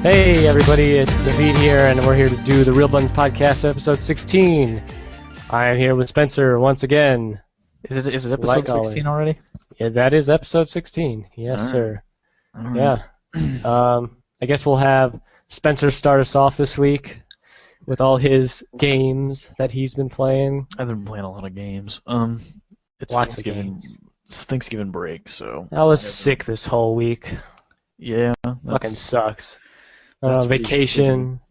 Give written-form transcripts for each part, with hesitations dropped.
Hey everybody, it's Naveed here, and we're here to do the Real Buttons Podcast, episode 16. I am here with Spencer once again. Is it episode 16 already? Yeah, that is episode 16. Yes, sir. Right. Yeah. I guess we'll have Spencer start us off this week with all his games that he's been playing. I've been playing a lot of games. It's Lots of Thanksgiving. games. It's Thanksgiving break, so I was sick this whole week. yeah, Fucking sucks. that's pretty Vacation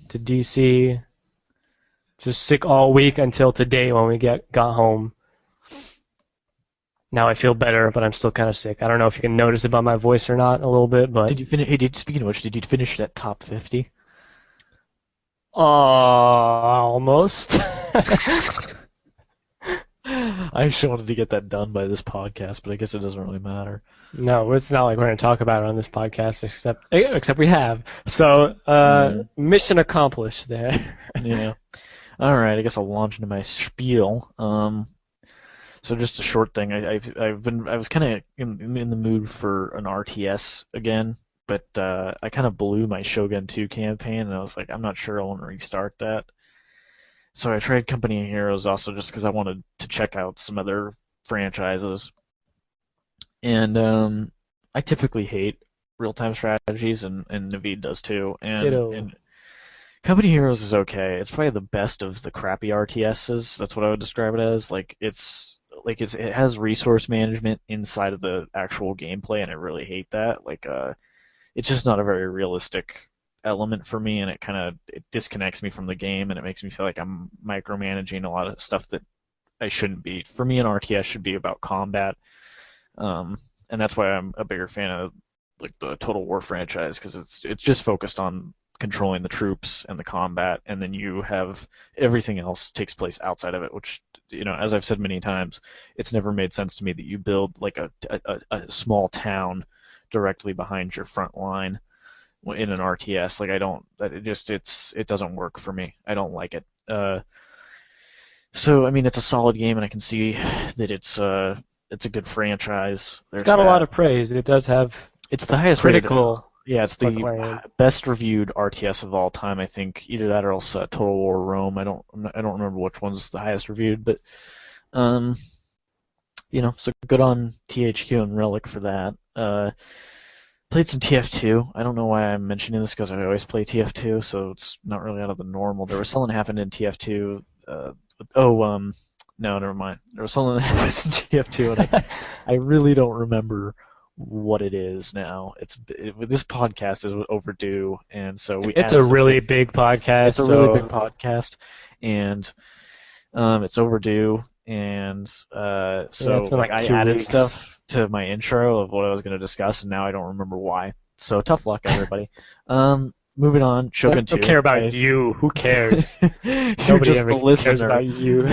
to DC. Just sick all week until today when we got home. Now I feel better, but I'm still kind of sick. I don't know if you can notice it by my voice or not a little bit, but Did you finish? Hey, speaking of which, did you finish that top 50? almost. I actually wanted to get that done by this podcast, but I guess it doesn't really matter. No, it's not like we're going to talk about it on this podcast, except we have. So, mission accomplished there. Yeah. All right. I guess I'll launch into my spiel. So just a short thing. I was kind of in the mood for an RTS again, but I kind of blew my Shogun 2 campaign, and I was like, I'm not sure I want to restart that. So I tried Company of Heroes also just because I wanted to check out some other franchises. And I typically hate real-time strategies, and Naveed does too. Ditto. And Company of Heroes is okay. It's probably the best of the crappy RTSs. That's what I would describe it as. It has resource management inside of the actual gameplay, and I really hate that. It's just not a very realistic element for me, and it disconnects me from the game, and it makes me feel like I'm micromanaging a lot of stuff that I shouldn't be. For me, an RTS should be about combat, and that's why I'm a bigger fan of the Total War franchise, because it's just focused on controlling the troops and the combat, and then you have everything else takes place outside of it, which, as I've said many times, it's never made sense to me that you build like a small town directly behind your front line in an RTS. It doesn't work for me. I don't like it. So I mean, it's a solid game, and I can see that it's a good franchise. It's got a lot of praise. It does have. It's the highest critical. Yeah, it's the best reviewed RTS of all time. I think either that or else Total War Rome. I don't remember which one's the highest reviewed, but so good on THQ and Relic for that. Played some TF2. I don't know why I'm mentioning this because I always play TF2, so it's not really out of the normal. There was something happened in TF2. No, never mind. There was something that happened in TF2, and I really don't remember what it is now. This podcast is overdue, and so It's a really big podcast. It's a really big podcast, and it's overdue, and it's been like I 2 added weeks. stuff to my intro of what I was going to discuss, and now I don't remember why. So tough luck, everybody. Moving on, Shogun 2. I don't care about you. Who cares? You're Nobody just ever the listener. cares about you.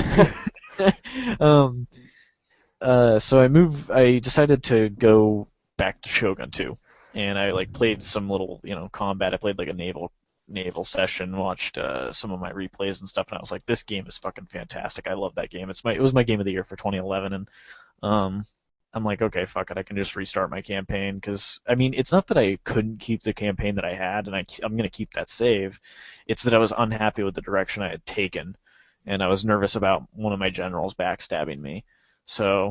So I decided to go back to Shogun 2, and I played some little combat. I played like a naval session, watched some of my replays and stuff, and I was like, this game is fucking fantastic. I love that game. It was my game of the year for 2011, and I'm like, okay, fuck it, I can just restart my campaign, because I mean, it's not that I couldn't keep the campaign that I had, and I'm gonna keep that save. It's that I was unhappy with the direction I had taken, and I was nervous about one of my generals backstabbing me. So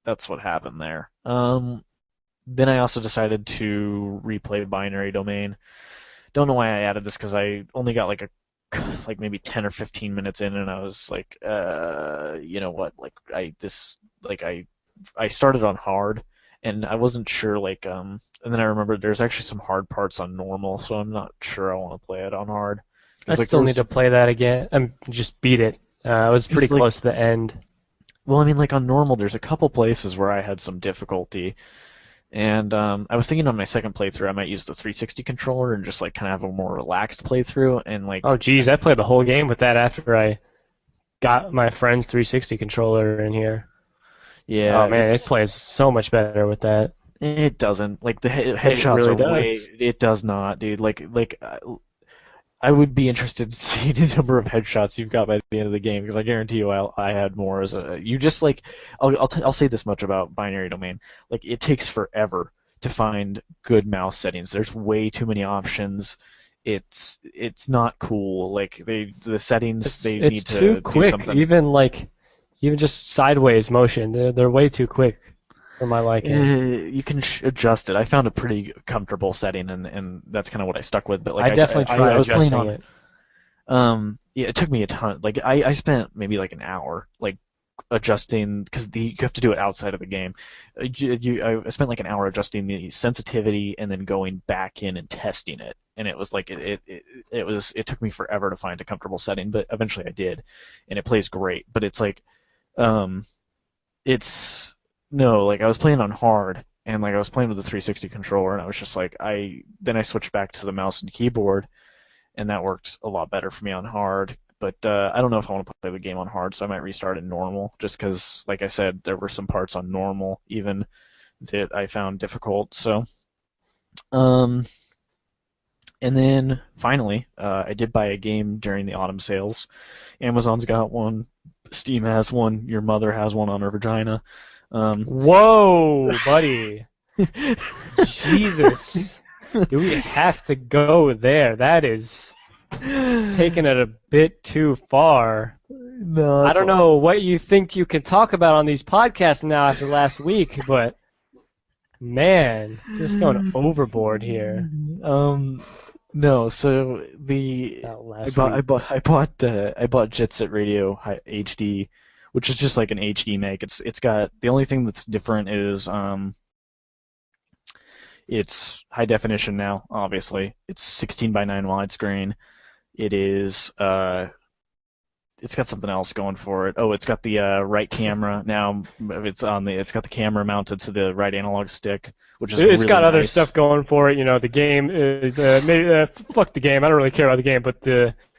that's what happened there. Then I also decided to replay Binary Domain. Don't know why I added this, because I only got maybe 10 or 15 minutes in, and I was like, you know what? I started on hard, and I wasn't sure. And then I remembered there's actually some hard parts on normal, so I'm not sure I want to play it on hard. I still need to play that again. Just beat it. I was pretty close to the end. Well, I mean, on normal, there's a couple places where I had some difficulty, and I was thinking on my second playthrough I might use the 360 controller and just kind of have a more relaxed playthrough, and Oh, geez, I played the whole game with that after I got my friend's 360 controller in here. Yeah. Oh man, it plays so much better with that. It doesn't. The headshots really are does. It does not, dude. I would be interested to see the number of headshots you've got by the end of the game, because I guarantee you I had more. I'll say this much about Binary Domain: it takes forever to find good mouse settings. There's way too many options. It's not cool. Like the settings they It's need to too do quick. something. Even just sideways motion, they're way too quick for my liking. You can adjust it. I found a pretty comfortable setting, and that's kind of what I stuck with. But like I definitely tried I was playing adjusting on. it. Yeah, it took me a ton. Like I spent maybe like an hour like adjusting because you have to do it outside of the game. I spent like an hour adjusting the sensitivity and then going back in and testing it. And it was like it took me forever to find a comfortable setting, but eventually I did, and it plays great. But it's like, it's no like I was playing on hard, and like I was playing with the 360 controller, and I was just like then I switched back to the mouse and keyboard, and that worked a lot better for me on hard. But I don't know if I want to play the game on hard, so I might restart in normal, just because, like I said, there were some parts on normal even that I found difficult. So, and then finally, I did buy a game during the autumn sales. Amazon's got one, Steam has one, your mother has one on her vagina. Whoa, buddy. Jesus. Do we have to go there? That is taking it a bit too far. No, I don't know what you think you can talk about on these podcasts now after last week, but man, just going overboard here. No, so I bought Jet Set Radio HD, which is just like an HD make. It's got the only thing that's different is it's high definition now, obviously. It's 16:9 widescreen. It is it's got something else going for it. Oh, it's got the right camera now. It's got the camera mounted to the right analog stick, which is It's really got other nice. stuff going for it. You know, the game is maybe fuck the game. I don't really care about the game, but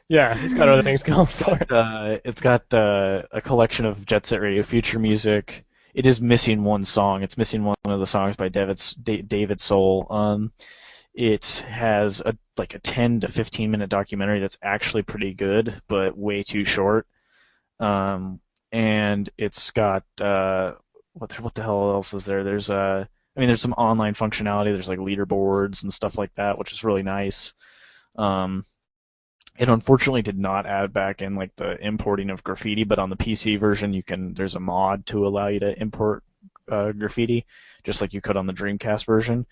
yeah, it's got other things going for it. It's got a collection of Jet Set Radio Future music. It is missing one song. It's missing one of the songs by David Soul. It has a 10 to 15 minute documentary that's actually pretty good, but way too short. And it's got what the hell else is there? There's there's some online functionality. There's like leaderboards and stuff like that, which is really nice. It unfortunately did not add back in like the importing of graffiti, but on the PC version there's a mod to allow you to import graffiti, just like you could on the Dreamcast version.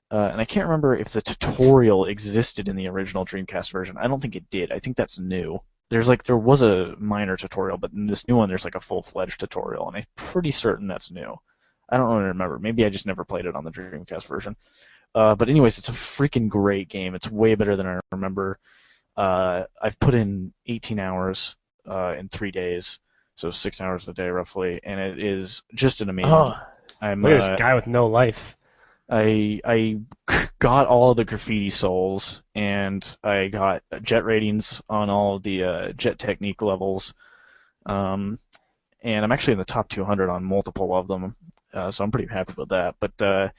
And I can't remember if the tutorial existed in the original Dreamcast version. I don't think it did. I think that's new. There was a minor tutorial, but in this new one there's like a full-fledged tutorial, and I'm pretty certain that's new. I don't really remember. Maybe I just never played it on the Dreamcast version. But anyways, it's a freaking great game. It's way better than I remember. I've put in 18 hours in 3 days, so 6 hours a day roughly, and it is just an amazing. Look at this guy with no life. I got all of the graffiti souls, and I got jet ratings on all of the jet technique levels, and I'm actually in the top 200 on multiple of them, so I'm pretty happy with that. But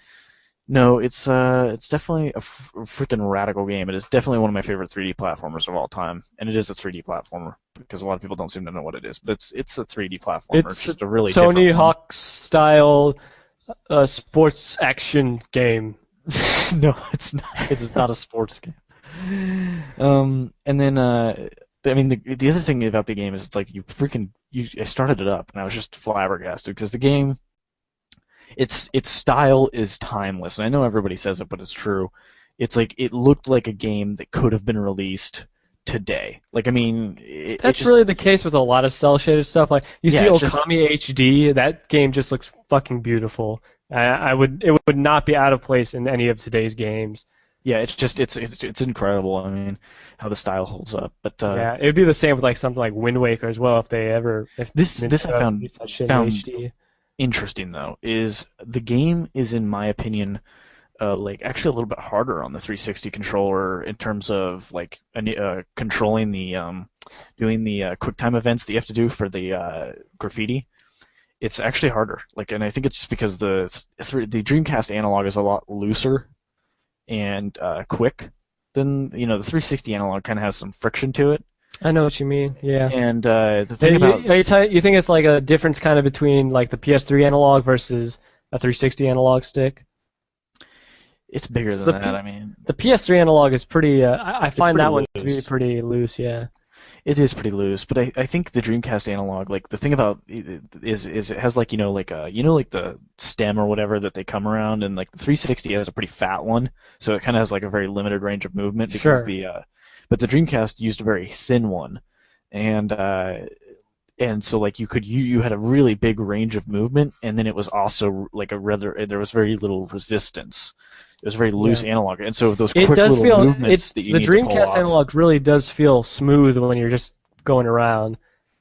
no, it's definitely a freaking radical game. It is definitely one of my favorite 3D platformers of all time, and it is a 3D platformer because a lot of people don't seem to know what it is. But it's a 3D platformer. It's just a really Tony different one. Hawk style sports action game. No, it's not. It's not a sports game. And then the other thing about the game is it's like I started it up and I was just flabbergasted because the game, its style is timeless. And I know everybody says it, but it's true. It's like it looked like a game that could have been released today. Like, I mean, that's really the case with a lot of cell shaded stuff. Like you see Okami HD, that game just looks fucking beautiful. It would not be out of place in any of today's games. Yeah, it's incredible. I mean, how the style holds up. But yeah, it would be the same with like something like Wind Waker as well if this I found HD. Interesting though is the game is, in my opinion, like actually a little bit harder on the 360 controller in terms of like controlling the doing the QuickTime events that you have to do for the graffiti. It's actually harder. Like, and I think it's just because the Dreamcast analog is a lot looser and quick than the 360 analog kind of has some friction to it. I know what you mean. Yeah. And the thing about you think it's like a difference kind of between like the PS3 analog versus a 360 analog stick? It's bigger than that. I mean, the PS3 analog is pretty. I find that one to be loose. pretty loose. Yeah. It is pretty loose, but I think the Dreamcast analog, like the thing about it is it has like like the stem or whatever that they come around, and like the 360 has a pretty fat one, so it kind of has like a very limited range of movement because Sure. but the Dreamcast used a very thin one, and so like you had a really big range of movement, and then it was also like there was very little resistance. It was very loose analog, and so those quick little movements that you the need to pull Dreamcast off. analog really does feel smooth when you're just going around.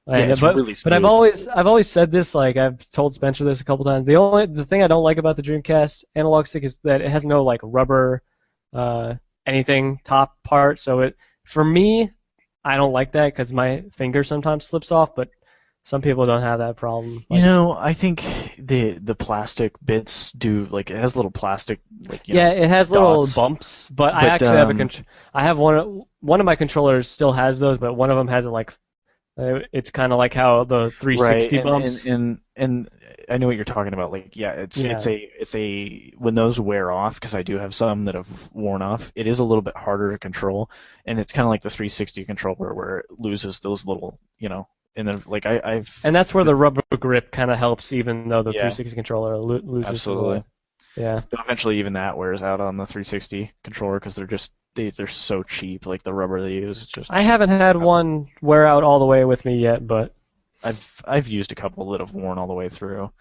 Yeah, it's really But smooth. I've always said this, like I've told Spencer this a couple times. The thing I don't like about the Dreamcast analog stick is that it has no like rubber anything top part. So for me, I don't like that because my finger sometimes slips off, but some people don't have that problem. You know, I think the plastic bits do, like, it has little plastic, like, Yeah, it has little dots. bumps, but I But actually have I have one of my controllers still has those, but one of them has it like it's kind of like how the 360 right, bumps. and I know what you're talking about. Like, yeah, it's a when those wear off, because I do have some that have worn off. It is a little bit harder to control, and it's kind of like the 360 controller where it loses those little, and then like I've And that's where the rubber grip kind of helps, even though the yeah, 360 controller loses. absolutely. Yeah. But eventually, even that wears out on the 360 controller because they're so cheap. Like the rubber they use, it's just I cheap. haven't had one wear out all the way with me yet, but I've used a couple that have worn all the way through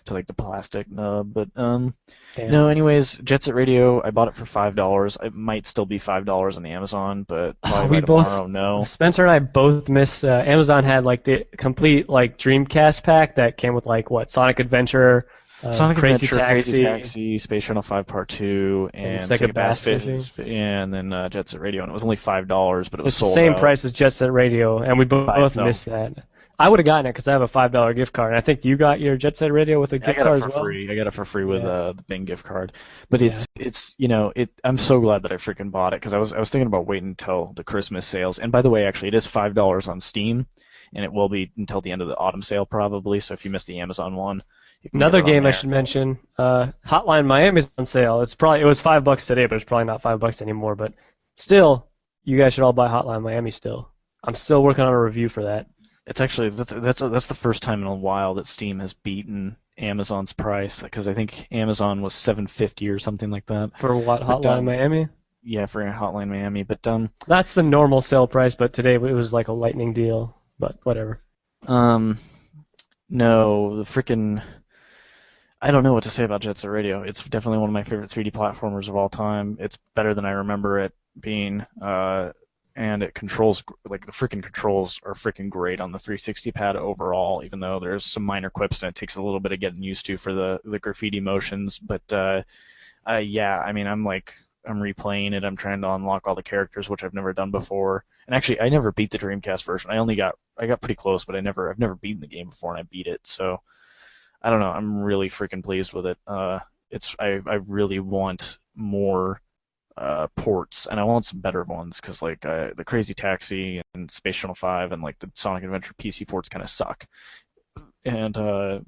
to like the plastic nub, but damn. no. Anyways, Jet Set Radio, I bought it for $5. It might still be $5 on Amazon, but probably We by both tomorrow, no. Spencer and I both missed. Amazon had like the complete like Dreamcast pack that came with like what Sonic Adventure, Sonic Crazy Adventure, Taxi, Crazy Taxi, Space Channel 5 Part 2, and Sega Bass Fishing. and then Jet Set Radio, and it was only $5, but it was It's the sold same out price as Jet Set Radio, and we by both itself. missed that. I would have gotten it because I have a $5 gift card, and I think you got your Jet Set Radio with a I gift got card it as for well. free. I got it for free with Yeah. the Bing gift card. But Yeah. it's I'm so glad that I freaking bought it because I was thinking about waiting until the Christmas sales. And by the way, actually, it is $5 on Steam, and it will be until the end of the autumn sale probably. So if you missed the Amazon one, you can get Another it on game I there. should mention, Hotline Miami's on sale. It was $5 today, but it's probably not $5 anymore. But still, you guys should all buy Hotline Miami still. I'm still working on a review for that. It's actually that's the first time in a while that Steam has beaten Amazon's price because I think Amazon was $7.50 or something like that. For what, But, Hotline Miami? Yeah, for Hotline Miami. But That's the normal sale price, but today it was like a lightning deal. But whatever. no, the freaking I don't know what to say about Jet Set Radio. It's definitely one of my favorite 3D platformers of all time. It's better than I remember it being. And it controls, like, the freaking controls are freaking great on the 360 pad overall, even though there's some minor quips and it takes a little bit of getting used to for the graffiti motions. But yeah, I mean, I'm replaying it. I'm trying to unlock all the characters, which I've never done before. And actually, I never beat the Dreamcast version. I got pretty close, but I've never beaten the game before, and I beat it. So I don't know. I'm really freaking pleased with it. I really want more ports, and I want some better ones because like the Crazy Taxi and Space Channel 5 and like the Sonic Adventure PC ports kind of suck. And I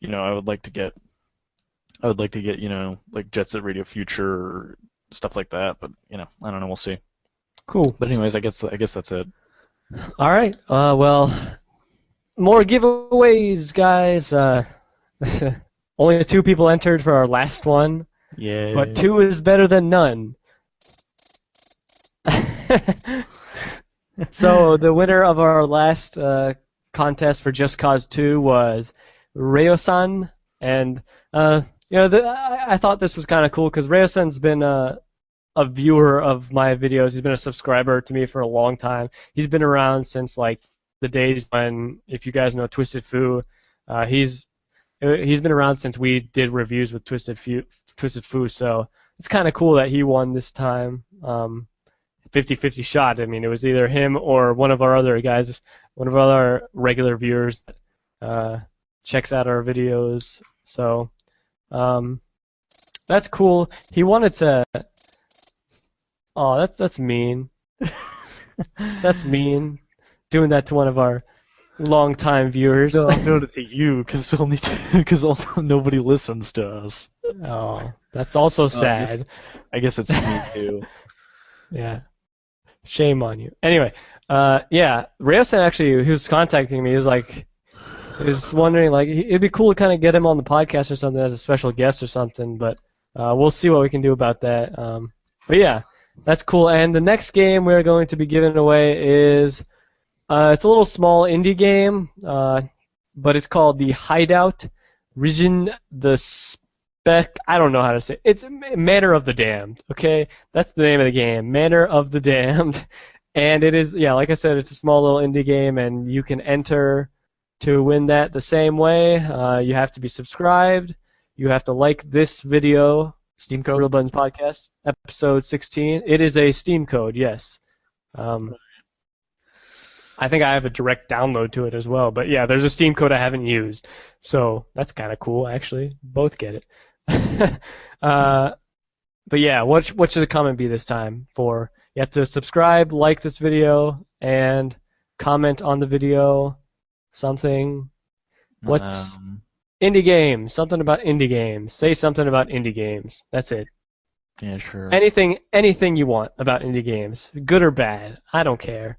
would like to get like Jet Set Radio Future or stuff like that, but I don't know, we'll see. Cool. But anyways, I guess that's it. All right. Well, more giveaways, guys. Only 2 people entered for our last one. Yeah. But 2 is better than none. So the winner of our last contest for Just Cause 2 was Ryosan, and I thought this was kind of cool because Ryosan's been a viewer of my videos. He's been a subscriber to me for a long time. He's been around since like the days when, if you guys know Twisted Foo, he's been around since we did reviews with Twisted Foo, so it's kind of cool that he won this time. 50-50 shot. I mean, it was either him or one of our other guys, one of our other regular viewers that checks out our videos. So that's cool. He wanted to. Oh, that's mean. That's mean. Doing that to one of our long-time viewers. No, I'm doing it to you because nobody listens to us. Oh. That's also Oh, sad. I guess it's me too. Yeah. Shame on you. Anyway, yeah, Rayosan actually, he was contacting me. He was like, he was wondering, like, it'd be cool to kind of get him on the podcast or something as a special guest or something, but we'll see what we can do about that. But yeah, that's cool. And the next game we're going to be giving away is, it's a little small indie game, but it's called The Hideout Region the Spec. I don't know how to say it. It's Manor of the Damned, okay? That's the name of the game, Manor of the Damned. And it is, yeah, like I said, it's a small little indie game, and you can enter to win that the same way. You have to be subscribed. You have to like this video, Steam code? Real Buttons Podcast, episode 16. It is a Steam code, yes. I think I have a direct download to it as well. But yeah, there's a Steam code I haven't used. So that's kind of cool, actually. Both get it. But yeah, what should the comment be this time for? You have to subscribe, like this video, and comment on the video. Something. What's indie games? Something about indie games. Say something about indie games. That's it. Yeah, sure. Anything you want about indie games, good or bad. I don't care.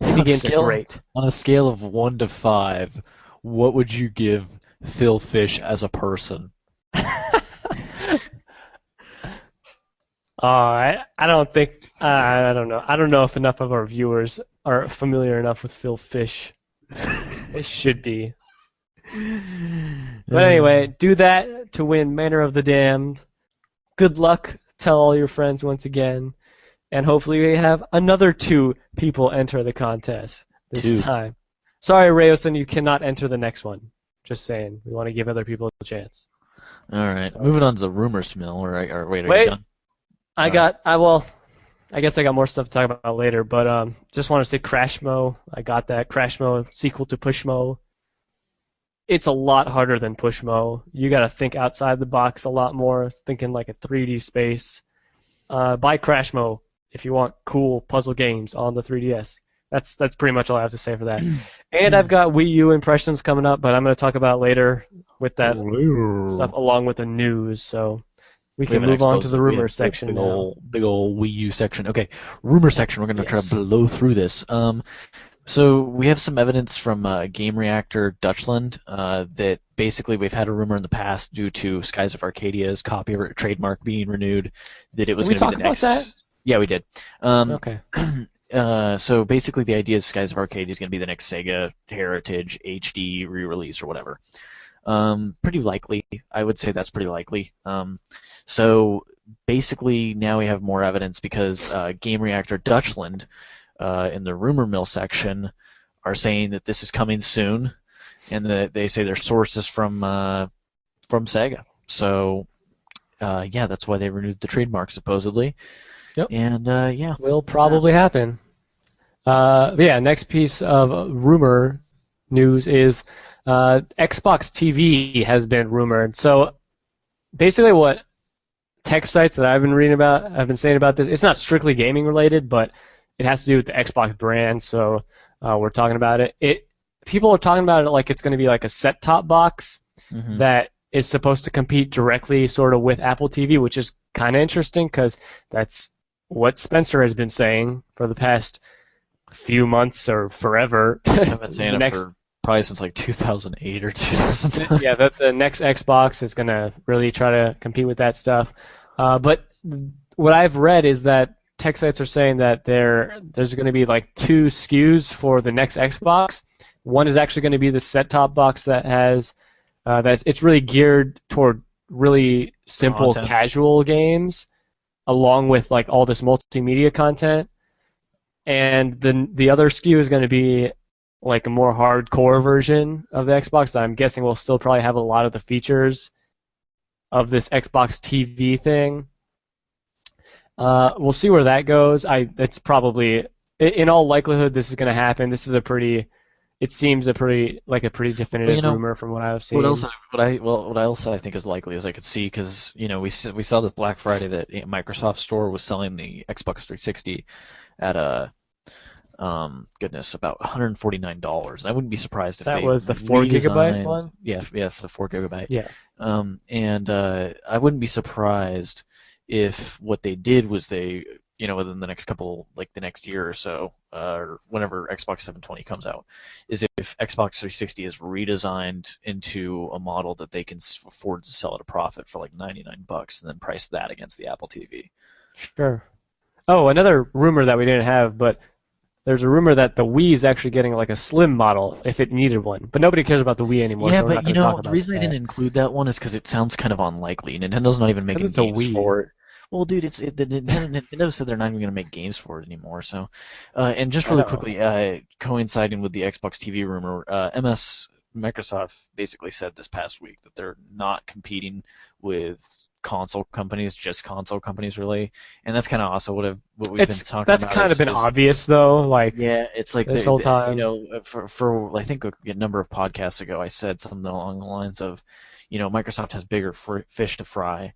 Indie games are great. On a scale of 1 to 5, what would you give Phil Fish as a person? I don't think I don't know. I don't know if enough of our viewers are familiar enough with Phil Fish. They should be. But anyway, do that to win Manor of the Damned. Good luck. Tell all your friends once again. And hopefully we have another 2 people enter the contest this time. Sorry, Rayosan, you cannot enter the next one. Just saying. We want to give other people a chance. All right. So, moving on to the rumors mill. Wait, are you done? I guess I got more stuff to talk about later, but just want to say Crashmo. I got that. Crashmo, sequel to Pushmo. It's a lot harder than Pushmo. You got to think outside the box a lot more, thinking like a 3D space. Buy Crashmo if you want cool puzzle games on the 3DS. That's pretty much all I have to say for that. And I've got Wii U impressions coming up, but I'm going to talk about later with that stuff along with the news. So we can move on to the rumor section now. Big old Wii U section. Okay, rumor section. We're going to try to blow through this. So we have some evidence from Game Reactor Dutchland that basically we've had a rumor in the past due to Skies of Arcadia's copyright trademark being renewed that it was going to be the next. That? Yeah, we did. Okay. So basically, the idea is Skies of Arcadia is going to be the next Sega Heritage HD re-release or whatever. Pretty likely. I would say that's pretty likely. So basically, now we have more evidence because Game Reactor Dutchland, in the rumor mill section, are saying that this is coming soon, and that they say their sources from Sega. So yeah, that's why they renewed the trademark supposedly. Yep. And yeah, will probably happen. Yeah, next piece of rumor news is Xbox TV has been rumored. So basically what tech sites that I've been reading about have been saying about this, it's not strictly gaming related, but it has to do with the Xbox brand, so we're talking about it. People are talking about it like it's going to be like a set-top box that is supposed to compete directly sort of with Apple TV, which is kind of interesting because that's what Spencer has been saying for the past few months or forever. I've been saying it for probably since like 2008 or 2000. Yeah, that the next Xbox is going to really try to compete with that stuff. But what I've read is that tech sites are saying that there's going to be like 2 SKUs for the next Xbox. One is actually going to be the set-top box that has it's really geared toward really simple, casual games, along with like all this multimedia content. And the other SKU is going to be like a more hardcore version of the Xbox that I'm guessing will still probably have a lot of the features of this Xbox TV thing. We'll see where that goes. It's probably, in all likelihood, this is going to happen. This is it seems a pretty definitive rumor from what I've seen. What I also think is likely, as I could see, because we saw this Black Friday that Microsoft Store was selling the Xbox 360 at Goodness, about $149. And I wouldn't be surprised if That they was the 4 GB redesigned. one. Yeah, for the 4 GB. Yeah, And I wouldn't be surprised if what they did was they, within the next couple, like the next year or so, or whenever Xbox 720 comes out, is if Xbox 360 is redesigned into a model that they can afford to sell at a profit for like $99 and then price that against the Apple TV. sure. Oh, another rumor that we didn't have, but there's a rumor that the Wii is actually getting like a slim model if it needed one. But nobody cares about the Wii anymore, Yeah, so we're not but going to talk the about reason I didn't that. include that one is because it sounds kind of unlikely. Nintendo's not even Because making it's a games Wii. for it. Well, dude, Nintendo said they're not even going to make games for it anymore. So, and just I really know. quickly, coinciding with the Xbox TV rumor, Microsoft basically said this past week that they're not competing with console companies, just console companies, really. And that's kind of also what we've been It's talking that's about kind of been is obvious though, like yeah, it's like this whole time. for I think a number of podcasts ago, I said something along the lines of, Microsoft has bigger fish to fry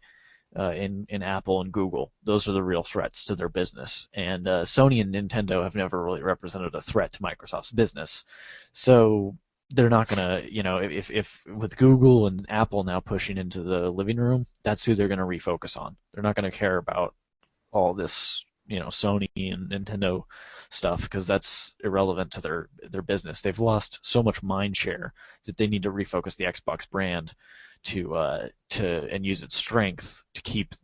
in Apple and Google. Those are the real threats to their business, and Sony and Nintendo have never really represented a threat to Microsoft's business. So they're not gonna, if with Google and Apple now pushing into the living room, that's who they're gonna refocus on. They're not gonna care about all this, Sony and Nintendo stuff because that's irrelevant to their business. They've lost so much mind share that they need to refocus the Xbox brand to and use its strength to keep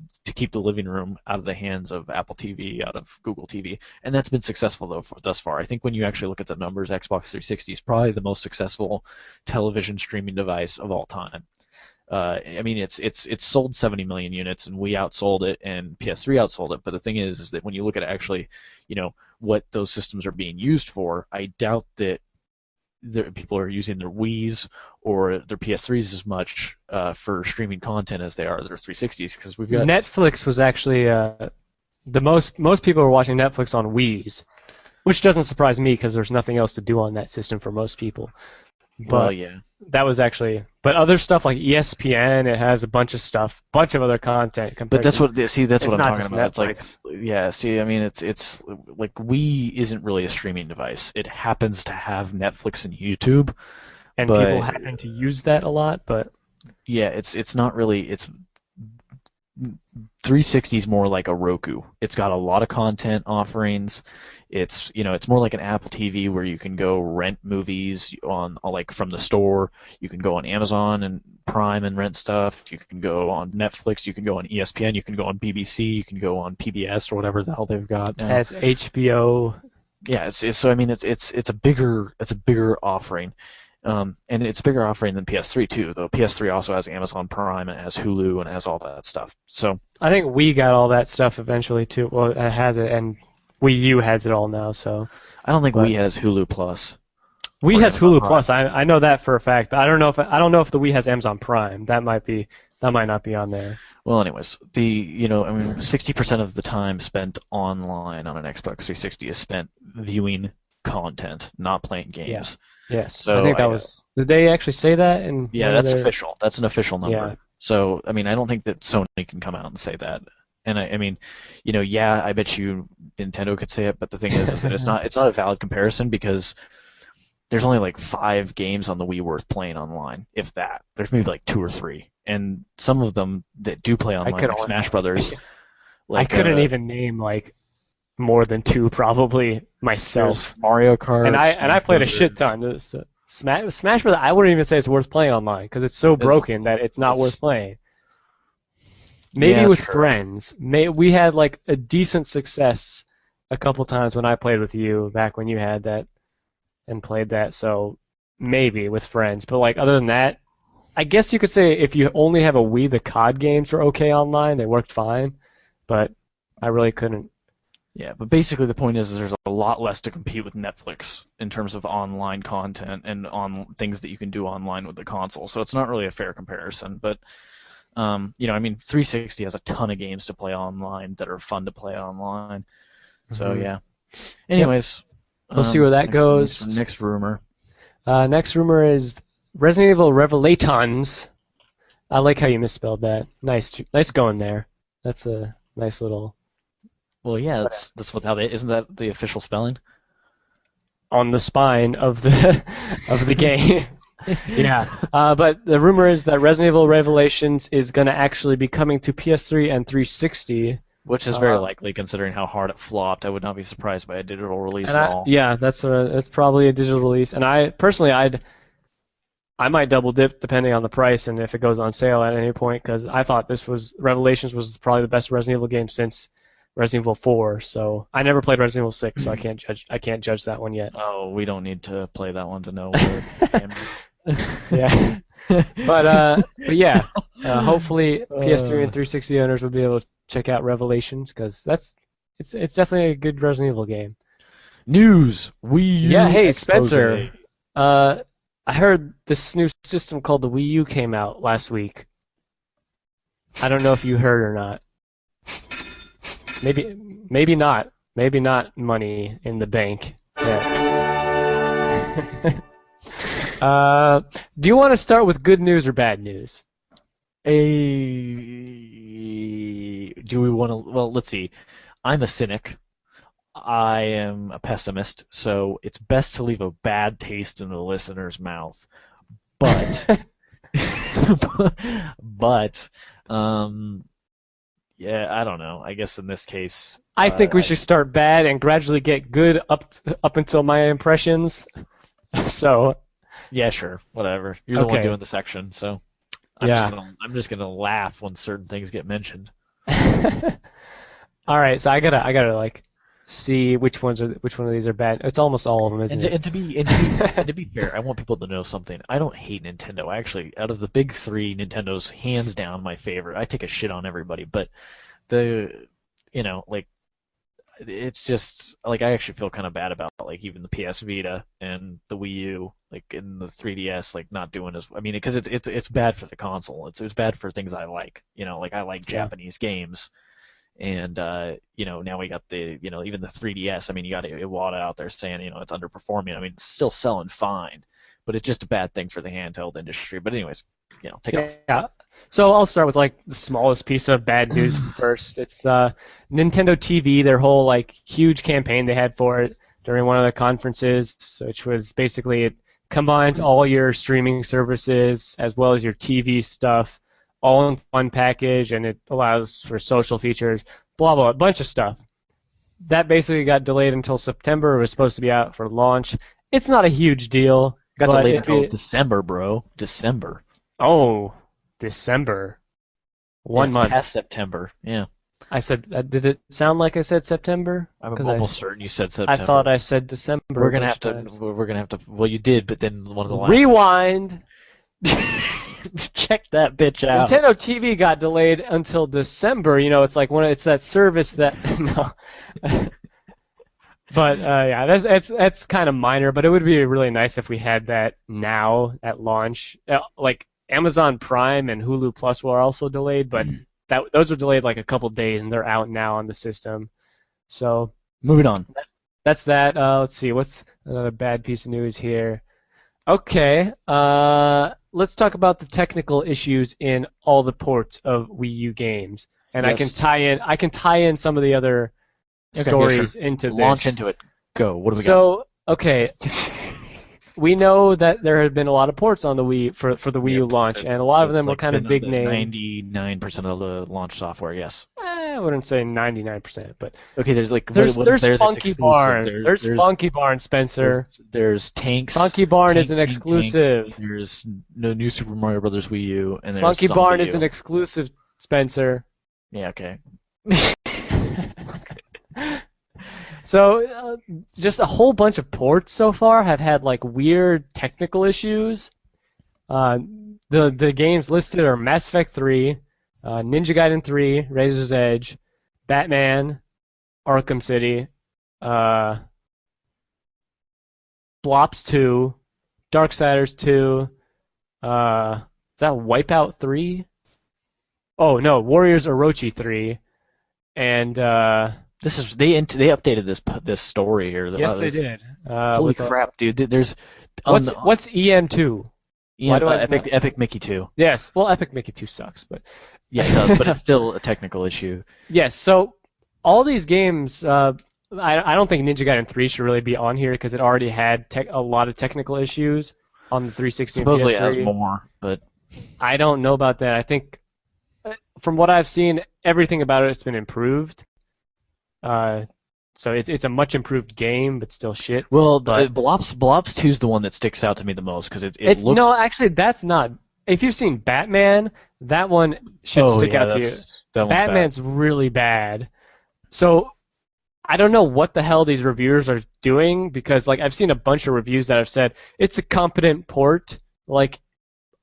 the living room out of the hands of Apple TV, out of Google TV, and that's been successful though thus far. I think when you actually look at the numbers, Xbox 360 is probably the most successful television streaming device of all time. I mean, it's sold 70 million units, and we outsold it, and PS3 outsold it. But the thing is that when you look at actually, what those systems are being used for, I doubt that people are using their Wii's or their PS3s as much for streaming content as they are their 360s, because we've got. Netflix was actually the most people were watching Netflix on Wii's, which doesn't surprise me because there's nothing else to do on that system for most people. Well, But yeah. that was actually, but other stuff like ESPN, it has a bunch of stuff, bunch of other content But compared that's to. that's It's what I'm not talking just about. It's like, Netflix, yeah, see, I mean, it's like Wii isn't really a streaming device. It happens to have Netflix and YouTube, and people but happen to use that a lot. But yeah, it's not really. It's 360 is more like a Roku. It's got a lot of content offerings. It's more like an Apple TV where you can go rent movies on like from the store. You can go on Amazon and Prime and rent stuff. You can go on Netflix. You can go on ESPN. You can go on BBC. You can go on PBS or whatever the hell they've got now. has HBO. Yeah, it's so I mean it's a bigger offering. And it's a bigger offering than PS3 too, though PS3 also has Amazon Prime and it has Hulu and it has all that stuff. So I think Wii got all that stuff eventually too. Well, it has it, and Wii U has it all now. So, I don't think but Wii has Hulu Plus Wii or has Amazon Hulu Prime. Plus. I know that for a fact, but I don't know if the Wii has Amazon Prime. That might not be on there. Well, anyways, I mean, 60% of the time spent online on an Xbox 360 is spent viewing content, not playing Yeah. games. Yes, I So think that was. Did they actually say that in yeah, one of that's their? official. That's an official number. Yeah. So I mean, I don't think that Sony can come out and say that. And I mean, yeah, I bet you Nintendo could say it, but the thing is that it's not a valid comparison because there's only like 5 games on the Wii worth playing online, if that. There's maybe like 2 or 3, and some of them that do play I online, could like only, Smash Brothers, I like couldn't even name like more than two probably there's myself, Mario and Kart, I Smash played a shit Brothers. ton. So Smash Bros. I wouldn't even say it's worth playing online because it's so It's broken that it's not worth it's playing. yeah, Maybe that's with true. friends. We had like a decent success a couple times when I played with you back when you had that and played that. So maybe with friends, but like other than that, I guess you could say if you only have a Wii, the COD games were okay online. They worked fine, but I really couldn't. Yeah, but basically the point is there's a lot less to compete with Netflix in terms of online content and on things that you can do online with the console. So it's not really a fair comparison. But I mean, 360 has a ton of games to play online that are fun to play online. So Hmm. yeah. Yep. Anyways, We'll see where that next goes. next rumor. Next rumor is Resident Evil Revelations. I like how you misspelled that. Nice going there. That's a nice little. Well, yeah, that's what how they isn't that the official spelling? on the spine of the of the game. Yeah, but the rumor is that Resident Evil Revelations is going to actually be coming to PS3 and 360. Which is very likely, considering how hard it flopped. I would not be surprised by a digital release And at all. yeah, that's probably a digital release. And I personally, I might double dip depending on the price and if it goes on sale at any point, because I thought Revelations was probably the best Resident Evil game since Resident Evil 4. So I never played Resident Evil 6, so I can't judge that one yet. Oh, we don't need to play that one to know where. Yeah. But yeah, hopefully PS3 and 360 owners will be able to check out Revelations, because it's definitely a good Resident Evil game. News. Wii U. Yeah, hey expose. Spencer. I heard this new system called the Wii U came out last week. I don't know if you heard or not. Maybe not. Maybe not money in the bank. Yeah. Do you want to start with good news or bad news? Do we want to? Well, let's see. I'm a cynic. I am a pessimist, so it's best to leave a bad taste in the listener's mouth. But, but, yeah, I don't know. I guess in this case, I think we should start bad and gradually get good up until my impressions. So, yeah, sure, whatever. You're the one doing the section, so I'm just gonna laugh when certain things get mentioned. All right, so I gotta like see which one of these are bad. It's almost all of them, isn't it? And to be fair, I want people to know something. I don't hate Nintendo. Actually, out of the big three, Nintendo's hands down my favorite. I take a shit on everybody, but like, it's just like I actually feel kind of bad about like even the PS Vita and the Wii U, like in the 3DS, like not doing as because it's bad for the console. It's bad for things I like. Like I like Japanese games. And now we got the even the 3DS. You got Iwata out there saying it's underperforming. It's still selling fine, but it's just a bad thing for the handheld industry. But anyways, take off. Yeah. So I'll start with like the smallest piece of bad news first. It's Nintendo TV. Their whole like huge campaign they had for it during one of the conferences, which was basically it combines all your streaming services as well as your TV stuff all in one package, and it allows for social features, blah, blah, a bunch of stuff. That basically got delayed until September. It was supposed to be out for launch. It's not a huge deal. Got delayed until December, bro. December. Oh, December. 1 month. Past September, yeah. I said, did it sound like I said September? I'm almost certain you said September. I thought I said December. We're gonna have to. Well, you did, but then one of the last. Rewind. Check that bitch out. Nintendo TV got delayed until December. It's like it's that service that no. But yeah, that's kind of minor. But it would be really nice if we had that now at launch. Like Amazon Prime and Hulu Plus were also delayed, but those were delayed like a couple days, and they're out now on the system. So moving on. That's that. Let's see. What's another bad piece of news here? Okay, let's talk about the technical issues in all the ports of Wii U games, and yes. I can tie in some of the other stories into this. Launch into it. Go. What do we got? So, okay, we know that there have been a lot of ports on the Wii for the Wii U launch, and a lot of them were kind of big name. 99% of the launch software, yes. I wouldn't say 99%, but okay. There's Funky Barn. There's Funky Barn, Spencer. There's Tanks. Funky Barn is an exclusive. Tank. There's no New Super Mario Brothers Wii U, and there's Funky Barn is an exclusive, Spencer. Yeah. Okay. So, just a whole bunch of ports so far have had like weird technical issues. The games listed are Mass Effect 3, Ninja Gaiden 3, Razor's Edge, Batman, Arkham City, Blops 2, Darksiders 2, is that Wipeout 3? Oh no, Warriors Orochi 3, and they updated this story here. Yes, they did. Holy crap, dude! There's what's EM2? Epic Mickey 2. Yes, well, Epic Mickey 2 sucks, but yeah, it does. But it's still a technical issue. Yes, so all these games, I don't think Ninja Gaiden 3 should really be on here because it already had a lot of technical issues on the 360 and Supposedly it has PS3. more, but I don't know about that. I think from what I've seen, everything about it's been improved. Uh, so it's a much improved game, but still shit. well, But Blops 2 is the one that sticks out to me the most because it it's looks. no, actually, that's not. If you've seen Batman, that one should Oh stick yeah, out to you. that one's bad. Batman's really bad. So I don't know what the hell these reviewers are doing because like I've seen a bunch of reviews that have said it's a competent port, like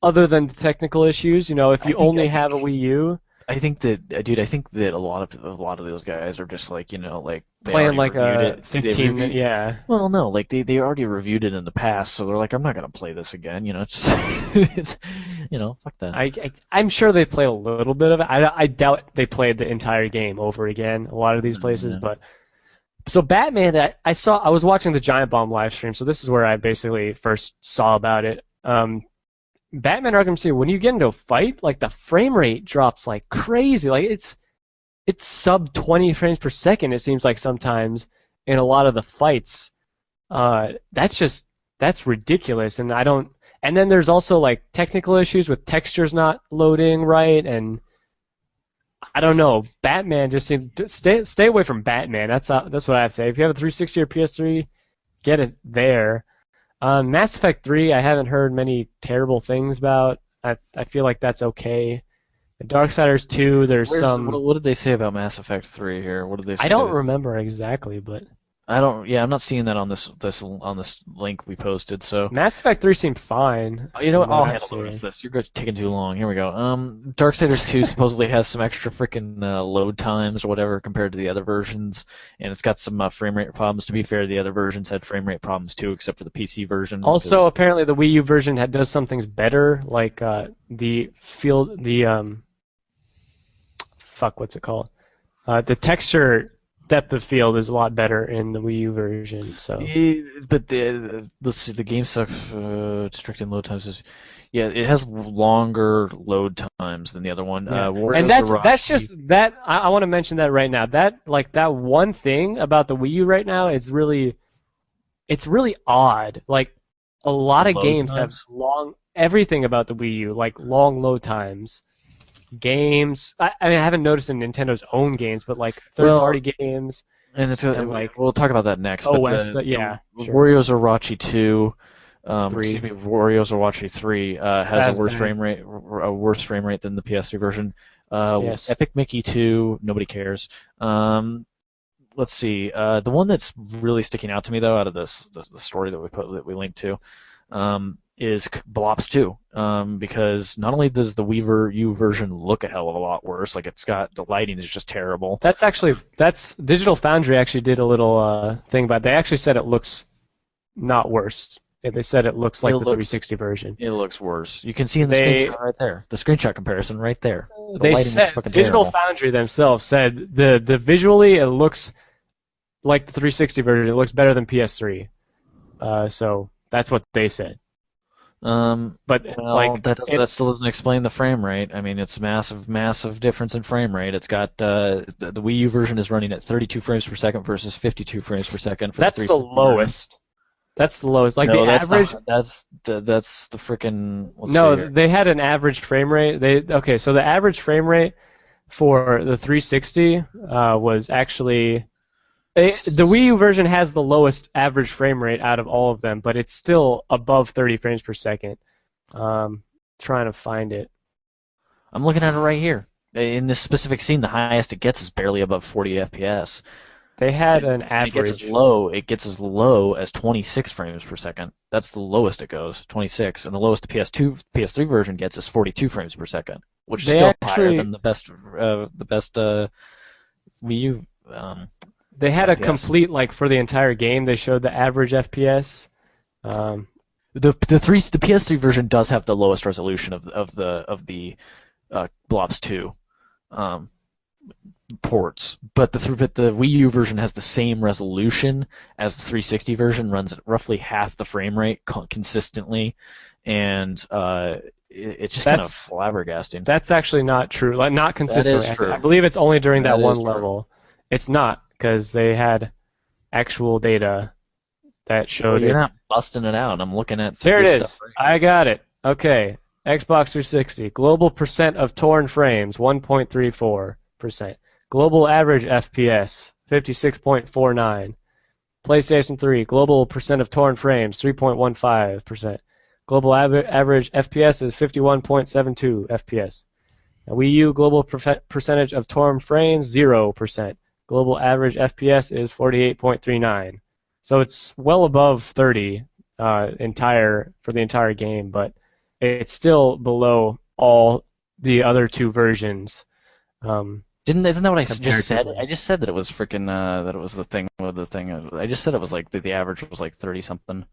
other than the technical issues, if you only have a Wii U, I think that, dude. I think that a lot of those guys are just like like they playing already like reviewed a it. 15 minute, yeah. Well, no, like they already reviewed it in the past, so they're like, I'm not gonna play this again. It's just it's fuck that. I'm sure they played a little bit of it. I doubt they played the entire game over again, a lot of these places, Yeah. but so Batman, I was watching the Giant Bomb live stream, so this is where I basically first saw about it. Batman Arkham City, when you get into a fight, like the frame rate drops like crazy. Like it's sub 20 frames per second. It seems like sometimes in a lot of the fights. That's ridiculous, and I don't. And then there's also like technical issues with textures not loading right, and I don't know. Batman just seems stay away from Batman. That's what I have to say. If you have a 360 or PS3, get it there. Mass Effect 3, I haven't heard many terrible things about. I feel like that's okay. Darksiders 2, there's some. What did they say about Mass Effect 3 here? What did they say? I don't remember exactly, but I don't. Yeah, I'm not seeing that on this link we posted. So Mass Effect 3 seemed fine. you know what? from I'll I've handle seen. this. You're taking too long. Here we go. Darksiders 2 supposedly has some extra freaking load times or whatever compared to the other versions, and it's got some frame rate problems. To be fair, the other versions had frame rate problems too, except for the PC version. Also, apparently the Wii U version does some things better, like what's it called? The texture depth of field is a lot better in the Wii U version. So, but let's see, the game sucks. Distracting load times is, yeah, it has longer load times than the other one. yeah. Wario's And that's Arashi- just that. I want to mention that right now. That one thing about the Wii U right now is it's really odd. Like a lot of Load games have times? everything about the Wii U, like long load times. Games. I mean, I haven't noticed in Nintendo's own games, but like third-party games. and it's and like we'll talk about that next. OS, But yeah, sure. Wario's Arashi 2. 3. Excuse me, Wario's Arashi 3 has That's a worse bad. frame rate than the PS3 version. Yes. Epic Mickey 2, nobody cares. Let's see. The one that's really sticking out to me though, out of the story that we linked to, is Blops 2. Because not only does the Wii U version look a hell of a lot worse, like the lighting is just terrible. That's Digital Foundry actually did a little thing, but they actually said it looks not worse. They said it looks like the 360 version. It looks worse. You can see in the They- screenshot right there. The screenshot comparison right there. The They lighting said is fucking Digital terrible. Foundry themselves said the visually it looks like the 360 version. It looks better than PS3. So that's what they said. But Well, like that still doesn't explain the frame rate. I mean, it's massive difference in frame rate. It's got the Wii U version is running at 32 frames per second versus 52 frames per second for that's the the 360 version. lowest. That's the lowest. Like No, the that's average. not. That's the freaking. Let's see No, here. they had an average frame rate. So the average frame rate for the 360 was actually the Wii U version has the lowest average frame rate out of all of them, but it's still above 30 frames per second. Trying to find it. I'm looking at it right here. In this specific scene, the highest it gets is barely above 40 FPS. They had an It gets average. It gets as low as 26 frames per second. That's the lowest it goes, 26, and the lowest the PS3 version gets is 42 frames per second, which is They still higher actually- than the best Wii U. They had a FPS. complete for the entire game. They showed the average FPS. The PS3 version does have the lowest resolution of the Blops 2 ports, but the Wii U version has the same resolution as the 360 version, runs at roughly half the frame rate consistently, and it's just kind of flabbergasting. That's actually not true. Like not consistently. true. I believe it's only during that That one is true. level. It's not because they had actual data that Well, showed you're it. not busting it out. I'm looking at Here it this stuff is. right I got it. Okay. Xbox 360. Global percent of torn frames, 1.34%. Global average FPS, 56.49. PlayStation 3. Global percent of torn frames, 3.15%. Global average FPS is 51.72 FPS. Now, Wii U global percentage of torn frames, 0%. Global average FPS is 48.39. So it's well above 30 for the entire game, but it's still below all the other two versions Didn't isn't that what I just said? I comparatively. just said that it was freaking that it was the thing with the thing. I just said it was like the average was like 30 something.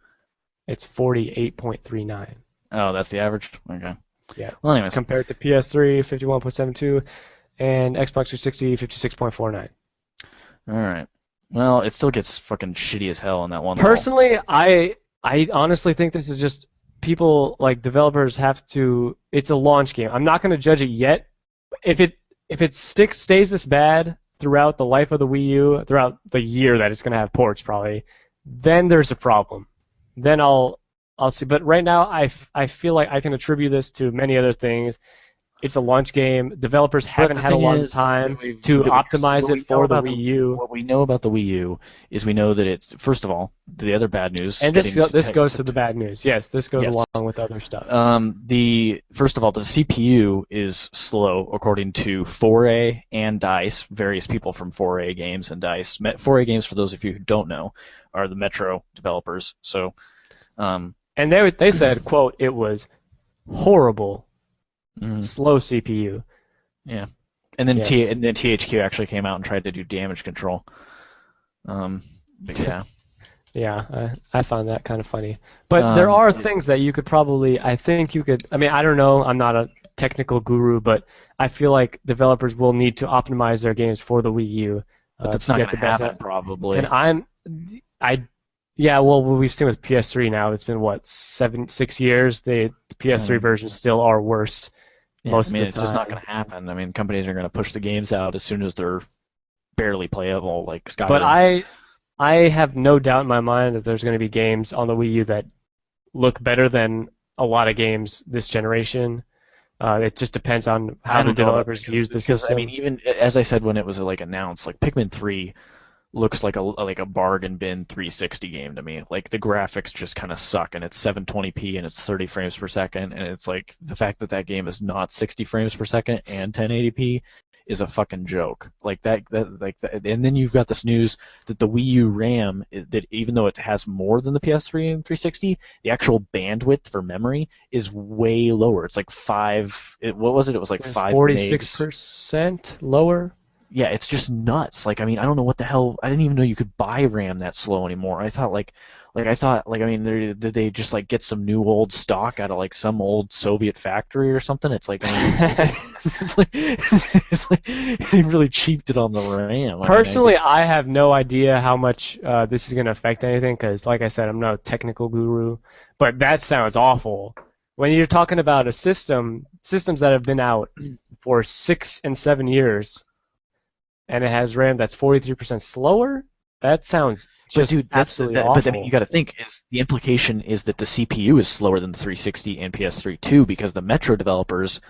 It's 48.39. Oh, that's the average. Okay. Yeah. Well, anyways, Compared to PS3, 51.72, and Xbox 360, 56.49. all right. Well, it still gets fucking shitty as hell on that one level. Personally, I honestly think this is just people like developers have to. It's a launch game. I'm not going to judge it yet. If it stays this bad throughout the life of the Wii U, throughout the year that it's going to have ports probably, then there's a problem. Then I'll see. But right now, I feel like I can attribute this to many other things. It's a launch game. Developers But haven't the had a thing lot of is time that to that we optimize what it we know for the about Wii U. what we know about the Wii U is we know that it's first of all the other bad news And getting this goes to the bad news. Yes, this goes yes. along with other stuff. The first of all, the CPU is slow according to 4A and Dice, various people from 4A Games and Dice. 4A Games, for those of you who don't know, are the Metro developers. So, And they said, quote, it was horrible, mm, slow CPU. yeah, and then Yes. THQ actually came out and tried to do damage control. But yeah, Yeah, I found that kind of funny. But there are things that you could probably, I think you could, I mean, I don't know, I'm not a technical guru, but I feel like developers will need to optimize their games for the Wii U but that's to not get going the to best happen out. probably. And yeah, well, what we've seen with PS3 now, it's been what, 6 years? The PS3 Um, versions still are worse yeah, most I mean, of it's the just not time. going to happen. I mean, companies are going to push the games out as soon as they're barely playable, like But Skyrim. I have no doubt in my mind that there's going to be games on the Wii U that look better than a lot of games this generation. It just depends on I how the don't know about developers use the because I mean, system. even as I said when it was like announced, like Pikmin 3 looks like a bargain bin 360 game to me. Like the graphics just kind of suck, and it's 720p and it's 30 frames per second, and it's like the fact that that game is not 60 frames per second and 1080p is a fucking joke. Like that, and then you've got this news that the Wii U RAM that even though it has more than the PS3 and 360, the actual bandwidth for memory is way lower. It's like what was it? It was like It's 5 megs. 46% lower. Yeah, it's just nuts. Like, I mean, I don't know what the hell. I didn't even know you could buy RAM that slow anymore. I thought I mean, did they just like get some new old stock out of like some old Soviet factory or something? It's like, I mean, it's like they really cheaped it on the RAM. Personally, I have no idea how much this is going to affect anything because, like I said, I'm no technical guru. But that sounds awful. When you're talking about systems that have been out for 6 and 7 years, and it has RAM that's 43% slower, that sounds But just dude, absolutely but I mean, you awful. got to think is the implication is that the CPU is slower than the 360 and PS3 too, because the Metro developers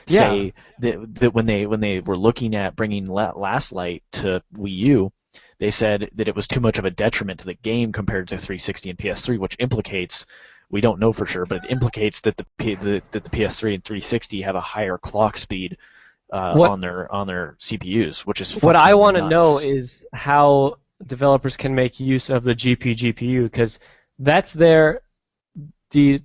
Yeah. say that when they were looking at bringing Last Light to Wii U, they said that it was too much of a detriment to the game compared to 360 and PS3, which implicates we don't know for sure, but it implicates that that the PS3 and 360 have a higher clock speed What on their CPUs, which is what I fucking want to know nuts. is how developers can make use of the GPU because that's the the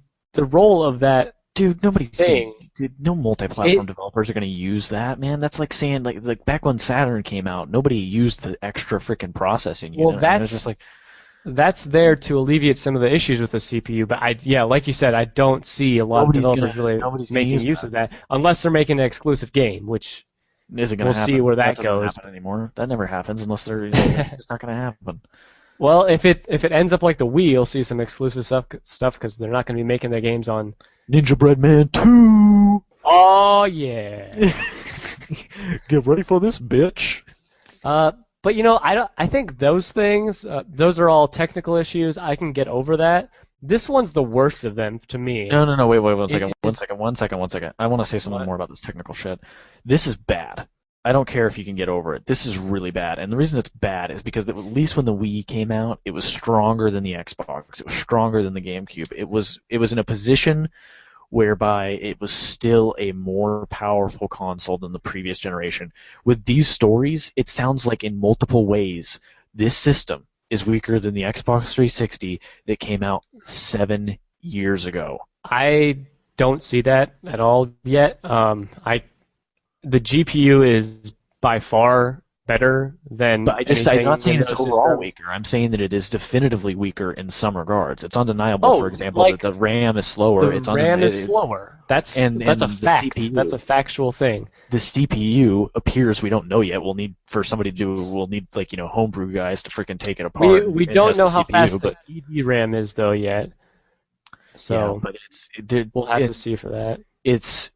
role of that Dude, nobody's gonna. thing. Dude, no It multi-platform developers are gonna use that, man. That's like saying like back when Saturn came out, nobody used the extra freaking processing well, unit. I mean, it's just like that's there to alleviate some of the issues with the CPU. But yeah, like you said, I don't see a lot of developers really nobody's gonna making use use that. of that unless they're making an exclusive game, which Isn't gonna we'll see happen. where That that doesn't goes. happen anymore. That never happens unless they're. It's just not gonna happen. Well, if it ends up like the Wii, you'll see some exclusive stuff because they're not going to be making their games on. Ninja Bread Man 2. Oh yeah. Get ready for this, bitch. Uh, But I don't. I think those things, those are all technical issues. I can get over that. This one's the worst of them to me. No, no, no. Wait, wait, one second. It, One second. One second. One second. I want to say something what? more about this technical shit. This is bad. I don't care if you can get over it. This is really bad. And the reason it's bad is because at least when the Wii came out, it was stronger than the Xbox. It was stronger than the GameCube. It was in a position whereby it was still a more powerful console than the previous generation. With these stories, it sounds like in multiple ways this system is weaker than the Xbox 360 that came out 7 years ago. I don't see that at all yet. The GPU is by far better than But I'm anything not saying in it's those overall systems. weaker. I'm saying that it is definitively weaker in some regards. It's undeniable, Oh, for example, like that the RAM is slower. the RAM is slower. That's and that's a the fact. CPU. That's a factual thing. The CPU appears, we don't know yet. We'll need for somebody to do. We'll need homebrew guys to freaking take it apart We and don't test know the how CPU. fast But the ED RAM is though yet. yeah, So but there, we'll have to see for that. this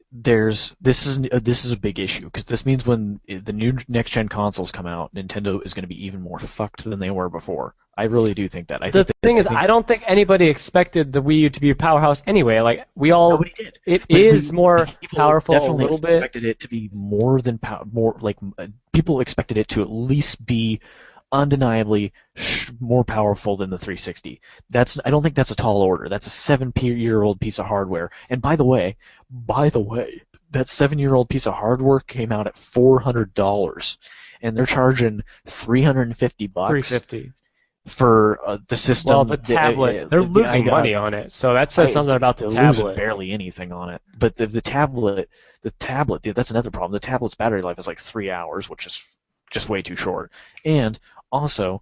is a big issue because this means when the new next gen consoles come out, Nintendo is going to be even more fucked than they were before. I really do think that. The thing is, I don't think anybody expected the Wii U to be a powerhouse anyway. Like nobody did. it But is more people powerful a definitely little bit. expected it to be more than more like people expected it to at least be undeniably more powerful than the 360. I don't think that's a tall order. That's a 7-year-old piece of hardware. And by the way, that 7-year-old piece of hardware came out at $400, and they're charging $350 350. for the system. Well, the tablet, they're losing money on it, so that says something about the they're losing tablet. barely anything on it. But the tablet, that's another problem. The tablet's battery life is like 3 hours, which is just way too short. And also,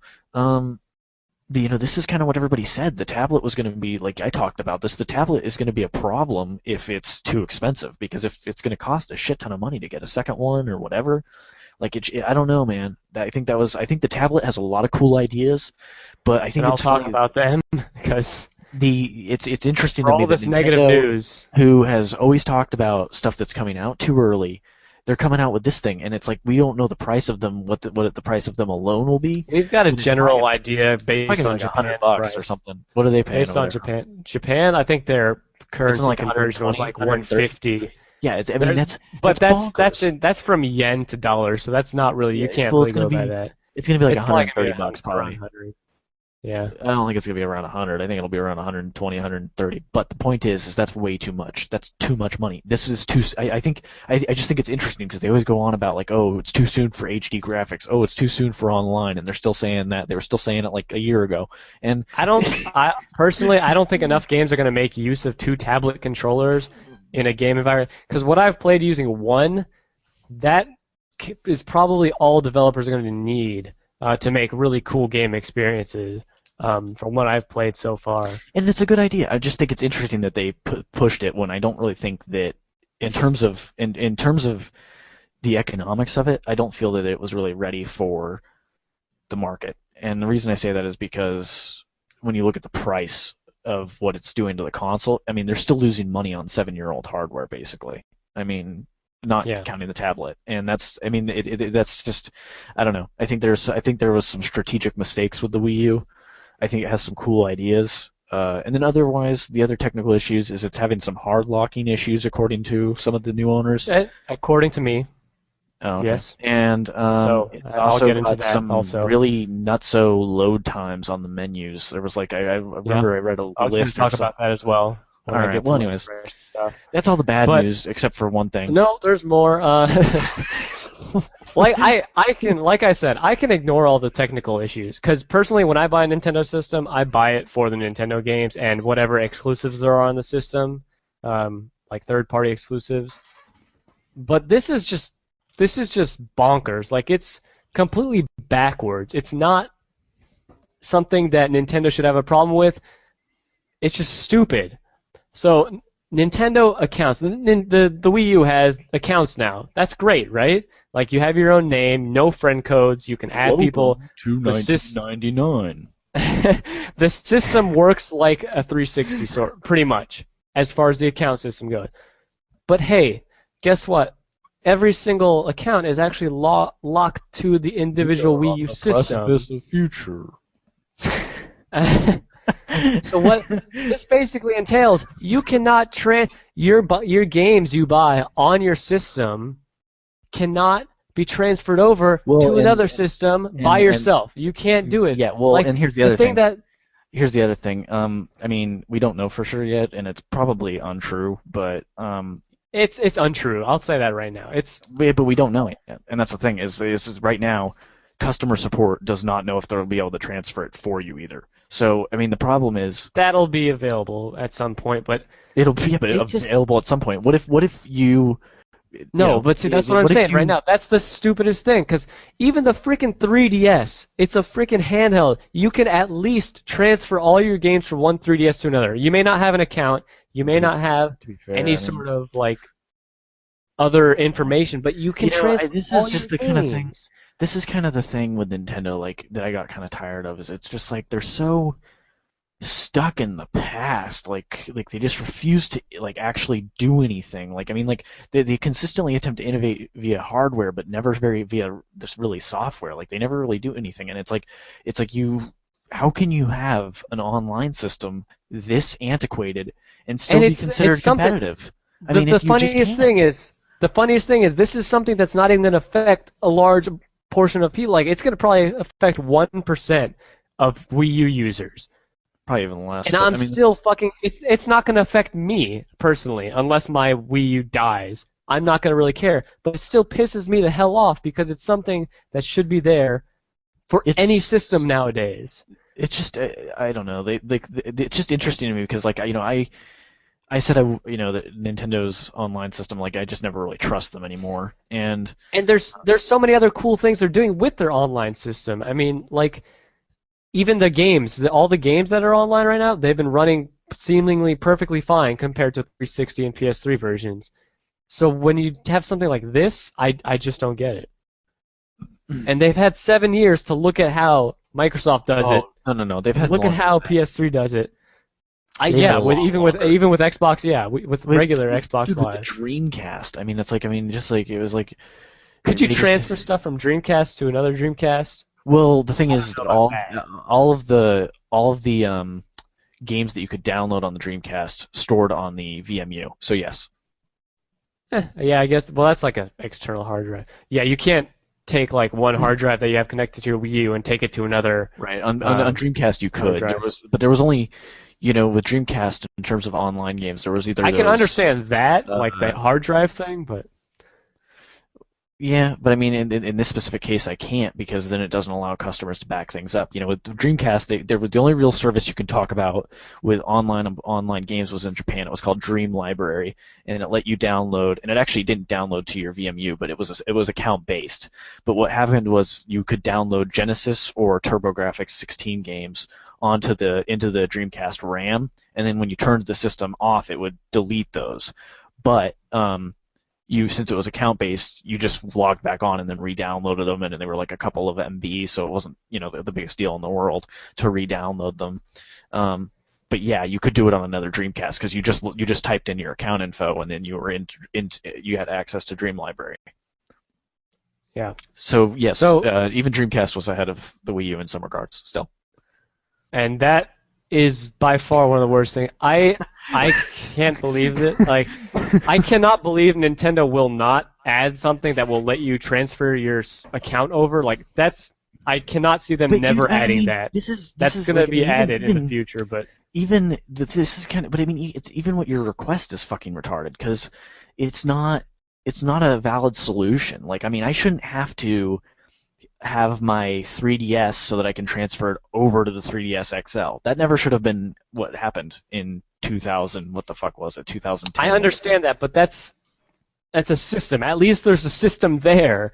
this is kind of what everybody said. The tablet was going to be, like I talked about this, the tablet is going to be a problem if it's too expensive, because if it's going to cost a shit ton of money to get a second one or whatever, I don't know, man. I think the tablet has a lot of cool ideas, but I think And I'll it's talk funny about them because it's interesting for to me all that this negative Nintendo, news, who has always talked about stuff that's coming out too early, they're coming out with this thing, and it's like we don't know the price of them, what the price of them alone will be. we've got a It's general probably- idea It's based probably on like Japan's $100 price. or something. What are they paying Based over on there? Japan. Japan, I think their currency like conversion was like 120, 150. Yeah, I mean that's But bonkers. that's from yen to dollar, so that's not really, you Yeah, can't well, really it's gonna go by be that. it's gonna be like It's probably gonna be $130 probably. 100. Yeah. I don't think it's gonna be around 100. I think it'll be around 120, 130. But the point is that's way too much. That's too much money. This is too. I just think it's interesting because they always go on about like, oh, it's too soon for HD graphics. Oh, it's too soon for online, and they're still saying that. They were still saying it like a year ago. And I personally, I don't think enough games are going to make use of 2 tablet controllers in a game environment, because what I've played using one, that is probably all developers are going to need to make really cool game experiences. From what I've played so far. And it's a good idea. I just think it's interesting that they pushed it when I don't really think that in terms of the economics of it, I don't feel that it was really ready for the market. And the reason I say that is because when you look at the price of what it's doing to the console, I mean, they're still losing money on 7-year-old hardware, basically. I mean, not counting the tablet, and that's that's just, I don't know. I think there was some strategic mistakes with the Wii U. I think it has some cool ideas. And then otherwise, the other technical issues is it's having some hard locking issues, according to some of the new owners. According to me, Oh, okay. yes. And So, it's I'll also get into got that some also. really nutso load times on the menus. There was like I remember I read a I was going to list. talk about that as well. when All I right. get to Well, the anyways, fresh stuff. that's all the bad But- news except for one thing. No, there's more. Like I said, I can ignore all the technical issues because personally, when I buy a Nintendo system, I buy it for the Nintendo games and whatever exclusives there are on the system, like third-party exclusives. But this is just bonkers. Like, it's completely backwards. It's not something that Nintendo should have a problem with. It's just stupid. So Nintendo accounts. The Wii U has accounts now. That's great, right? Like, you have your own name, no friend codes. You can add people. to The sys- 1999. The system works like a 360 sort, pretty much, as far as the account system goes. But hey, guess what? every single account is actually locked to the individual Wii U system. Precipice of future. So what this basically entails, you cannot your games you buy on your system cannot be transferred over to another system by yourself. You can't do it. Yeah, well, like, and here's the other thing. That Here's the other thing. I mean, we don't know for sure yet, and it's probably untrue, but it's untrue. I'll say that right now. but we don't know it yet, and that's the thing. Is right now, customer support does not know if they'll be able to transfer it for you either. So, I mean, the problem is that'll be available at some point, but it'll be available at some point. What if you? No, but see, that's what I'm saying right now. That's the stupidest thing, because even the freaking 3DS, it's a freaking handheld. You can at least transfer all your games from one 3DS to another. You may not have an account. You may not have any sort of, like, other information, but you can transfer this all is just your the kind of games. thing. This is kind of the thing with Nintendo, like, that I got kind of tired of, is it's just like they're so stuck in the past, like they just refuse to like actually do anything. Like, I mean, like they consistently attempt to innovate via hardware, but never via this really software. Like, they never really do anything, and it's like how can you have an online system this antiquated and still be considered competitive? The funniest thing is this is something that's not even going to affect a large portion of people. Like, it's going to probably affect 1% of Wii U users. Probably even less. And still fucking. It's not going to affect me personally unless my Wii U dies. I'm not going to really care. But it still pisses me the hell off because it's something that should be there for any system nowadays. It's just I don't know. It's just interesting to me because, like, I said that Nintendo's online system, like, I just never really trust them anymore. And there's so many other cool things they're doing with their online system. I mean, like, even the games, all the games that are online right now, they've been running seemingly perfectly fine compared to 360 and PS3 versions. So when you have something like this, I just don't get it. And they've had 7 years to look at how Microsoft does it. No. They've had look at how PS3 does it. Even with Xbox, with regular Xbox Live. With the Dreamcast, I mean, it's like, it was like. Could you transfer stuff from Dreamcast to another Dreamcast? Well, the thing is that all of the games that you could download on the Dreamcast stored on the VMU. So yes. Yeah, I guess. Well, that's like an external hard drive. Yeah, you can't take like one hard drive that you have connected to your Wii U and take it to another. Right. On Dreamcast you could. There was only, with Dreamcast in terms of online games, there was either. I can understand that, like the hard drive thing, but. Yeah, but I mean, in this specific case, I can't, because then it doesn't allow customers to back things up. With Dreamcast, the only real service you can talk about with online games was in Japan. It was called Dream Library, and it let you download. And it actually didn't download to your VMU, but it was account based. But what happened was you could download Genesis or TurboGrafx 16 games into the Dreamcast RAM, and then when you turned the system off, it would delete those. But since it was account based, you just logged back on and then re-downloaded them, and they were like a couple of MB, so it wasn't the biggest deal in the world to re-download them. But yeah, you could do it on another Dreamcast because you just typed in your account info, and then you were you had access to Dream Library. Yeah. So yes, even Dreamcast was ahead of the Wii U in some regards still. And that is by far one of the worst things. I can't believe it. Like, I cannot believe Nintendo will not add something that will let you transfer your account over. Like, I cannot see them adding that. That's going to be added in the future, but this is kind of. But I mean, it's even what your request is fucking retarded, because it's not a valid solution. Like, I mean, I shouldn't have to have my 3DS so that I can transfer it over to the 3DS XL. That never should have been what happened in 2000. What the fuck was it? 2010. I understand that, but that's a system. At least there's a system there.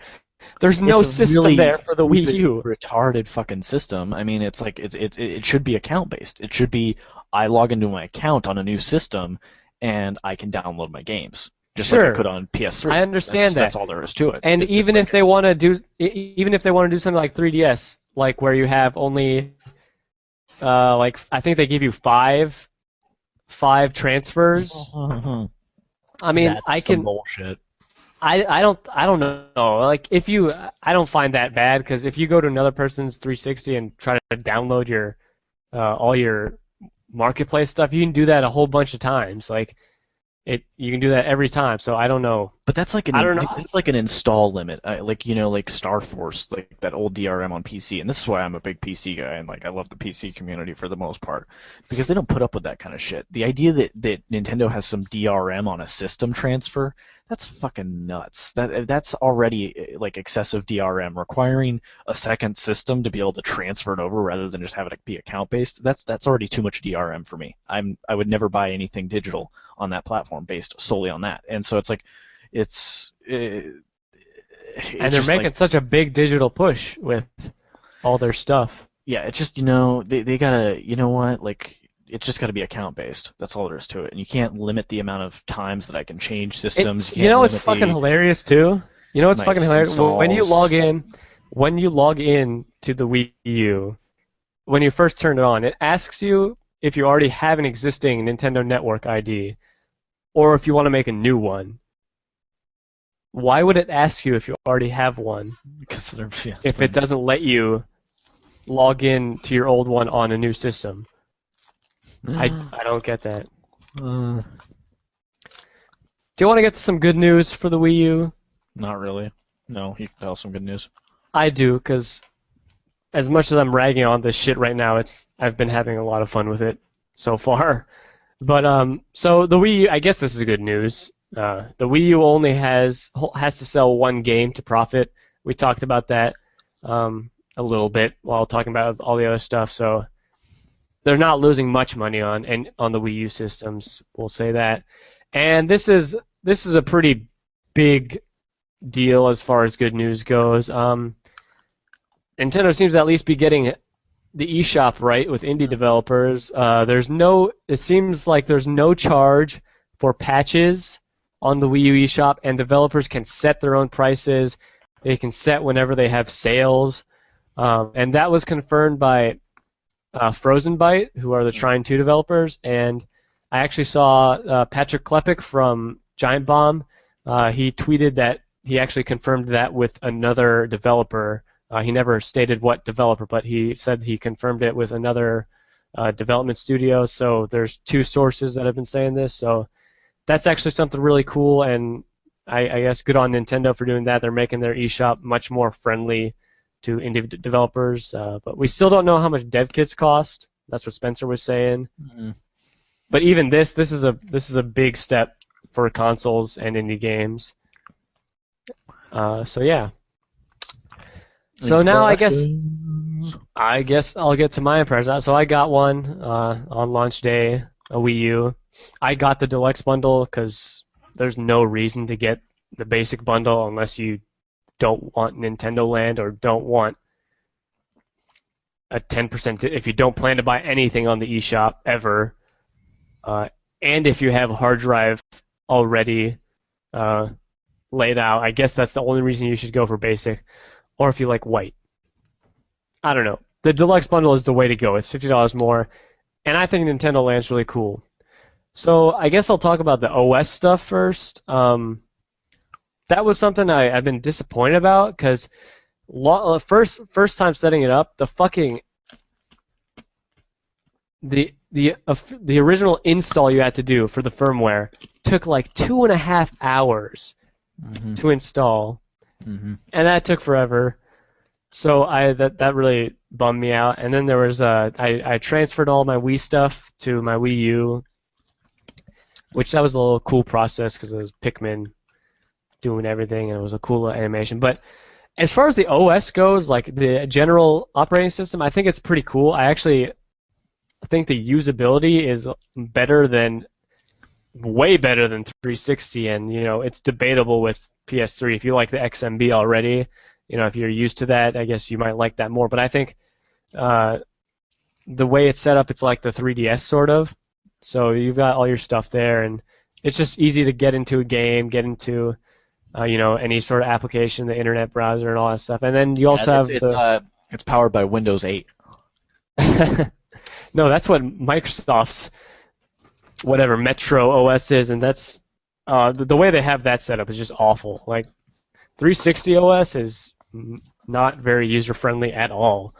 There's no system there for the Wii U. Retarded fucking system. I mean, it's like it should be account based. It should be I log into my account on a new system and I can download my games. Just like I could on PS3. I understand that. That's all there is to it. And even if they want to do something like 3DS, like where you have only, like I think they give you five transfers. Mm-hmm. I mean, That's some bullshit. I don't know. Like if you, I don't find that bad because if you go to another person's 360 and try to download your all your marketplace stuff, you can do that a whole bunch of times. Like you can do that every time. So I don't know. But that's like I don't know. that's like an install limit, like like Star Force, like that old DRM on PC. And this is why I'm a big PC guy, and like I love the PC community for the most part, because they don't put up with that kind of shit. The idea that Nintendo has some DRM on a system transfer, that's fucking nuts. That's already like excessive DRM, requiring a second system to be able to transfer it over rather than just have it be account based. That's already too much DRM for me. I would never buy anything digital on that platform based solely on that. And so it's like it's And they're making like, such a big digital push with all their stuff. yeah, it's just they gotta, what, like it's just gotta be account based. That's all there is to it. And you can't limit the amount of times that I can change systems. You know what's fucking hilarious too? You know what's fucking hilarious? When you log in to the Wii U, when you first turn it on, it asks you if you already have an existing Nintendo Network ID or if you want to make a new one. Why would it ask you if you already have one Because if it doesn't let you log in to your old one on a new system? I don't get that. uh, Do you want to get to some good news for the Wii U? not really. No, you can tell some good news. I do, because as much as I'm ragging on this shit right now, I've been having a lot of fun with it so far. But so the Wii U, I guess this is good news. The Wii U only has to sell one game to profit. We talked about that a little bit while talking about all the other stuff. So they're not losing much money on the Wii U systems. We'll say that. And this is a pretty big deal as far as good news goes. Nintendo seems to at least be getting the eShop right with indie developers. It seems like there's no charge for patches on the Wii U eShop, and developers can set their own prices. They can set whenever they have sales, and that was confirmed by Frozen Byte, who are the Trine 2 developers. And I actually saw Patrick Klepek from Giant Bomb. He tweeted that he actually confirmed that with another developer. He never stated what developer, but he said he confirmed it with another development studio. So there's two sources that have been saying this. So that's actually something really cool, and I guess good on Nintendo for doing that. They're making their eShop much more friendly to indie developers. But we still don't know how much dev kits cost. That's what Spencer was saying. Mm-hmm. But even this is a big step for consoles and indie games. So yeah. So now I guess I'll get to my impression. So I got one on launch day, a Wii U. I got the deluxe bundle because there's no reason to get the basic bundle unless you don't want Nintendo Land or don't want a 10% if you don't plan to buy anything on the eShop ever, and if you have a hard drive already laid out. I guess that's the only reason you should go for basic, or if you like white. I don't know. The deluxe bundle is the way to go. It's $50 more, and I think Nintendo Land's really cool. So I guess I'll talk about the OS stuff first. That was something I've been disappointed about because first time setting it up, the original install you had to do for the firmware took like 2.5 hours to install, and that took forever. So that really bummed me out. And then there was I transferred all my Wii stuff to my Wii U, which that was a little cool process because it was Pikmin doing everything and it was a cool animation. But as far as the OS goes, like the general operating system, I think it's pretty cool. I think the usability is way better than 360, and it's debatable with PS3. If you like the XMB already, if you're used to that, I guess you might like that more. But I think the way it's set up, it's like the 3DS sort of. So you've got all your stuff there, and it's just easy to get into a game, get into any sort of application, the internet browser, and all that stuff. And then you also have it's powered by Windows 8. No, that's what Microsoft's whatever Metro OS is, and that's The way they have that set up is just awful. Like 360 OS is not very user friendly at all.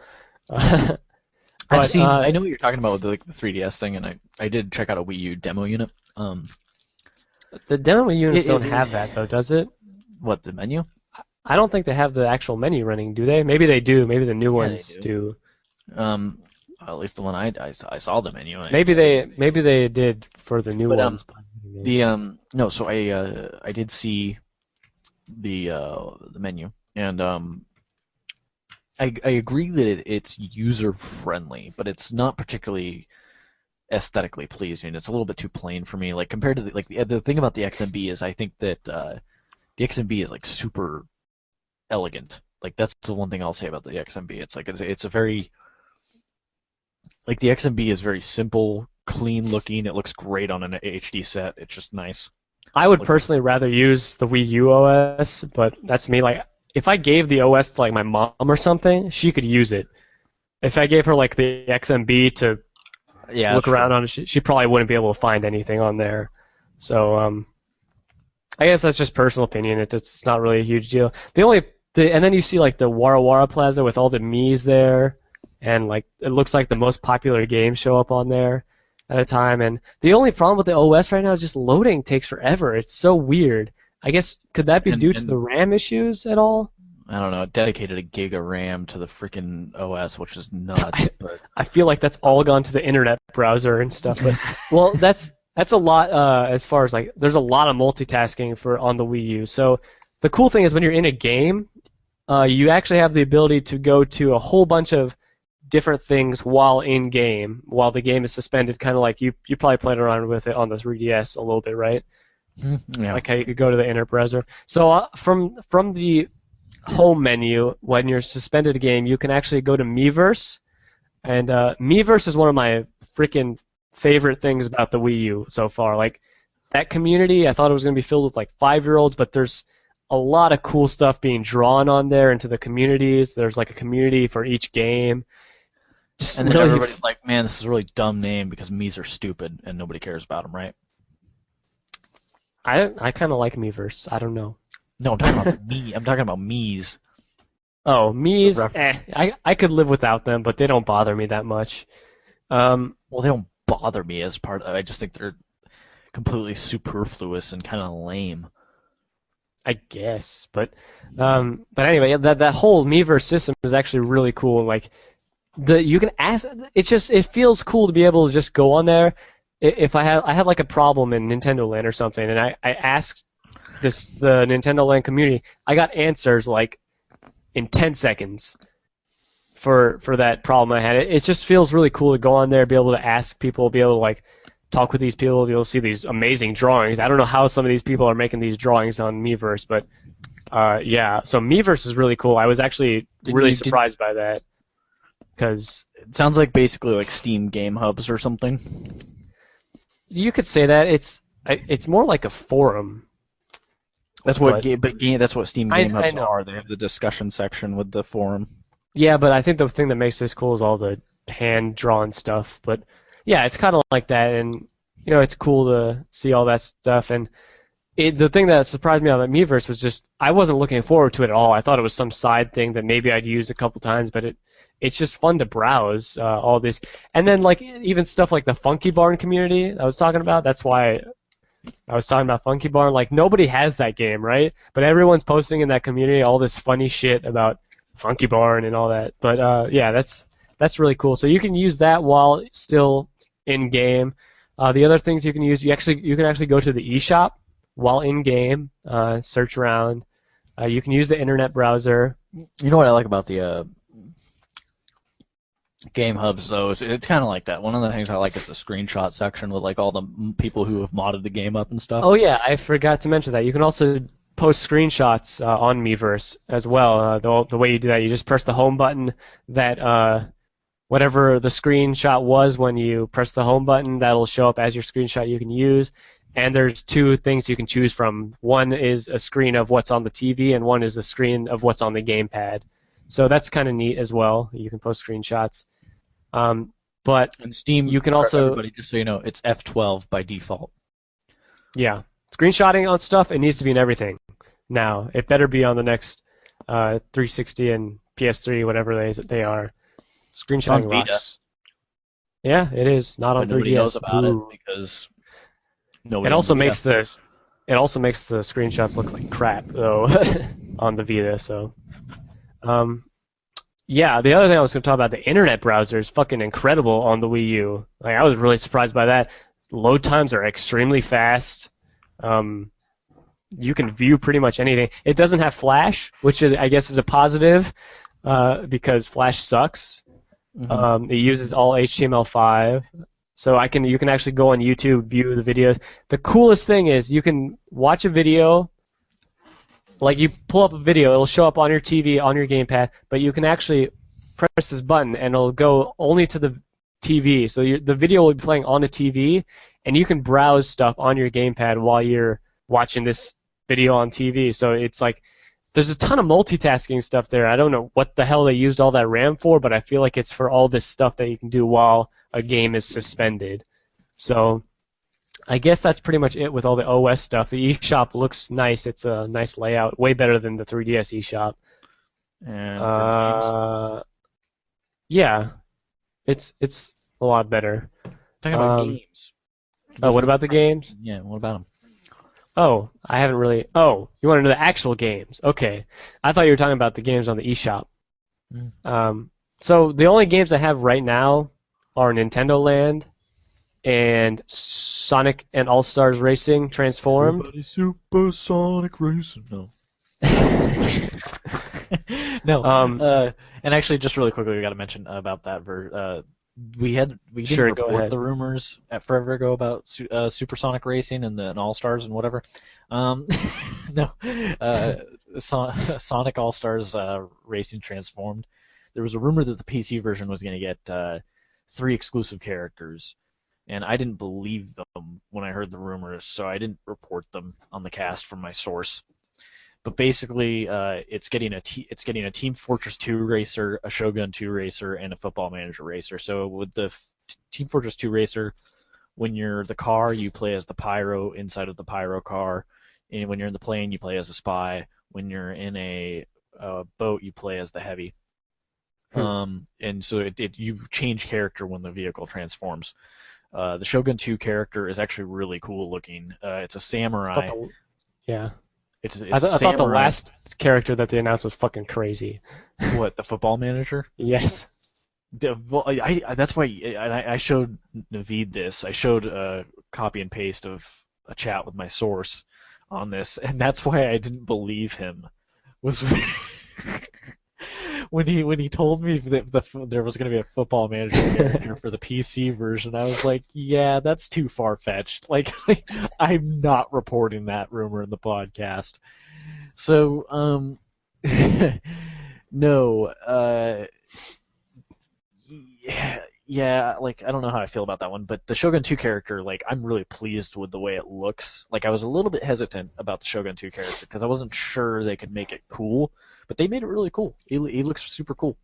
I've But seen. I know what you're talking about with the 3DS thing, and I did check out a Wii U demo unit. the demo units don't It, have that though, does it? what the menu? I don't think they have the actual menu running, do they? Maybe they do. Maybe the new Yeah, they ones do. do. Um, at least the one I saw the menu. Maybe they did for the new But ones. But the no, so I did see the menu, and I agree that it's user friendly, but it's not particularly aesthetically pleasing. It's a little bit too plain for me. Like compared to the thing about the XMB is I think that the XMB is like super elegant. Like that's the one thing I'll say about the XMB. It's like it's a very like the XMB is very simple, clean looking. It looks great on an HD set. It's just nice. I would Looking. personally rather use the Wii U OS, but that's me. Like, if I gave the OS to like my mom or something, she could use it. If I gave her like the XMB to Yeah, look that's true. around on, she probably wouldn't be able to find anything on there. So I guess that's just personal opinion. It's not really a huge deal. And then you see like the Wara Wara Plaza with all the Mii's there, and like it looks like the most popular games show up on there at a time. And the only problem with the OS right now is just loading takes forever. It's so weird. I guess could that be due to the And RAM issues at all? I don't know, it dedicated a gig of RAM to the freaking OS, which is nuts. But I feel like that's all gone to the internet browser and stuff. But well, that's a lot as far as like there's a lot of multitasking for on the Wii U. So the cool thing is when you're in a game, you actually have the ability to go to a whole bunch of different things while in game, while the game is suspended. Kind of like you probably played around with it on the 3DS a little bit, right? yeah, Like how you could go to the internet browser. So from the home menu, when you're suspended a game, you can actually go to Miiverse, and Miiverse is one of my freaking favorite things about the Wii U so far. Like that community, I thought it was going to be filled with like 5-year-olds, but there's a lot of cool stuff being drawn on there into the communities. There's like a community for each game. Just and then really, everybody's like, "Man, this is a really dumb name because Mii's are stupid and nobody cares about them, right?" I kind of like Miiverse. I don't know. No, I'm talking about me. I'm talking about Mii's. Oh, The Mii's, ref- I could live without them, but they don't bother me that much. well, they don't bother me as part of. I just think they're completely superfluous and kind of lame. I guess, but anyway, yeah, that whole Miiverse system is actually really cool. Like you can ask. It feels cool to be able to just go on there. If I have like a problem in Nintendo Land or something, and I asked the Nintendo Land community, I got answers like in 10 seconds for that problem I had. It just feels really cool to go on there, be able to ask people, be able to like talk with these people, be able to see these amazing drawings. I don't know how some of these people are making these drawings on Miiverse, but yeah. So Miiverse is really cool. I was actually Didn't really you? Did, surprised by that because it sounds like basically like Steam Game Hubs or something. you could say that it's more like a forum. That's what But that's what Steam I Game I Hubs know. are. They have the discussion section with the forum. Yeah, but I think the thing that makes this cool is all the hand drawn stuff. But yeah, it's kind of like that, and it's cool to see all that stuff. And the thing that surprised me about Miiverse was just I wasn't looking forward to it at all. I thought it was some side thing that maybe I'd use a couple times, but it's just fun to browse all this, and then like even stuff like the Funky Barn community I was talking about. That's why I was talking about Funky Barn. Like nobody has that game, right? But everyone's posting in that community all this funny shit about Funky Barn and all that. But yeah, that's really cool. So you can use that while still in game. The other things you can use, you can actually go to the eShop while in game, search around. You can use the internet browser. You know what I like about the Game Hubs though is it's kind of like that. One of the things I like is the screenshot section with like all the people who have modded the game up and stuff. Oh yeah, I forgot to mention that. You can also post screenshots on Miiverse as well. The way you do that, you just press the home button. Whatever the screenshot was when you press the home button, that'll show up as your screenshot you can use. And there's two things you can choose from. One is a screen of what's on the TV, and one is a screen of what's on the gamepad. So that's kind of neat as well. You can post screenshots. But And Steam, you can for also, everybody, just so you know, it's F12 by default. yeah. screenshotting on stuff, it needs to be in everything. Now, it better be on the next 360 and PS3, whatever they are. It's on Screenshotting Vita, rocks. Yeah, it is not on but nobody knows 3DS. about it Boo. because It nobody owns also Vita. makes the screenshots look like crap though on the Vita. So, yeah. The other thing I was going to talk about, the internet browser is fucking incredible on the Wii U. Like I was really surprised by that. Load times are extremely fast. You can view pretty much anything. It doesn't have Flash, which I guess is a positive because Flash sucks. Mhm. It uses all HTML5, so you can actually go on YouTube, view the videos. The coolest thing is you can watch a video, like you pull up a video, it'll show up on your TV, on your gamepad, but you can actually press this button and it'll go only to the TV. So the video will be playing on the TV, and you can browse stuff on your gamepad while you're watching this video on TV. So it's like there's a ton of multitasking stuff there. I don't know what the hell they used all that RAM for, but I feel like it's for all this stuff that you can do while a game is suspended. So I guess that's pretty much it with all the OS stuff. The eShop looks nice. It's a nice layout, way better than the 3DS eShop. And for games, Yeah, it's a lot better. talking about Um, games. what about the games? Yeah, what about them? Oh, I haven't really. Oh, you want to know the actual games? Okay, I thought you were talking about the games on the eShop. So the only games I have right now are Nintendo Land and Sonic and All Stars Racing Transformed. Everybody Supersonic Racing. No. No. And actually, just really quickly, we got to mention about that. We didn't Sure, go report ahead. the rumors at forever ago about Supersonic Racing and All Stars and whatever. No. Sonic All Stars Racing Transformed. There was a rumor that the PC version was going to get 3 exclusive characters, and I didn't believe them when I heard the rumors, so I didn't report them on the cast from my source. But basically, it's getting a Team Fortress 2 racer, a Shogun 2 racer, and a Football Manager racer. So with the Team Fortress 2 racer, when you're the car, you play as the Pyro inside of the Pyro car, and when you're in the plane, you play as a spy. When you're in a boat, you play as the Heavy. And so you change character when the vehicle transforms. The Shogun 2 character is actually really cool looking. It's a samurai. Yeah. It's I thought the samurai. last character that they announced was fucking crazy. What, the Football Manager? Yes. Well, that's why I showed Naveed this. I showed a copy and paste of a chat with my source on this, and that's why I didn't believe him. Was when he told me that there was going to be a Football Manager character for the PC version. I was like, yeah, that's too far fetched. Like I'm not reporting that rumor in the podcast. So no. Yeah, like I don't know how I feel about that one, but the Shogun 2 character, like I'm really pleased with the way it looks. Like I was a little bit hesitant about the Shogun 2 character because I wasn't sure they could make it cool, but they made it really cool. He looks super cool.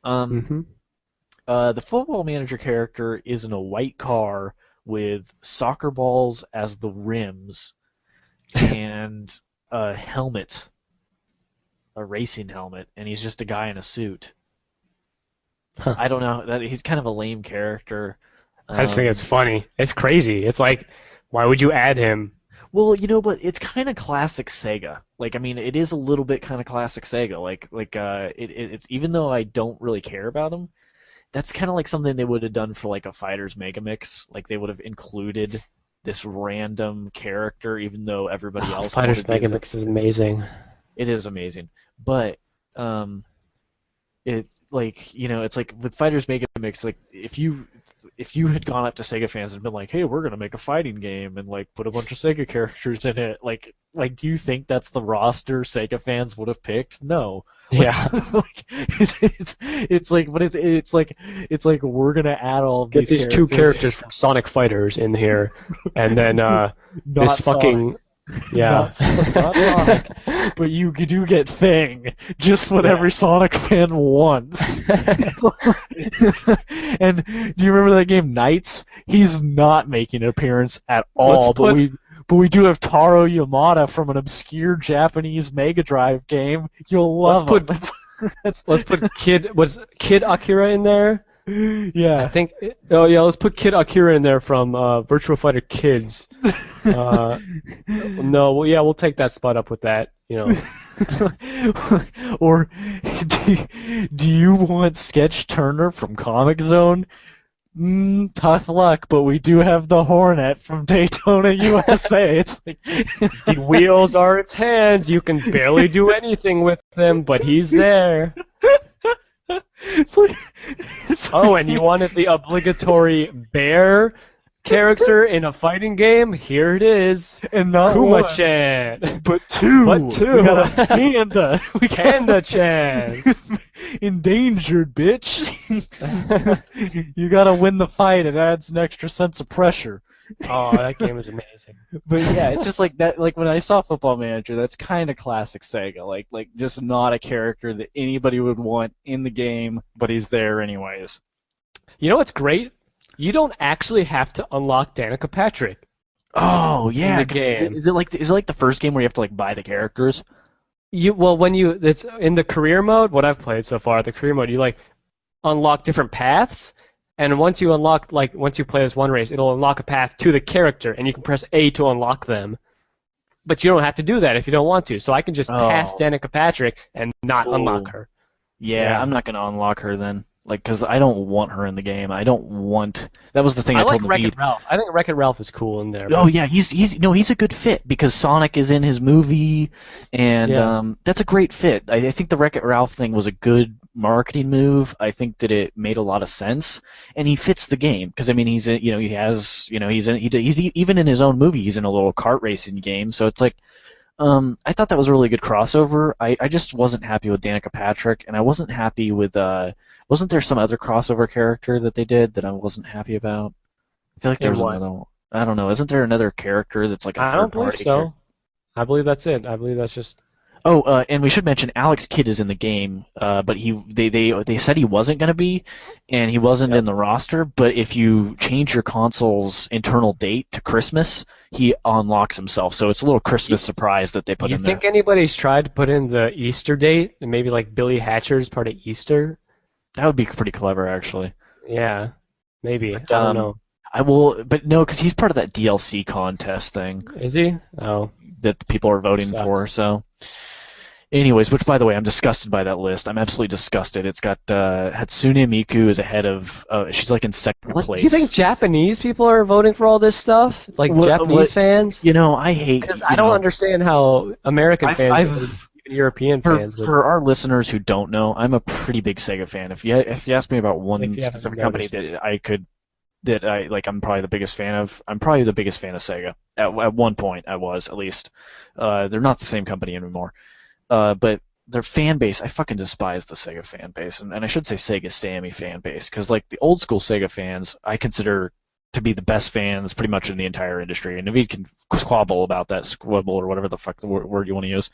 The Football Manager character is in a white car with soccer balls as the rims and a helmet, a racing helmet, and he's just a guy in a suit. Huh. I don't know. That he's kind of a lame character. I just think it's funny. It's crazy. It's like, why would you add him? Well, but it's kind of classic Sega. Like, I mean, it is a little bit kind of classic Sega. It's even though I don't really care about him, that's kind of like something they would have done for like a Fighters Mega Mix. Like they would have included this random character, even though everybody else. Fighters Mega Mix is amazing. It is amazing, but it's like with Fighters Mega Mix, like if you had gone up to Sega fans and been like, hey, we're gonna make a fighting game and like put a bunch of Sega characters in it, like do you think that's the roster Sega fans would have picked? No. Yeah. It's like we're gonna add all of Get these these 2 characters from Sonic Fighters in here, and then this fucking. Sonic. Yeah. Not Sonic, but you do get Fang, just what every Sonic fan wants. And do you remember that game Knights? He's not making an appearance at all, but we do have Taro Yamada from an obscure Japanese Mega Drive game. You'll love him. Let's put Kid Akira in there. Yeah. I think. Oh yeah, let's put Kid Akira in there from Virtua Fighter Kids. No, well, yeah, we'll take that spot up with that. You know. Or do you want Sketch Turner from Comic Zone? Tough luck, but we do have the Hornet from Daytona, USA. It's like The wheels are its hands. You can barely do anything with them, but he's there. it's like Oh, and you wanted the obligatory bear character in a fighting game? Here it is. and not one, Kuma-chan. but two. But two. We got a Panda. We got Panda-chan. endangered, bitch. You gotta win the fight. It adds an extra sense of pressure. Oh, that game is amazing. But yeah, it's just like that. Like when I saw Football Manager, that's kind of classic Sega. Like just not a character that anybody would want in the game, but he's there anyways. You know what's great? You don't actually have to unlock Danica Patrick. Oh yeah, In the game. Is it like the first game where you have to like buy the characters? It's in the career mode. What I've played so far, the career mode, you like unlock different paths, and once you play this one race, it'll unlock a path to the character, and you can press A to unlock them. But you don't have to do that if you don't want to. So I can just pass Danica Patrick and not unlock her. Yeah, I'm not gonna unlock her then. Like, because I don't want her in the game. I don't want. That was the thing I like told Wreck-It Naveed. Ralph. I think Wreck-It Ralph is cool in there. Oh yeah, he's a good fit because Sonic is in his movie, and that's a great fit. I think the Wreck-It Ralph thing was a good marketing move. I think that it made a lot of sense, and he fits the game because I mean he's even in his own movie he's in a little kart racing game. So it's like. I thought that was a really good crossover. I just wasn't happy with Danica Patrick, and I wasn't happy with wasn't there some other crossover character that they did that I wasn't happy about? I feel like there was another one. I don't know. Isn't there another character that's like a I third don't believe party so. character? I believe that's it. I believe that's just. Oh, and we should mention Alex Kidd is in the game, but they said he wasn't going to be, and he wasn't in the roster. But if you change your console's internal date to Christmas, he unlocks himself. So it's a little Christmas surprise that they put in there. You think anybody's tried to put in the Easter date, and maybe like Billy Hatcher's part of Easter? That would be pretty clever, actually. Yeah, maybe. But, I don't know. I will, but no, because he's part of that DLC contest thing. Is he? Oh, that the people are voting for. So, anyways, which by the way, I'm disgusted by that list. I'm absolutely disgusted. It's got Hatsune Miku is ahead of. She's like in second place. Do you think Japanese people are voting for all this stuff? Like Japanese fans? You know, I hate. Because I don't understand how American fans, even European fans. For our listeners who don't know, I'm a pretty big Sega fan. If you ask me about one specific company I'm probably the biggest fan of. I'm probably the biggest fan of Sega. At one point, I was at least. They're not the same company anymore. But their fan base, I fucking despise the Sega fan base, and I should say Sega Sammy fan base, because like the old school Sega fans, I consider to be the best fans pretty much in the entire industry. And Naveed can squabble about that, squabble or whatever the fuck the word you want to use.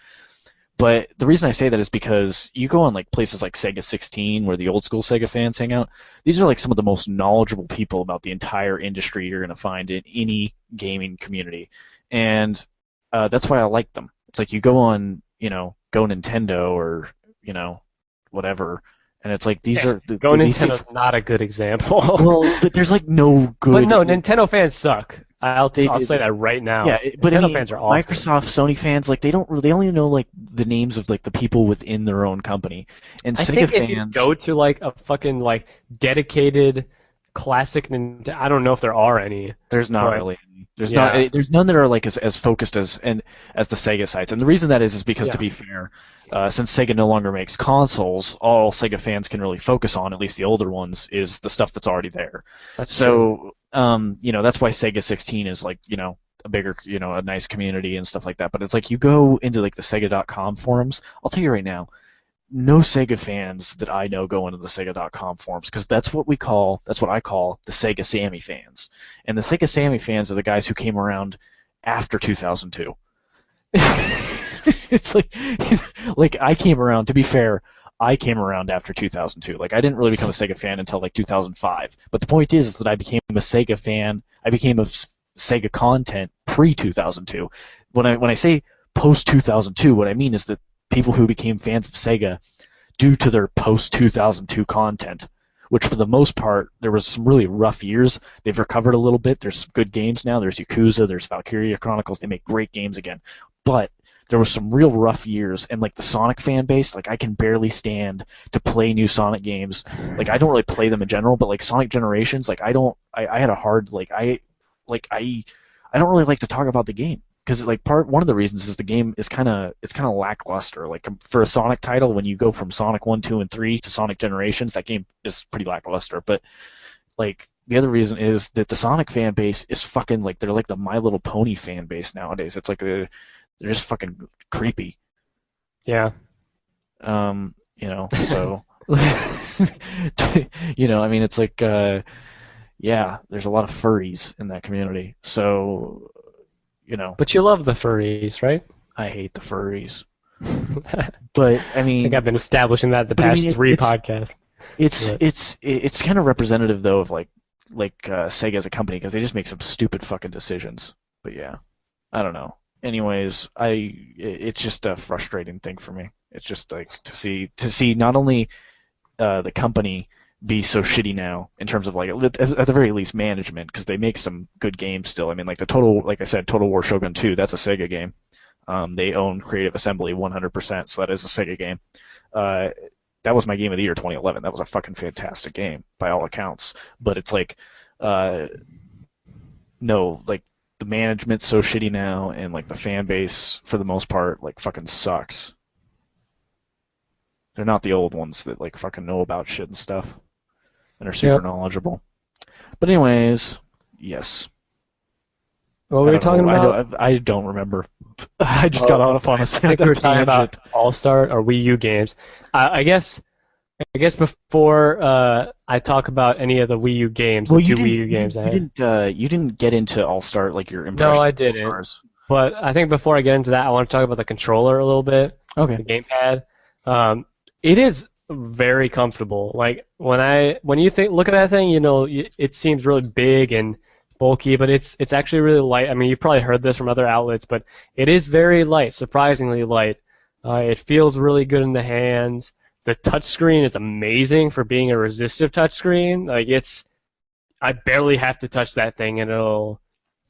But the reason I say that is because you go on like places like Sega 16 where the old school Sega fans hang out. These are like some of the most knowledgeable people about the entire industry you're going to find in any gaming community. And that's why I like them. It's like you go on, Go Nintendo or, whatever. And it's like these are... Go Nintendo's not a good example. Well, but there's like no good... But no, Nintendo fans suck. I'll say that right now. Yeah, but Nintendo fans are awful. Microsoft, Sony fans, like they only know like the names of like the people within their own company. And Sega think fans if you go to like a fucking like dedicated classic Nintendo, I don't know if there are any. There's not really. There's there's none that are like as focused as the Sega sites. And the reason that is because to be fair, since Sega no longer makes consoles, all Sega fans can really focus on, at least the older ones, is the stuff that's already there. That's true. That's why Sega 16 is like, a bigger, a nice community and stuff like that. But it's like you go into like the Sega.com forums, I'll tell you right now, no Sega fans that I know go into the Sega.com forums because that's what I call the Sega Sammy fans. And the Sega Sammy fans are the guys who came around after 2002. It's like I came around, to be fair, I came around after 2002. Like I didn't really become a Sega fan until like 2005. But the point is that I became a Sega fan. I became a Sega content pre-2002. When I say post-2002, what I mean is that people who became fans of Sega due to their post-2002 content, which for the most part, there was some really rough years. They've recovered a little bit. There's some good games now. There's Yakuza, there's Valkyria Chronicles. They make great games again. But there was some real rough years, and like the Sonic fan base, like I can barely stand to play new Sonic games. Like I don't really play them in general, but like Sonic Generations, like I had a hard I don't really like to talk about the game because like one of the reasons is the game is kind of lackluster. Like for a Sonic title, when you go from Sonic 1, 2, and 3 to Sonic Generations, that game is pretty lackluster. But like the other reason is that the Sonic fan base is fucking like they're like the My Little Pony fan base nowadays. It's like they're just fucking creepy. Yeah. So I mean it's like yeah, there's a lot of furries in that community. So, But you love the furries, right? I hate the furries. But I mean, I think I've been establishing that the past three podcasts. It's kind of representative though of like Sega as a company because they just make some stupid fucking decisions. But yeah, I don't know. Anyways, it's just a frustrating thing for me. It's just like to see not only the company be so shitty now in terms of like at the very least management because they make some good games still. I mean, like like I said, Total War Shogun 2, that's a Sega game. They own Creative Assembly 100%, so that is a Sega game. That was my game of the year 2011. That was a fucking fantastic game by all accounts. But it's like, no, like the management's so shitty now, and like the fan base for the most part like fucking sucks. They're not the old ones that like fucking know about shit and stuff and are super knowledgeable. But anyways, yes. What were we talking about? I don't remember. I just got off on a I think we were talking about All-Star or Wii U games. I guess before I talk about any of the Wii U games, the two Wii U games I had. You didn't get into All-Star like your impression. No, I didn't. But I think before I get into that, I want to talk about the controller a little bit. Okay. The gamepad. It is very comfortable. Like when you look at that thing, it seems really big and bulky, but it's actually really light. I mean, you've probably heard this from other outlets, but it is very light, surprisingly light. It feels really good in the hands. The touchscreen is amazing for being a resistive touchscreen. Like I barely have to touch that thing, and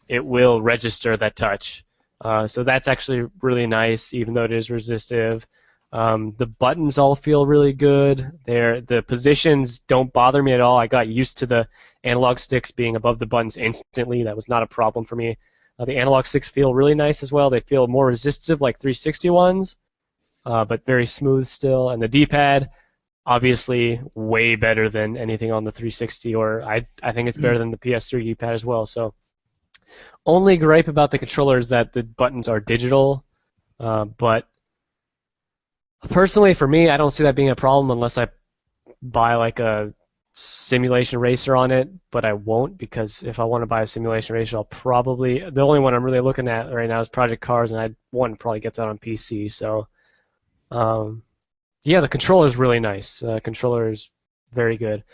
it will register that touch. So that's actually really nice, even though it is resistive. The buttons all feel really good. The positions don't bother me at all. I got used to the analog sticks being above the buttons instantly. That was not a problem for me. The analog sticks feel really nice as well. They feel more resistive like 360 ones, but very smooth still. And the D-pad, obviously, way better than anything on the 360, or I think it's better than the PS3 D-pad as well. So, only gripe about the controller is that the buttons are digital, but personally, for me, I don't see that being a problem unless I buy like a simulation racer on it, but I won't because if I want to buy a simulation racer, the only one I'm really looking at right now is Project Cars, and I'd want to probably get that on PC. So, yeah, the controller is really nice. The controller is very good.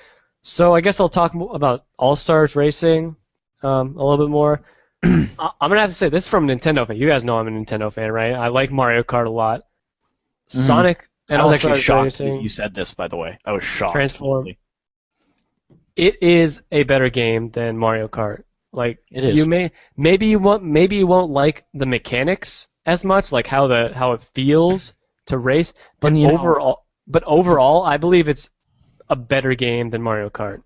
So I guess I'll talk about All-Stars Racing a little bit more. I'm going to have to say, this is from a Nintendo fan. You guys know I'm a Nintendo fan, right? I like Mario Kart a lot. Sonic and I was actually shocked Racing, you said this, by the way. I was shocked. Transform. It is a better game than Mario Kart. Like it is. Maybe you won't like the mechanics as much, like how it feels to race. But overall, I believe it's a better game than Mario Kart.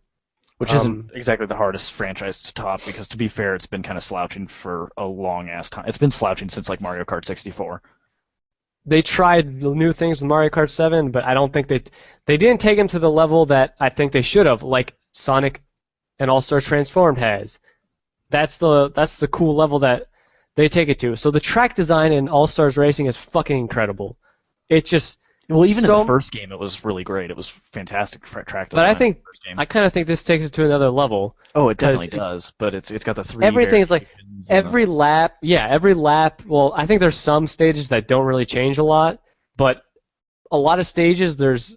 Which isn't exactly the hardest franchise to top, because to be fair, it's been kind of slouching for a long ass time. It's been slouching since like Mario Kart 64. They tried new things with Mario Kart 7, but I don't think they didn't take them to the level that I think they should have, like Sonic and All-Stars Transformed has. That's the cool level that they take it to. So the track design in All-Stars Racing is fucking incredible. It just even in the first game, it was really great. It was fantastic track design. But I kind of think this takes it to another level. Oh, it definitely does. But it's got the three. Everything is like every lap. Yeah, every lap. Well, I think there's some stages that don't really change a lot, but a lot of stages there's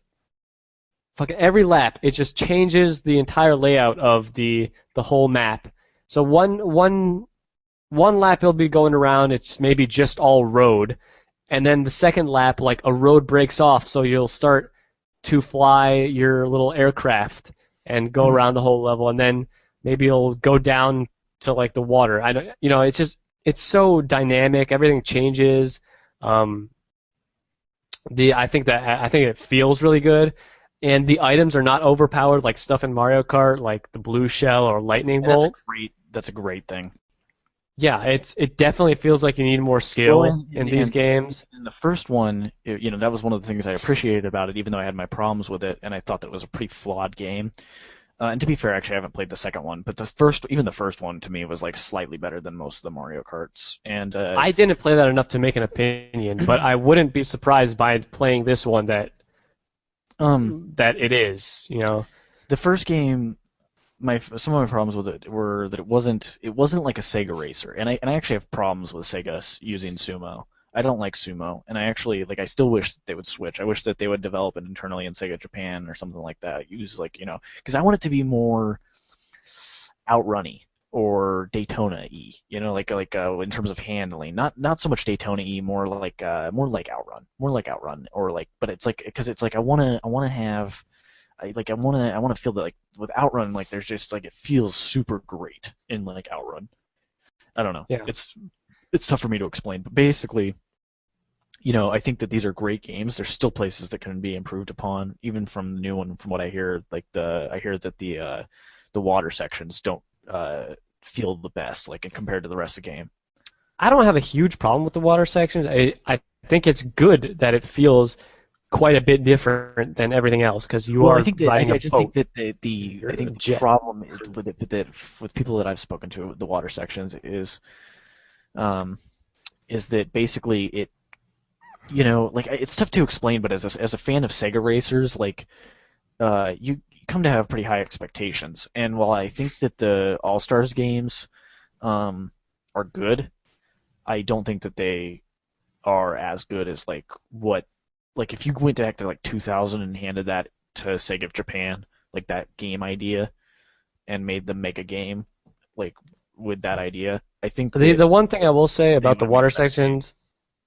fucking every lap. It just changes the entire layout of the whole map. So one one lap you'll be going around, it's maybe just all road, and then the second lap, like a road breaks off, so you'll start to fly your little aircraft and go around the whole level, and then maybe you'll go down to like the water. I don't, it's just it's so dynamic. Everything changes. Um, I think it feels really good, and the items are not overpowered like stuff in Mario Kart, like the blue shell or lightning And bolt. that's a great thing. Yeah, it definitely feels like you need more Well, skill in these games. in the first one, that was one of the things I appreciated about it, even though I had my problems with it, and I thought that it was a pretty flawed game. And to be fair, actually, I haven't played the second one, but even the first one to me was like slightly better than most of the Mario Karts. And I didn't play that enough to make an opinion, but I wouldn't be surprised by playing this one that that it is. the first game, some of my problems with it were that it wasn't like a Sega racer, and I actually have problems with Sega using sumo. I don't like sumo, and I still wish that they would switch. I wish that they would develop it internally in Sega Japan or something like that. Use because I want it to be more outrunny or Daytona-y, in terms of handling. Not so much Daytona-y, more like outrun, or like, but it's like because it's like I want to have. I want to feel that like with Outrun, like there's just like it feels super great in like Outrun. I don't know. Yeah. It's tough for me to explain, but basically, I think that these are great games. There's still places that can be improved upon, even from the new one. From what I hear, I hear that the water sections don't feel the best, like compared to the rest of the game. I don't have a huge problem with the water sections. I think it's good that it feels quite a bit different than everything else because you are riding a just boat. think that the Jet. problem with it, with people that I've spoken to, the water sections is that basically like it's tough to explain, but as a fan of Sega racers, like you come to have pretty high expectations. And while I think that the All Stars games are good, I don't think that they are as good as like if you went back to like 2000 and handed that to Sega of Japan, like that game idea, and made them make a game like with that idea, I think The one thing I will say they about the would make water the best game. sections,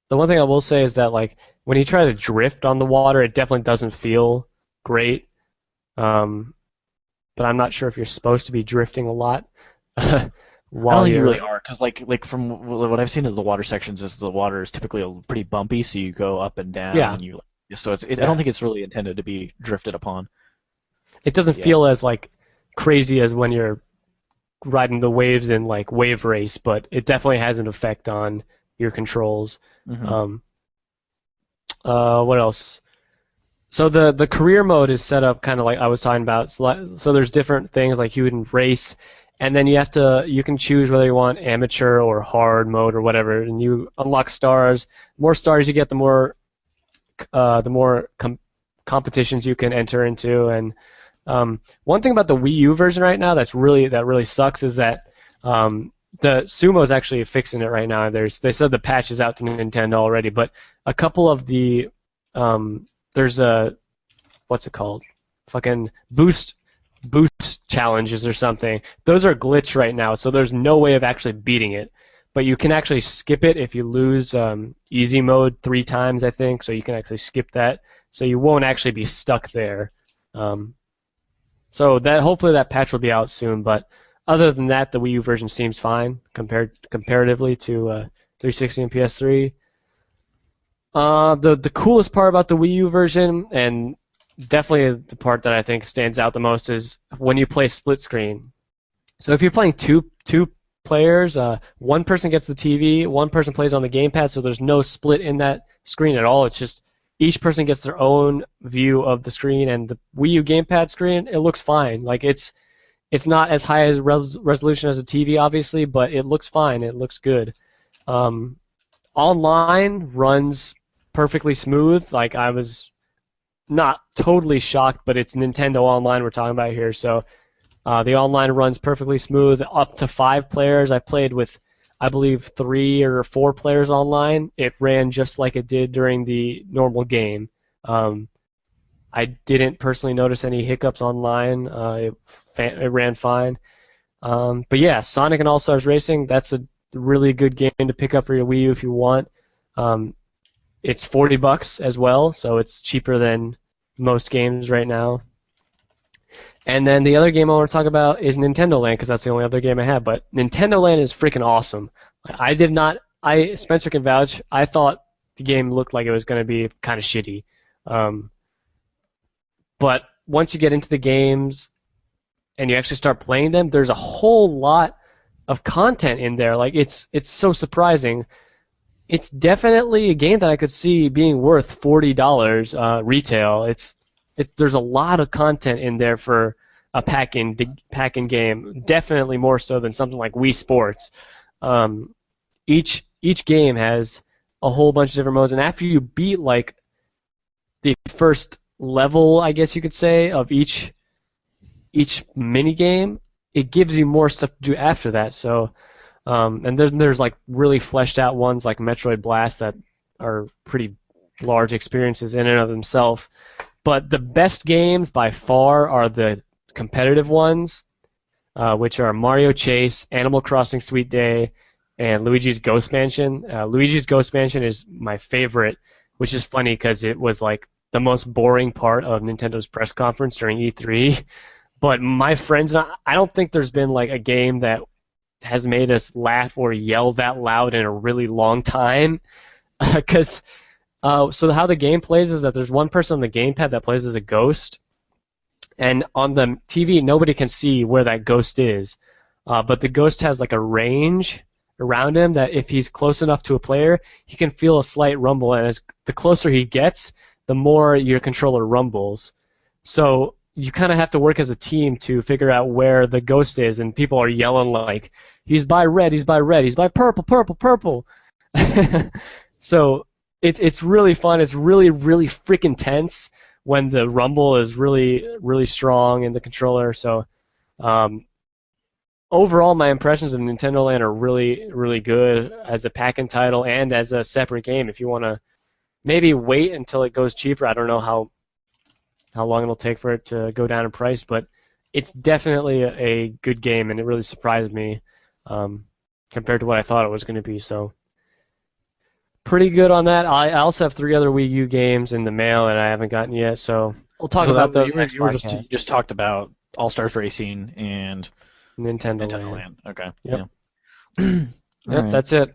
the one thing I will say is that like when you try to drift on the water, it definitely doesn't feel great. Um, but I'm not sure if you're supposed to be drifting a lot I don't while think you you're. really are, because like from what I've seen of the water sections, is the water is typically pretty bumpy, so you go up and down, Yeah, and so I yeah. don't think it's really intended to be drifted upon. It doesn't Yeah. feel as like crazy as when you're riding the waves in like Wave Race, but it definitely has an effect on your controls. hmm Um, what else? So the career mode is set up kind of like I was talking about. So there's different things like you can race, and then you can choose whether you want amateur or hard mode or whatever, and you unlock stars. The more stars you get, the more competitions you can enter into. And one thing about the Wii U version right now that really sucks is that the Sumo is actually fixing it right now. They said the patch is out to Nintendo already, but a couple of the there's a what's it called? Fucking boost challenges or something. Those are glitched right now, so there's no way of actually beating it. But you can actually skip it if you lose easy mode 3 times, I think. So you can actually skip that, so you won't actually be stuck there. Um, so that hopefully that patch will be out soon. But other than that, the Wii U version seems fine comparatively to 360 and PS3. The coolest part about the Wii U version, and definitely the part that I think stands out the most, is when you play split screen. So if you're playing two players, one person gets the TV, one person plays on the gamepad, so there's no split in that screen at all. It's just each person gets their own view of the screen, and the Wii U gamepad screen, it looks fine. Like it's not as high as resolution as a TV, obviously, but it looks fine. It looks good. Um, Online runs perfectly smooth. Like I was not totally shocked, but it's Nintendo Online we're talking about here, so the online runs perfectly smooth. Up to 5 players. I played with, I believe, 3 or 4 players online. It ran just like it did during the normal game. Um, I didn't personally notice any hiccups online. It ran fine. But yeah, Sonic and All Stars Racing. really good game to pick up for your Wii U if you want. Um, it's $40 as well, so it's cheaper than most games right now. And then the other game I want to talk about is Nintendo Land because that's the only other game I have. But Nintendo Land is freaking awesome. I did not. Spencer can vouch. I thought the game looked like it was going to be kind of shitty. Um, but once you get into the games and you actually start playing them, there's a whole lot of content in there. Like it's so surprising. It's definitely a game that I could see being worth $40 retail. There's a lot of content in there for a pack-in game. Definitely more so than something like Wii Sports. Each game has a whole bunch of different modes, and after you beat like the first level, I guess you could say, of each mini game, it gives you more stuff to do after that. So, and there's like really fleshed out ones like Metroid Blast that are pretty large experiences in and of themselves. But the best games by far are the competitive ones, which are Mario Chase, Animal Crossing Sweet Day, and Luigi's Ghost Mansion. Luigi's Ghost Mansion is my favorite, which is funny because it was like the most boring part of Nintendo's press conference during E3. But my friends, I don't think there's been like a game that has made us laugh or yell that loud in a really long time. Because so how the game plays is that there's one person on the gamepad that plays as a ghost, and on the TV nobody can see where that ghost is. But the ghost has like a range around him that if he's close enough to a player, he can feel a slight rumble, and as the closer he gets, the more your controller rumbles. So you kind of have to work as a team to figure out where the ghost is, and people are yelling like, he's by red, he's by red, he's by purple, purple, purple. So it's really fun. It's really, really freaking tense when the rumble is really, really strong in the controller. So overall, my impressions of Nintendo Land are really, really good as a pack-in title and as a separate game. If you want to maybe wait until it goes cheaper, I don't know how long it'll take for it to go down in price, but it's definitely a good game, and it really surprised me compared to what I thought it was going to be. So pretty good on that. I also have 3 other Wii U games in the mail, and I haven't gotten yet, so we'll talk about those next podcast. You just talked about All-Stars Racing and Nintendo Land. Okay. Yep. Yeah. Yep, Right. that's it.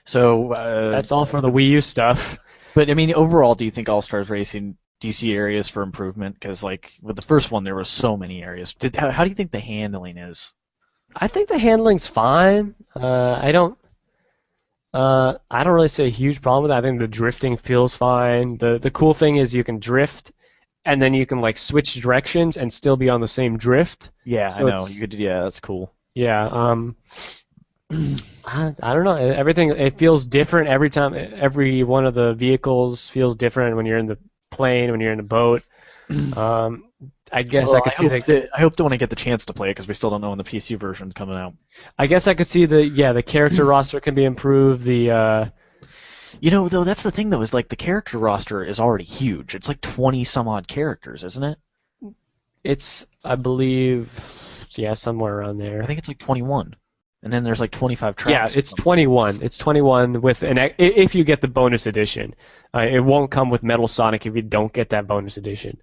So That's all for the Wii U stuff. But I mean, overall, do you think All-Stars Racing, do you see areas for improvement? Because like with the first one, there were so many areas. How do you think the handling is? I think the handling's fine. I don't really see a huge problem with that. I think the drifting feels fine. The cool thing is you can drift, and then you can like switch directions and still be on the same drift. Yeah, So I know. it's- Yeah, that's cool. Yeah. I don't know. Everything it feels different every time. Every one of the vehicles feels different when you're in the plane, when you're in the boat. I guess I could see I hope to when I get the chance to play it because we still don't know when the PC version's coming out. I guess I could see the character roster can be improved. You know, though, that's the thing, though, is like the character roster is already huge. It's like 20 some odd characters, isn't it? It's I believe somewhere around there. I think it's like 21. And then there's like 25 Yeah, tracks. it's 21. It's 21 with if you get the bonus edition. It won't come with Metal Sonic if you don't get that bonus edition,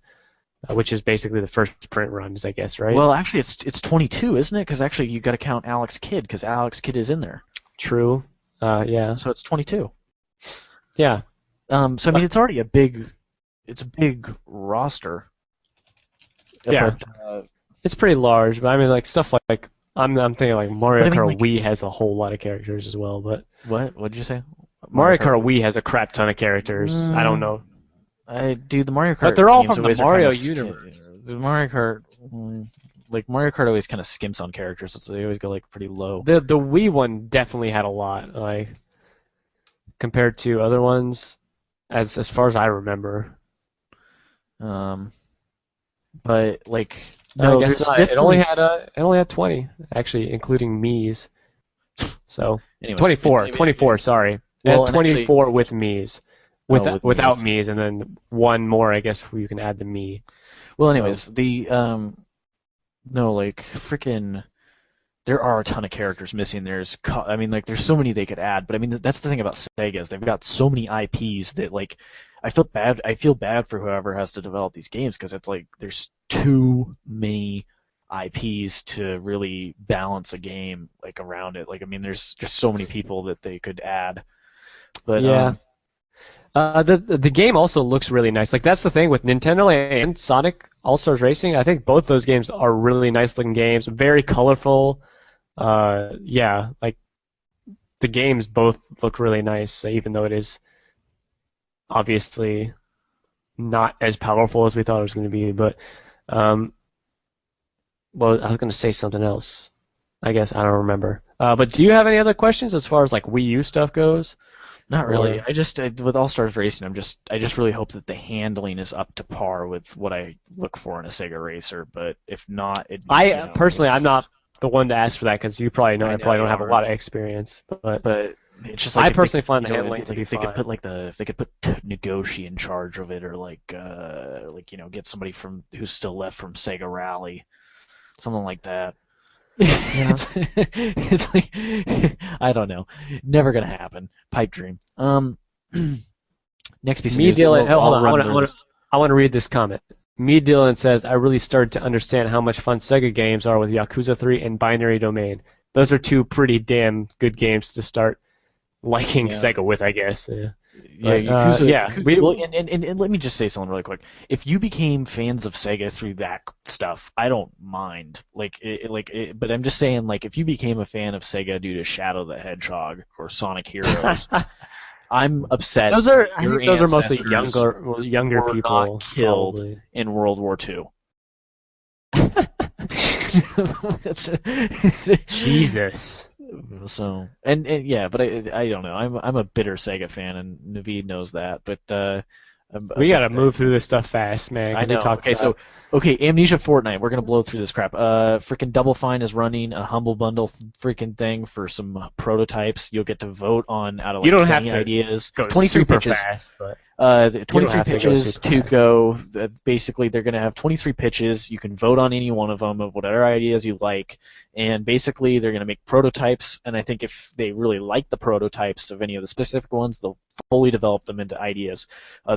which is basically the first print runs, I guess, right? Well, actually, it's 22, isn't it? Because actually, you got to count Alex Kidd because Alex Kidd is in there. True. Yeah. So it's 22. Yeah. So I mean, it's already a big roster. Yeah. But, It's pretty large, but I mean, like stuff like I'm thinking like Mario But I mean, Kart like- Wii has a whole lot of characters as well, but What'd you say? Mario Kart Wii has a crap ton of characters. I don't know. Dude, the Mario Kart. But they're all games from the always are Mario kinda universe. The Mario Kart, like Mario Kart, always kind of skimps on characters, so they always go like pretty low. The Wii one definitely had a lot, like compared to other ones, as far as I remember. But like, I no, guess there's not. It only definitely. had 20 actually, including Mii's. So Anyways, 24. Sorry, it Well, has and actually- 24 with Mii's. with Without Mii's. Mii's, and then one more, I guess, where you can add the Mii. Well, anyways, the no, like freaking there are a ton of characters missing. I mean, like, there's so many they could add, but I mean, that's the thing about Sega is they've got so many IPs that, like, I feel bad for whoever has to develop these games because it's like there's too many IPs to really balance a game like around it. Like, I mean, there's just so many people that they could add. But Yeah. The game also looks really nice. Like that's the thing with Nintendo and Sonic All Stars Racing. I think both those games are really nice looking games, very colorful. Yeah, like the games both look really nice, even though it is obviously not as powerful as we thought it was going to be. But um, well, I was going to say something else. I guess I don't remember. But do you have any other questions as far as like Wii U stuff goes? not really. Or With All Stars Racing, I just really hope that the handling is up to par with what I look for in a Sega racer. But if not, I personally, I'm not the one to ask for that because you probably know I I know probably don't you have a are. lot of experience. But But it's just I like if personally find the you know, handling it's to like be if they could fine. put if they could put Nagoshi in charge of it, or like get somebody from who's still left from Sega Rally, something like that. Yeah. It's like I don't know, never gonna happen. Pipe dream. Next piece of Me news. Dylan, oh, hold I'll on. I run want to, I through want to, this. I want to read this comment. Me Dylan says, I really started to understand how much fun Sega games are with Yakuza 3 and Binary Domain. Those are two pretty damn good games to start liking Yeah. Sega with, I guess. Yeah. Yeah, But yeah, Yakuza, well, and let me just say something really quick. If you became fans of Sega through that stuff, I don't mind. But I'm just saying, like, if you became a fan of Sega due to Shadow the Hedgehog or Sonic Heroes, I'm upset those are I your think those are mostly ancestors younger were not people killed probably. in World War II. That's, Jesus. so and yeah, but I don't know. I'm a bitter Sega fan, and Naveed knows that. We gotta move through this stuff fast, man, I because we know. talked Okay, about. so Amnesia Fortnite. We're gonna blow through this crap. Freaking Double Fine is running a humble bundle freaking thing for some prototypes. You'll get to vote on out of You like don't have 20 to ideas. go 23 super pitches. fast, but The you don't 23 have to go pitches super to fast. go. Basically, they're going to have 23 pitches. You can vote on any one of them of whatever ideas you like. And basically, they're going to make prototypes. And I think if they really like the prototypes of any of the specific ones, they'll fully develop them into ideas.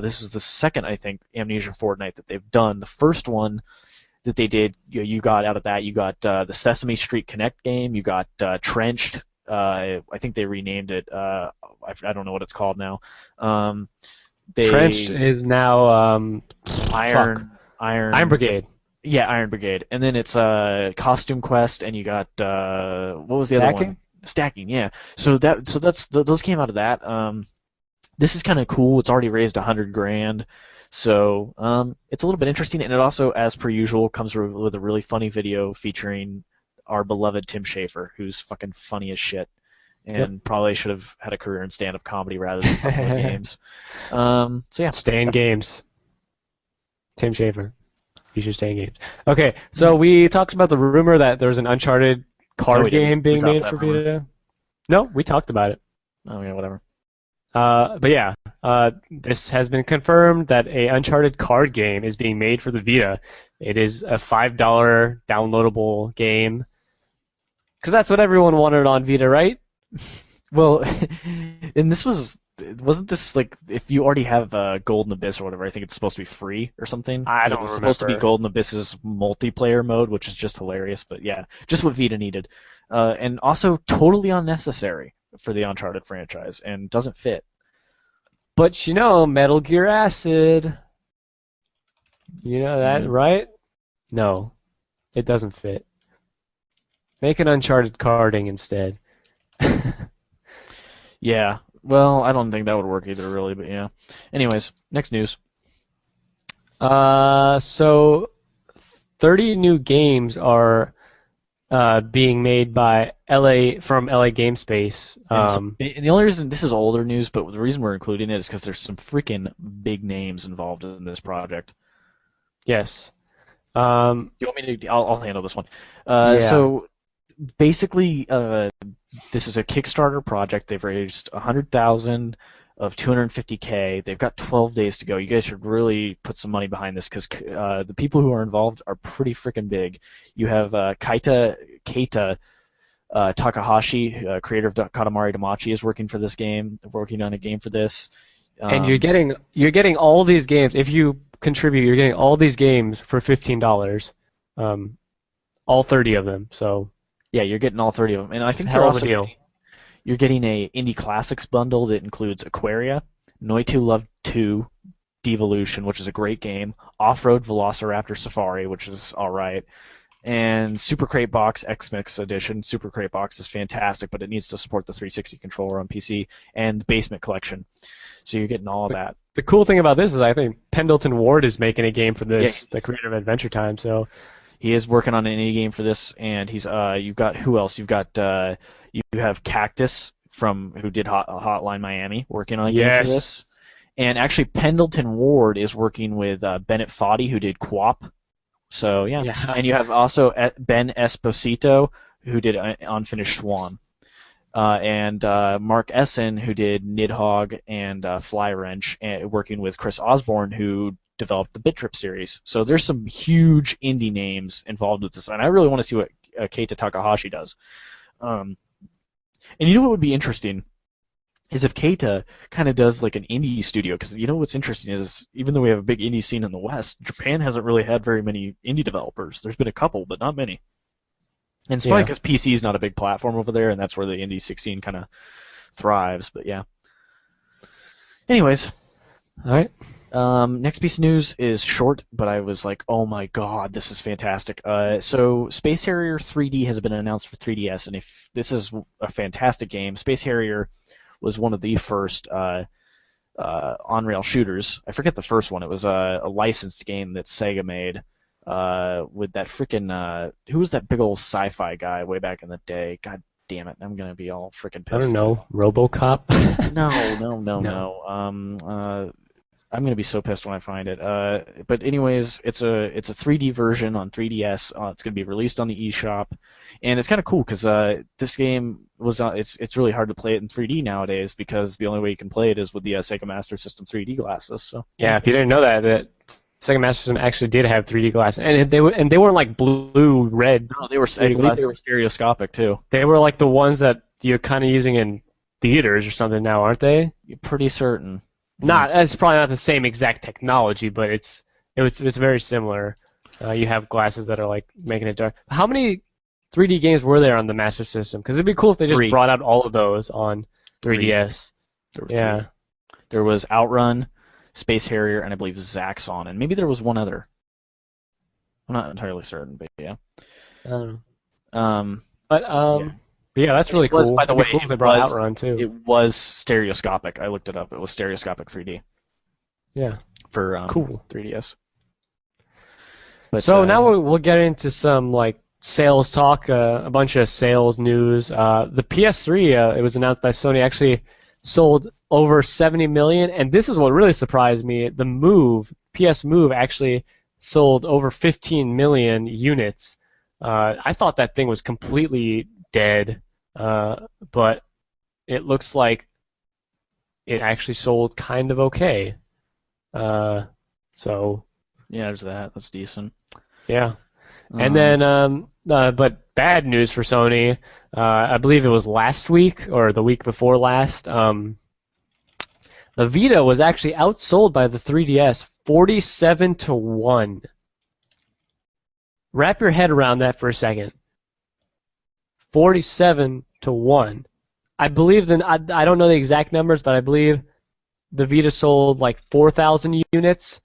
This is the second, I think, Amnesia Fortnite that they've done. The first one that they did, you got out of that, you got the Sesame Street Connect game. You got Trenched. I think they renamed it. I don't know what it's called now. Trenched They is now fuck. Iron Iron Brigade. yeah, Iron Brigade, and then it's Costume Quest, and you got what was the other Stacking? one? Stacking, yeah. Those came out of that. This is kind of cool. It's already raised 100 grand, so it's a little bit interesting, and it also, as per usual, comes with a really funny video featuring our beloved Tim Schafer, who's fucking funny as shit. Yep. And probably should have had a career in stand-up comedy rather than fucking with games. So yeah, Stay in games. Tim Schafer. You should stay in games. Okay, so we talked about the rumor that there was an Uncharted No, card we didn't. game We being dropped made that for rumor. Vita. No, we talked about it. Oh yeah, whatever. But yeah, this has been confirmed that a Uncharted card game is being made for the Vita. It is a $5 downloadable game. Because that's what everyone wanted on Vita, right? Well, and wasn't this like if you already have Golden Abyss or whatever? I think it's supposed to be free or something. I 'Cause don't it was supposed to be remember. Golden Abyss's multiplayer mode, which is just hilarious. But yeah, just what Vita needed, and also totally unnecessary for the Uncharted franchise, and doesn't fit. But you know, Metal Gear Acid. You know that, Mm. right? No, it doesn't fit. Make an Uncharted carding instead. Yeah. Well, I don't think that would work either, really. But yeah. Anyways, next news. So 30 new games are being made by LA Game Space. And the only reason this is older news, but the reason we're including it is because there's some freaking big names involved in this project. Yes. You want me to? I'll handle this one. Yeah. So basically, this is a Kickstarter project. They've raised 100,000 of 250K. They've got 12 days to go. You guys should really put some money behind this because the people who are involved are pretty freaking big. You have Keita Takahashi, creator of Katamari Damacy, is working for this game. Working on a game for this. And you're getting all these games. If you contribute, you're getting all these games for $15. All 30 of them. So Yeah, you're getting all 30 of them, and I it's a think hell of a deal. you're getting a Indie Classics bundle that includes Aquaria, Noitu Love 2, Devolution, which is a great game, Off-Road Velociraptor Safari, which is all right, and Super Crate Box X-Mix Edition. Super Crate Box is fantastic, but it needs to support the 360 controller on PC, and the Basement Collection. So you're getting all of that. The cool thing about this is I think Pendleton Ward is making a game for Yeah, this, the creator of Adventure Time. So he is working on an indie game for this, and he's you've got who else? You've got you have Cactus from who did Hotline Miami working on a game for yes, this, and actually Pendleton Ward is working with Bennett Foddy who did QWOP. So yeah, yeah, and you have also Ben Esposito who did Unfinished Swan, and Mark Essen who did Nidhogg and Fly Wrench, working with Chris Osborne who developed the Bit Trip series. So there's some huge indie names involved with this, and I really want to see what Keita Takahashi does. And you know what would be interesting is if Keita kind of does like an indie studio, because you know what's interesting is even though we have a big indie scene in the West, Japan hasn't really had very many indie developers. There's been a couple, but not many. And it's probably yeah. because PC is not a big platform over there, and that's where the indie 16 kind of thrives. But yeah. Anyways, All right. next piece of news is short, but I was like, oh my god, this is fantastic. So Space Harrier 3D has been announced for 3DS, and if this is a fantastic game. Space Harrier was one of the first on-rail shooters. I forget the first one. It was a licensed game that Sega made with that freaking who was that big old sci-fi guy way back in the day? God damn it, I'm gonna be all freaking I pissed. don't know. RoboCop. No. I'm gonna be so pissed when I find it. But anyways, it's a 3D version on 3DS. It's gonna be released on the eShop, and it's kind of cool because this game was it's really hard to play it in 3D nowadays because the only way you can play it is with the Sega Master System 3D glasses. So Yeah, if you didn't know that Sega Master System actually did have 3D glasses, and they weren't like blue, red. no, I 3D believe glasses. they were stereoscopic too. They were like the ones that you're kind of using in theaters or something now, aren't they? You're pretty certain. Not, it's probably not the same exact technology, but it's very similar. You have glasses that are like making it dark. How many 3D games were there on the Master System? Because it'd be cool if they just 3. brought out all of those on 3. 3DS. There were Yeah. 3. There was Outrun, Space Harrier, and I believe Zaxxon, and maybe there was one other. I'm not entirely certain, but yeah. I don't know. Yeah. But yeah, that's really It was, cool. by the It'd be way, cool if it they brought was- Outrun too. It was stereoscopic. I looked it up. It was stereoscopic 3D Yeah, for cool. 3DS. But, So now we'll get into some like sales talk, a bunch of sales news. The PS3, it was announced by Sony, actually sold over 70 million, and this is what really surprised me. The PS Move actually sold over 15 million units. I thought that thing was completely dead, but it looks like it actually sold kind of okay. So yeah, there's that. That's decent. yeah. And then, but bad news for Sony. I believe it was last week or the week before last. The Vita was actually outsold by the 3DS 47-1. Wrap your head around that for a second. 47-1. I believe I don't know the exact numbers, but I believe the Vita sold like 4,000 units,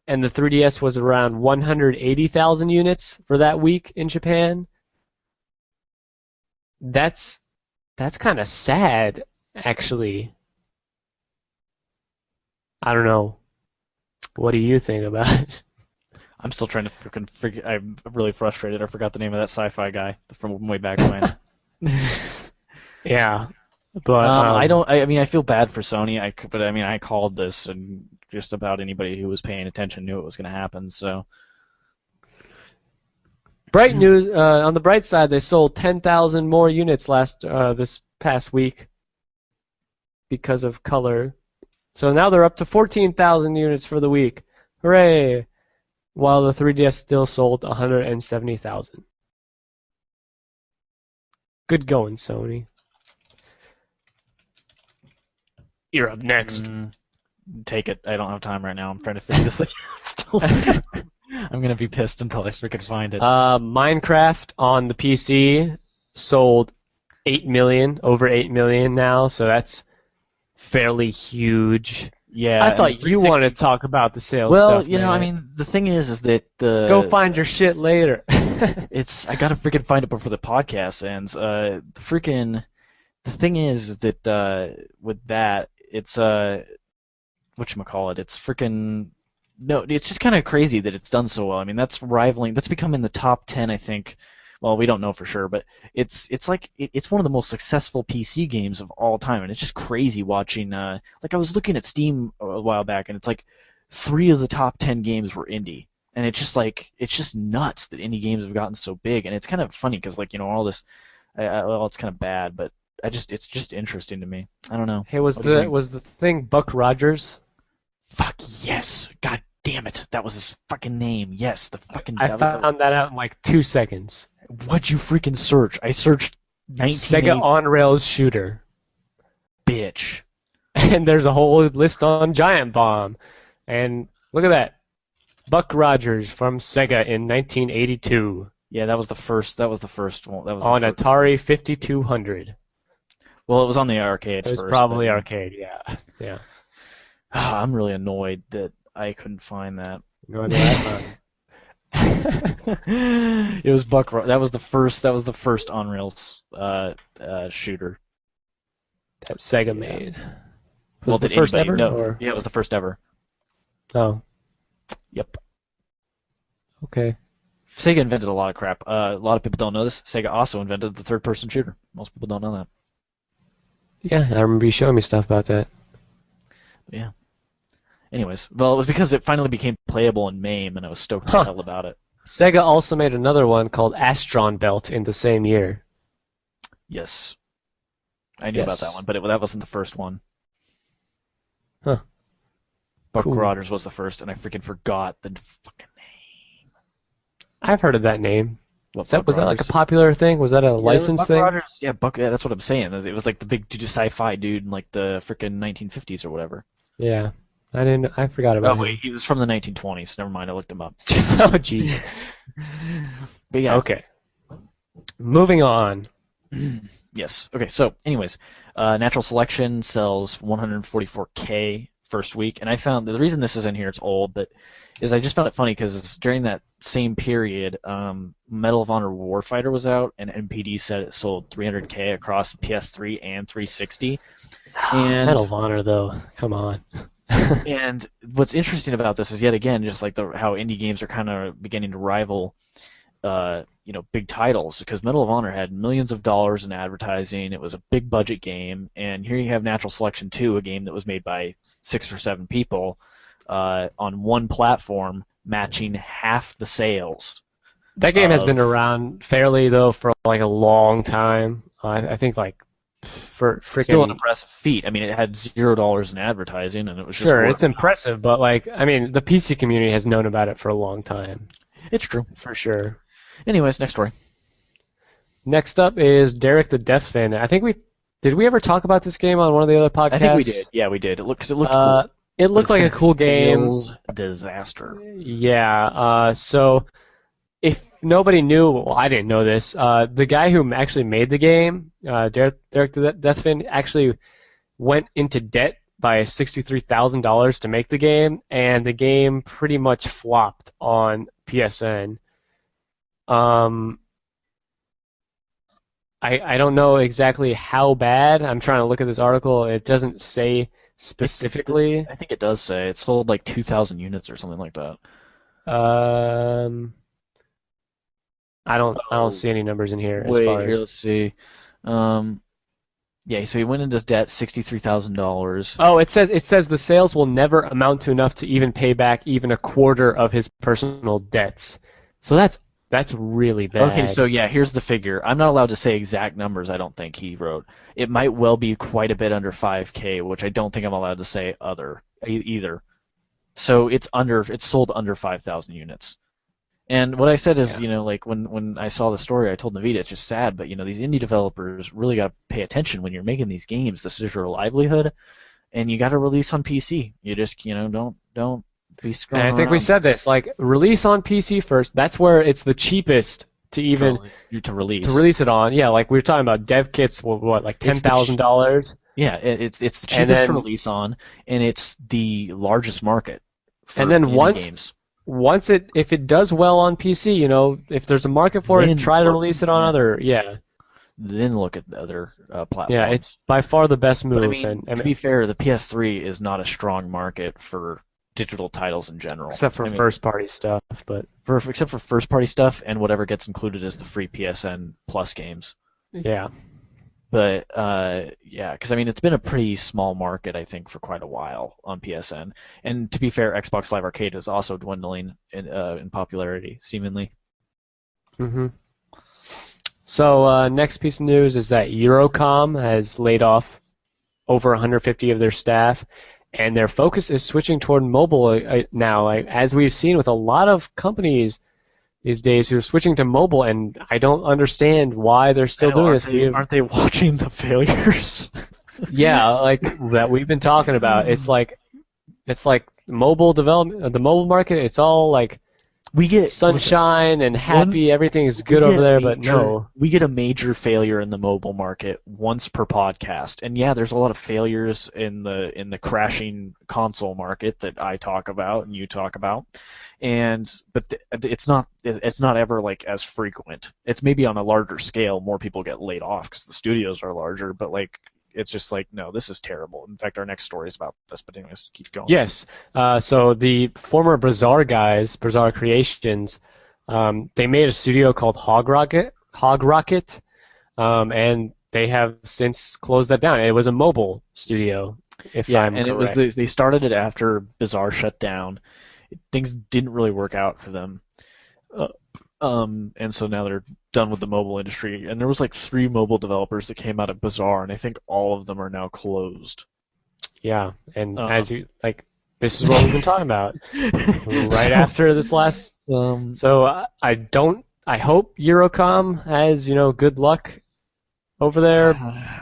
and the 3DS was around 180,000 units for that week in Japan. That's kind of sad, actually. I don't know. What do you think about it? I'm still trying to freaking figure. I'm really frustrated. I forgot the name of that sci-fi guy from way back when. Yeah, but I don't. I mean, I feel bad for Sony. But I mean, I called this, and just about anybody who was paying attention knew it was going to happen. So bright news. On the bright side, they sold 10,000 more units this past week because of color. So now they're up to 14,000 units for the week. Hooray! While the 3DS still sold 170,000. Good going, Sony. You're up next. Take it. I don't have time right now. I'm trying to figure this thing out still. I'm gonna be pissed until I freaking find it. Minecraft on the PC sold 8 million, over 8 million now, so that's fairly huge. Yeah, I and thought you 360 wanted to talk about the sales Well, stuff, you know, I man. mean, the thing is that Go find your shit later. I gotta freaking find it before the podcast ends. The thing is that with that, it's whatchamacallit, it's freaking no, it's just kind of crazy that it's done so well. I mean, that's become in the top 10, I think. Well, we don't know for sure, but it's one of the most successful PC games of all time, and it's just crazy watching. Like I was looking at Steam a while back, and it's like 3 of the top 10 games were indie, and it's just nuts that indie games have gotten so big, and it's kind of funny because all this, well, it's kind of bad, but it's just interesting to me. I don't know. Hey, What do you think? was the thing Buck Rogers? Fuck yes! God damn it! That was his fucking name. Yes, the fucking. I found that out in like 2 seconds. What'd you freaking search? I searched Sega 1980 on-rails shooter. bitch. And there's a whole list on Giant Bomb. And look at that. Buck Rogers from Sega in 1982 Yeah, that was the first. That was the first one. That was on the first. Atari 5200. Well, it was on the arcades It was first. probably but- arcade, yeah. Yeah. I'm really annoyed that I couldn't find that. No wonder I found it. It was That was the first. That was the first on rails shooter. That Sega Yeah. made. Was Well, it the did first anybody- ever? No. Or? Yeah, it was the first ever. Oh, Yep. okay. Sega invented a lot of crap. A lot of people don't know this. Sega also invented the third-person shooter. Most people don't know that. Yeah, I remember you showing me stuff about that. Yeah. Anyways, well, it was because it finally became playable in MAME, and I was stoked Huh. as hell about it. Sega also made another one called Astron Belt in the same year. Yes. I knew about Yes. that one, but that wasn't the first one. Huh. Buck Cool. Rogers was the first, and I freaking forgot the fucking name. I've heard of that name. What, Was that like a Rogers? popular thing? Was that a license Buck thing? Rogers, yeah, yeah, that's what I'm saying. It was like the big sci-fi dude in like the freaking 1950s or whatever. Yeah. I forgot Oh about wait, him. he was from the 1920s. Never mind, I looked him up. Oh, jeez. But yeah, Okay. Moving on. yes. Okay, so anyways, Natural Selection sells 144K first week, and I found the reason this is in here, it's old, but is I just found it funny because during that same period, Medal of Honor Warfighter was out, and NPD said it sold 300K across PS3 and 360. And Medal of Honor, though. Come on. and what's interesting about this is yet again just like how indie games are kind of beginning to rival big titles, because Medal of Honor had millions of dollars in advertising. It was a big budget game, and here you have Natural Selection 2, a game that was made by 6 or 7 people on one platform, matching half the sales. That game has been of- around fairly, though, for like a long time. I think like for Still an freaking. impressive feat. I mean, it had $0 in advertising, and it was just Sure, word it's of mouth. impressive, but like, I mean, the PC community has known about it for a long time, It's true. for sure. Anyways, next story. Next up is Derek the Death Fan. I think did we ever talk about this game on one of the other podcasts? I think we did. Yeah, we did. It looked cool. It looked But like a it's cool been game. sales disaster. Yeah. So if nobody knew, well, I didn't know this. The guy who actually made the game, Derek the Death Fan, actually went into debt by $63,000 to make the game, and the game pretty much flopped on PSN. I don't know exactly how bad. I'm trying to look at this article. It doesn't say specifically. I think it does say it sold like 2,000 units or something like that. Um, I don't see any numbers in here as Wait, far here, as. let's see. Yeah, so he went into debt, $63,000. Oh, it says the sales will never amount to enough to even pay back even a quarter of his personal debts. So that's really bad. Okay, so yeah, here's the figure. I'm not allowed to say exact numbers, I don't think he wrote. It might well be quite a bit under 5K, which I don't think I'm allowed to say either. So it's sold under 5,000 units. And what I said is, Yeah. like when I saw the story, I told Navita it's just sad, but these indie developers really got to pay attention when you're making these games. This is your livelihood, and you got to release on PC. You just, don't be And screwing I think we around said this, like release on PC first. That's where it's the cheapest to even to to release. release it on. Yeah, like we were talking about dev kits, what like It's $10,000, yeah, it's the and cheapest to then release on, and it's the largest market and for then indie once games. once it if it does well on PC, if there's a market for it, Then try to look, release it on yeah, other. Yeah, then look at the other yeah, it's platforms. by far the best But I move, mean, and to be fair, the PS3 is not a strong market for digital titles in general. except for I mean, first party stuff, but except for first party stuff and whatever gets included as the free PSN Plus games. yeah. But yeah, because I mean, it's been a pretty small market, I think, for quite a while on PSN. And to be fair, Xbox Live Arcade is also dwindling in popularity, seemingly. hmm So next piece of news is that Eurocom has laid off over 150 of their staff, and their focus is switching toward mobile now. Like, as we've seen with a lot of companies these days who are switching to mobile, and I don't understand why they're I still know, doing this. aren't they watching the failures? Yeah, like that we've been talking about. It's like mobile development, the mobile market. It's all like we get sunshine and one happy. Everything is we good get over a there, but major no. we get a major failure in the mobile market once per podcast. And yeah, there's a lot of failures in the crashing console market that I talk about and you talk about. But it's not ever like as frequent. It's maybe on a larger scale, more people get laid off because the studios are larger, but like it's just like, no, this is terrible. In fact, our next story is about this, but anyways, keep going. Yes. So the former Bazaar guys, Bazaar Creations, they made a studio called Hog Rocket, and they have since closed that down. It was a mobile studio, if Yeah, I'm and it was correct. they started it after Bazaar shut down. Things didn't really work out for them. Uh, and so now they're done with the mobile industry. And there was like 3 mobile developers that came out of Bazaar, and I think all of them are now closed. Yeah, and Um, as you like, this is what we've been talking about right so, after this last. um, So I don't. I hope Eurocom has good luck over there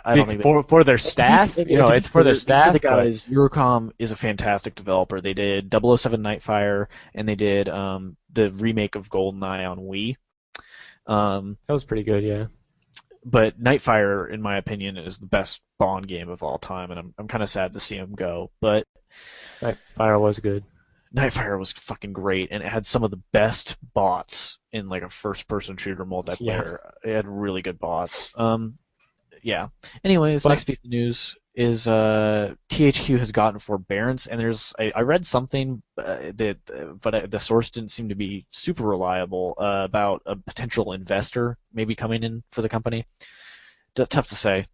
I don't think for their staff. It's for their to be fair, the staff, but guys, Eurocom is a fantastic developer. They did 007 Nightfire, and they did the remake of GoldenEye on Wii. Um, that was pretty good. Yeah, but Nightfire, in my opinion, is the best Bond game of all time, and I'm kind of sad to see him go. But Fire was good. Nightfire was fucking great, and it had some of the best bots in like a first-person shooter Yeah, multiplayer. It had really good bots. Yeah. Anyways, but next piece of news is THQ has gotten forbearance, and I read something but the source didn't seem to be super reliable about a potential investor maybe coming in for the company. Tough to say.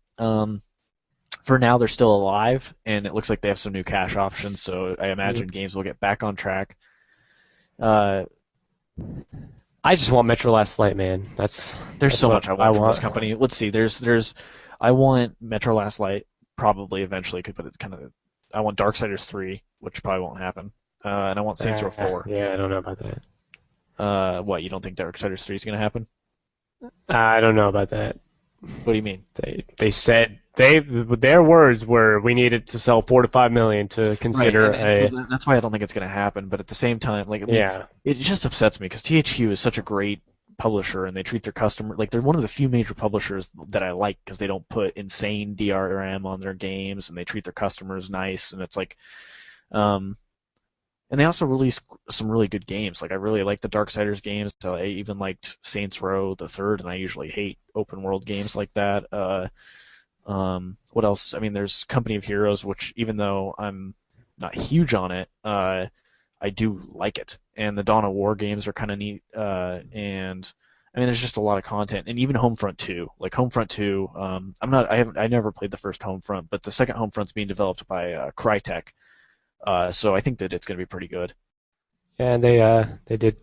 For now, they're still alive, and it looks like they have some new cash options. So I imagine games will get back on track. Uh, I just want Metro Last Light, man. there's That's so what much I I want from this want. company. Let's see. I want Metro Last Light probably eventually, but it's kind of. I want Darksiders 3, which probably won't happen, and I want Saints Row 4. Yeah, I don't know about that. What, you don't think Darksiders 3 is going to happen? I don't know about that. What do you mean? They said their words were we needed to sell 4 to 5 million to consider and a so that's why I don't think it's going to happen. But at the same time, like I mean, yeah. it just upsets me because THQ is such a great publisher, and they treat their customer like they're one of the few major publishers that I like because they don't put insane DRM on their games, and they treat their customers nice, and it's like, and they also release some really good games. Like I really like the Darksiders games. So I even liked Saints Row the Third, and I usually hate open world games like that. What else? I mean, there's Company of Heroes, which even though I'm not huge on it, I do like it. And the Dawn of War games are kind of neat. And I mean, there's just a lot of content, and even Homefront 2. Like Homefront 2, I never played the first Homefront, but the second Homefront's being developed by Crytek. So I think that it's going to be pretty good. And they did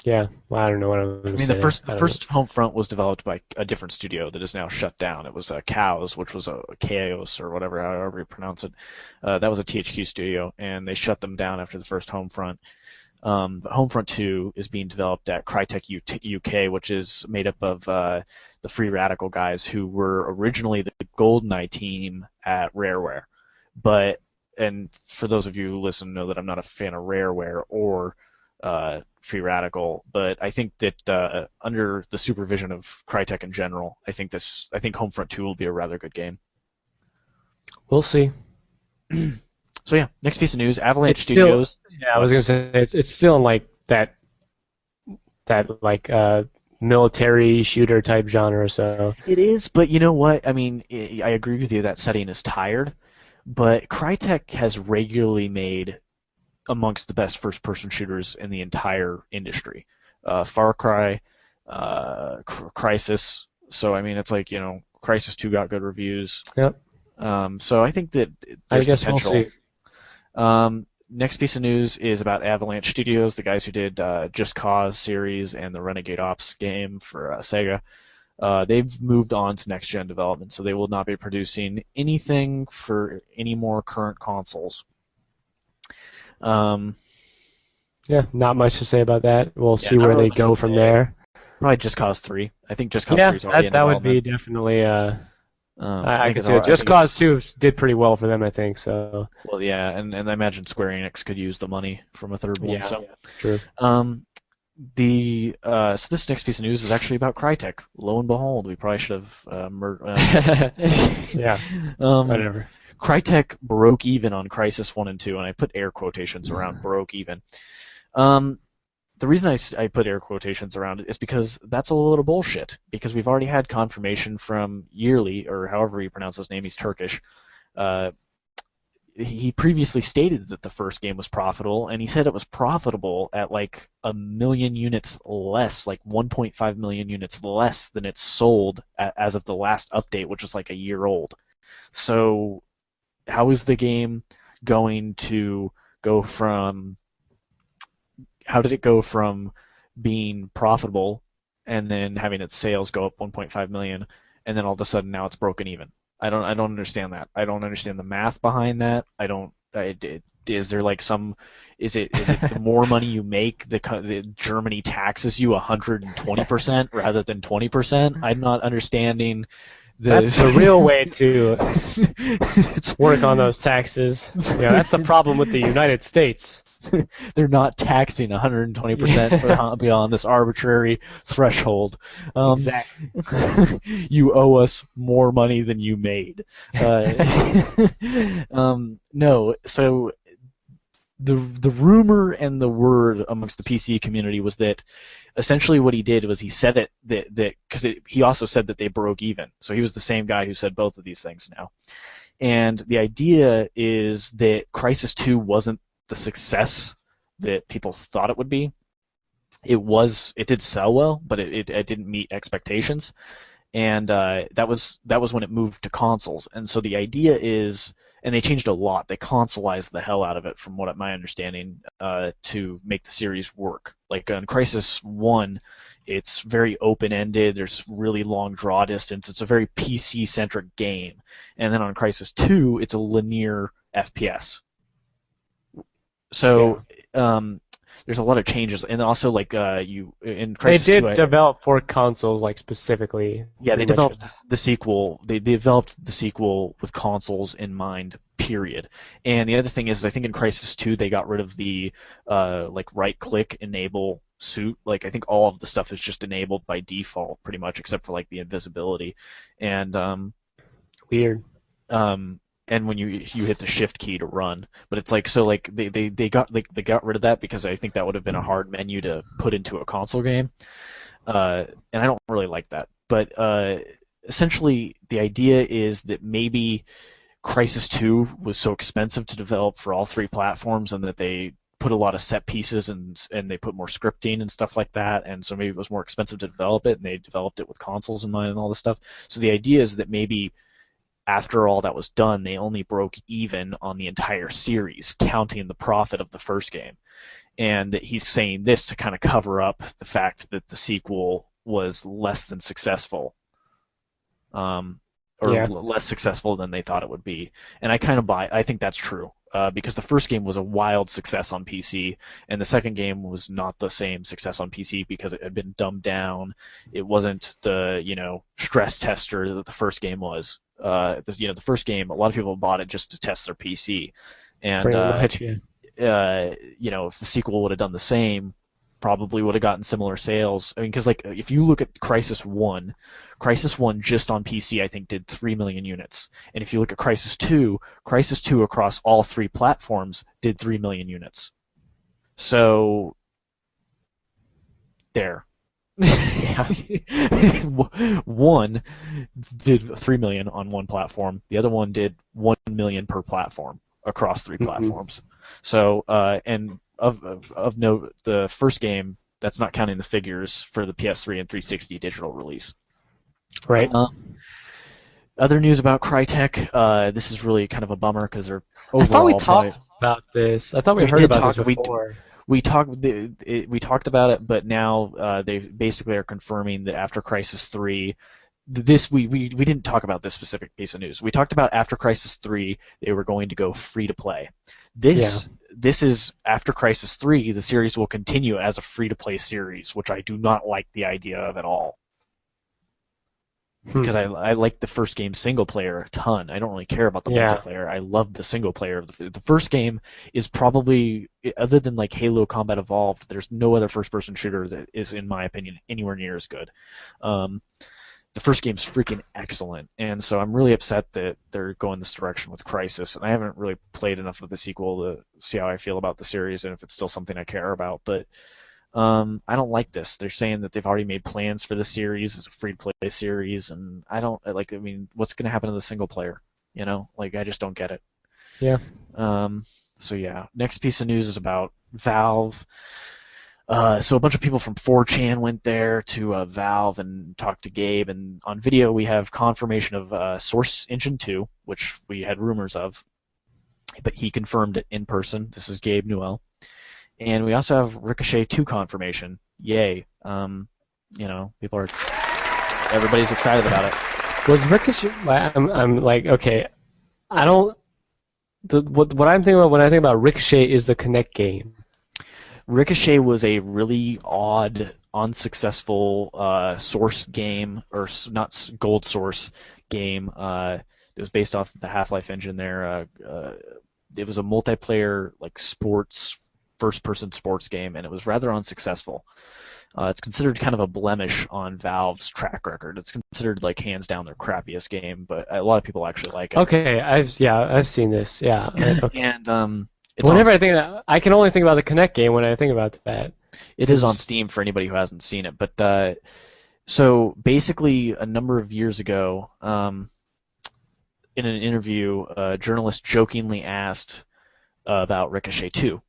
yeah. Well, I don't know what I was I gonna mean, say the there. first I the don't know. first Homefront was developed by a different studio that is now shut down. It was Chaos, which was a Chaos or whatever, however you pronounce it. That was a THQ studio, and they shut them down after the first Homefront. Homefront 2 is being developed at Crytek UK, which is made up of the Free Radical guys who were originally the GoldenEye team at Rareware. But, and for those of you who listen know that I'm not a fan of Rareware or Free Radical, but I think that under the supervision of Crytek in general, I think Homefront 2 will be a rather good game. We'll see. So yeah, next piece of news: Avalanche It's still, Studios. yeah, I was gonna say it's still in like that like military shooter type genre. So It is, but you know what? I mean, I agree with you that setting is tired, but Crytek has regularly made amongst the best first-person shooters in the entire industry. Far Cry, Crysis. So I mean, it's like Crysis 2 got good reviews. yep, So I think that I there's guess potential. we'll see. Next piece of news is about Avalanche Studios, the guys who did Just Cause series and the Renegade Ops game for Sega. They've moved on to next-gen development, so they will not be producing anything for any more current consoles. Yeah, not much to say about that. We'll Yeah, see not where really they much to go from say. there. Probably Just Cause 3. I think Just Cause Yeah, 3 is already in that would be development. definitely. I I think could it's see it. I Just think Cause it's 2 did pretty well for them, I think. So well, yeah, and I imagine Square Enix could use the money from a third one. yeah, So, true. so this next piece of news is actually about Crytek. Lo and behold, we probably should have Yeah, um, whatever. Crytek broke even on Crysis 1 and 2, and I put air quotations around broke even. The reason I put air quotations around it is because that's a little bullshit. Because we've already had confirmation from Yearly, or however you pronounce his name, he's Turkish. He previously stated that the first game was profitable, and he said it was profitable at like 1 million units less, like 1.5 million units less than it's sold as of the last update, which was like a year old. So how is the game going to go from how did it go from being profitable and then having its sales go up 1.5 million and then all of a sudden now it's broken even? I don't understand that. I don't understand the math behind that. Is there like some is it the more money you make the Germany taxes you 120% rather than 20%? I'm not understanding That's the real way to work on those taxes. Yeah, that's the problem with the United States. They're not taxing 120% beyond this arbitrary threshold. Exactly. You owe us more money than you made. No, so the rumor and the word amongst the PC community was that essentially what he did was he said it that because he also said that they broke even. So he was the same guy who said both of these things now. And the idea is that Crysis 2 wasn't the success that people thought it would be. It did sell well, but it didn't meet expectations. And that was when it moved to consoles. And so the idea is, and they changed a lot. They consoleized the hell out of it, from what my understanding, to make the series work. Like on Crysis 1, it's very open-ended. There's really long draw distance. It's a very PC-centric game. And then on Crysis 2, it's a linear FPS. So there's a lot of changes, and also like you in Crysis 2, they did develop for consoles, like specifically. Yeah, they developed the sequel. They developed the sequel with consoles in mind. Period. And the other thing is, I think in Crysis 2 they got rid of the like right-click enable suit. Like I think all of the stuff is just enabled by default, pretty much, except for like the invisibility. And weird. And when you hit the shift key to run, but it's like so like they got rid of that because I think that would have been a hard menu to put into a console game, and I don't really like that. But essentially, the idea is that maybe Crysis 2 was so expensive to develop for all three platforms, and that they put a lot of set pieces and they put more scripting and stuff like that, and so maybe it was more expensive to develop it, and they developed it with consoles in mind and all this stuff. So the idea is that maybe after all that was done, they only broke even on the entire series, counting the profit of the first game. And that he's saying this to kind of cover up the fact that the sequel was less than successful. Less successful than they thought it would be. And I kind of I think that's true. because the first game was a wild success on PC, and the second game was not the same success on PC because it had been dumbed down. It wasn't the stress tester that the first game was. The first game, a lot of people bought it just to test their PC, and Pretty much, yeah. if the sequel would have done the same, probably would have gotten similar sales. I mean, because like if you look at Crisis 1 just on PC I think did 3 million units, and if you look at Crisis 2 across all 3 platforms did 3 million units. So there. One did 3 million on one platform. The other one did 1 million per platform across 3 platforms. So and of note, the first game, that's not counting the figures for the PS3 and 360 digital release. Right. Other news about Crytek. This is really kind of a bummer because they're overall. I thought we talked about this. I thought we heard about this before. We talked about it, but now they basically are confirming that after Crisis 3, we didn't talk about this specific piece of news. We talked about after Crisis 3 they were going to go free to play. This is after Crisis 3, the series will continue as a free to play series, which I do not like the idea of at all. Because I like the first game single player a ton. I don't really care about the multiplayer. I love the single player. The first game is probably, other than like Halo Combat Evolved, there's no other first person shooter that is, in my opinion, anywhere near as good. The first game's freaking excellent, and so I'm really upset that they're going this direction with Crysis, and I haven't really played enough of the sequel to see how I feel about the series and if it's still something I care about, but I don't like this. They're saying that they've already made plans for the series as a free-to-play series, and I don't, like, I mean, what's going to happen to the single player? Like, I just don't get it. Yeah. So yeah, next piece of news is about Valve. So a bunch of people from 4chan went there to Valve and talked to Gabe, and on video we have confirmation of Source Engine 2, which we had rumors of, but he confirmed it in person. This is Gabe Newell. And we also have Ricochet 2 confirmation. Yay. Everybody's excited about it. Was Ricochet, I'm like, okay, I don't, what I'm thinking about when I think about Ricochet is the Kinect game. Ricochet was a really odd, unsuccessful Source game, or not Gold Source game. It was based off the Half-Life engine there. It was a multiplayer, like, first-person sports game, and it was rather unsuccessessl. It's considered kind of a blemish on Valve's track record. It's considered, like, hands down their crappiest game, but a lot of people actually like it. Okay, I've seen this. Yeah. Okay. And whenever I think of that, I can only think about the Kinect game when I think about that. It is on Steam for anybody who hasn't seen it. But so basically, a number of years ago, in an interview, a journalist jokingly asked about Ricochet 2.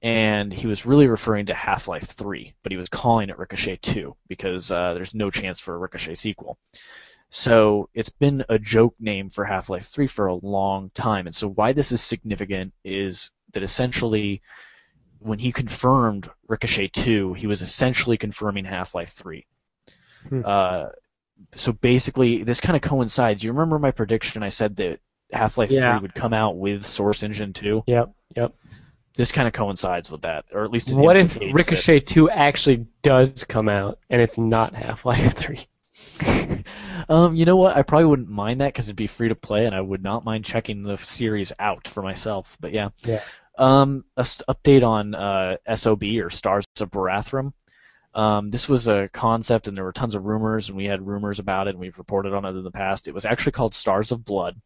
And he was really referring to Half-Life 3, but he was calling it Ricochet 2 because there's no chance for a Ricochet sequel. So it's been a joke name for Half-Life 3 for a long time. And so why this is significant is that essentially when he confirmed Ricochet 2, he was essentially confirming Half-Life 3. So basically this kind of coincides. You remember my prediction? I said that Half-Life 3 would come out with Source Engine 2? Yep. This kind of coincides with that, or at least it what if Ricochet 2 actually does come out and it's not Half-Life 3? You know what? I probably wouldn't mind that because it'd be free to play, and I would not mind checking the series out for myself. But yeah. Update on SOB, or Stars of Barathrum. This was a concept, and there were tons of rumors, and we had rumors about it, and we've reported on it in the past. It was actually called Stars of Blood.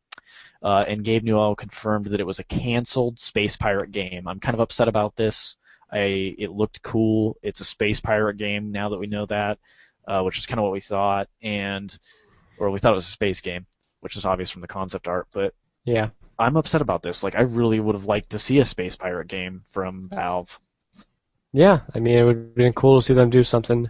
And Gabe Newell confirmed that it was a canceled space pirate game. I'm kind of upset about this. It looked cool. It's a space pirate game now that we know that, which is kind of what we thought, or we thought it was a space game, which is obvious from the concept art. But yeah, I'm upset about this. Like, I really would have liked to see a space pirate game from Valve. Yeah, I mean, it would have been cool to see them do something.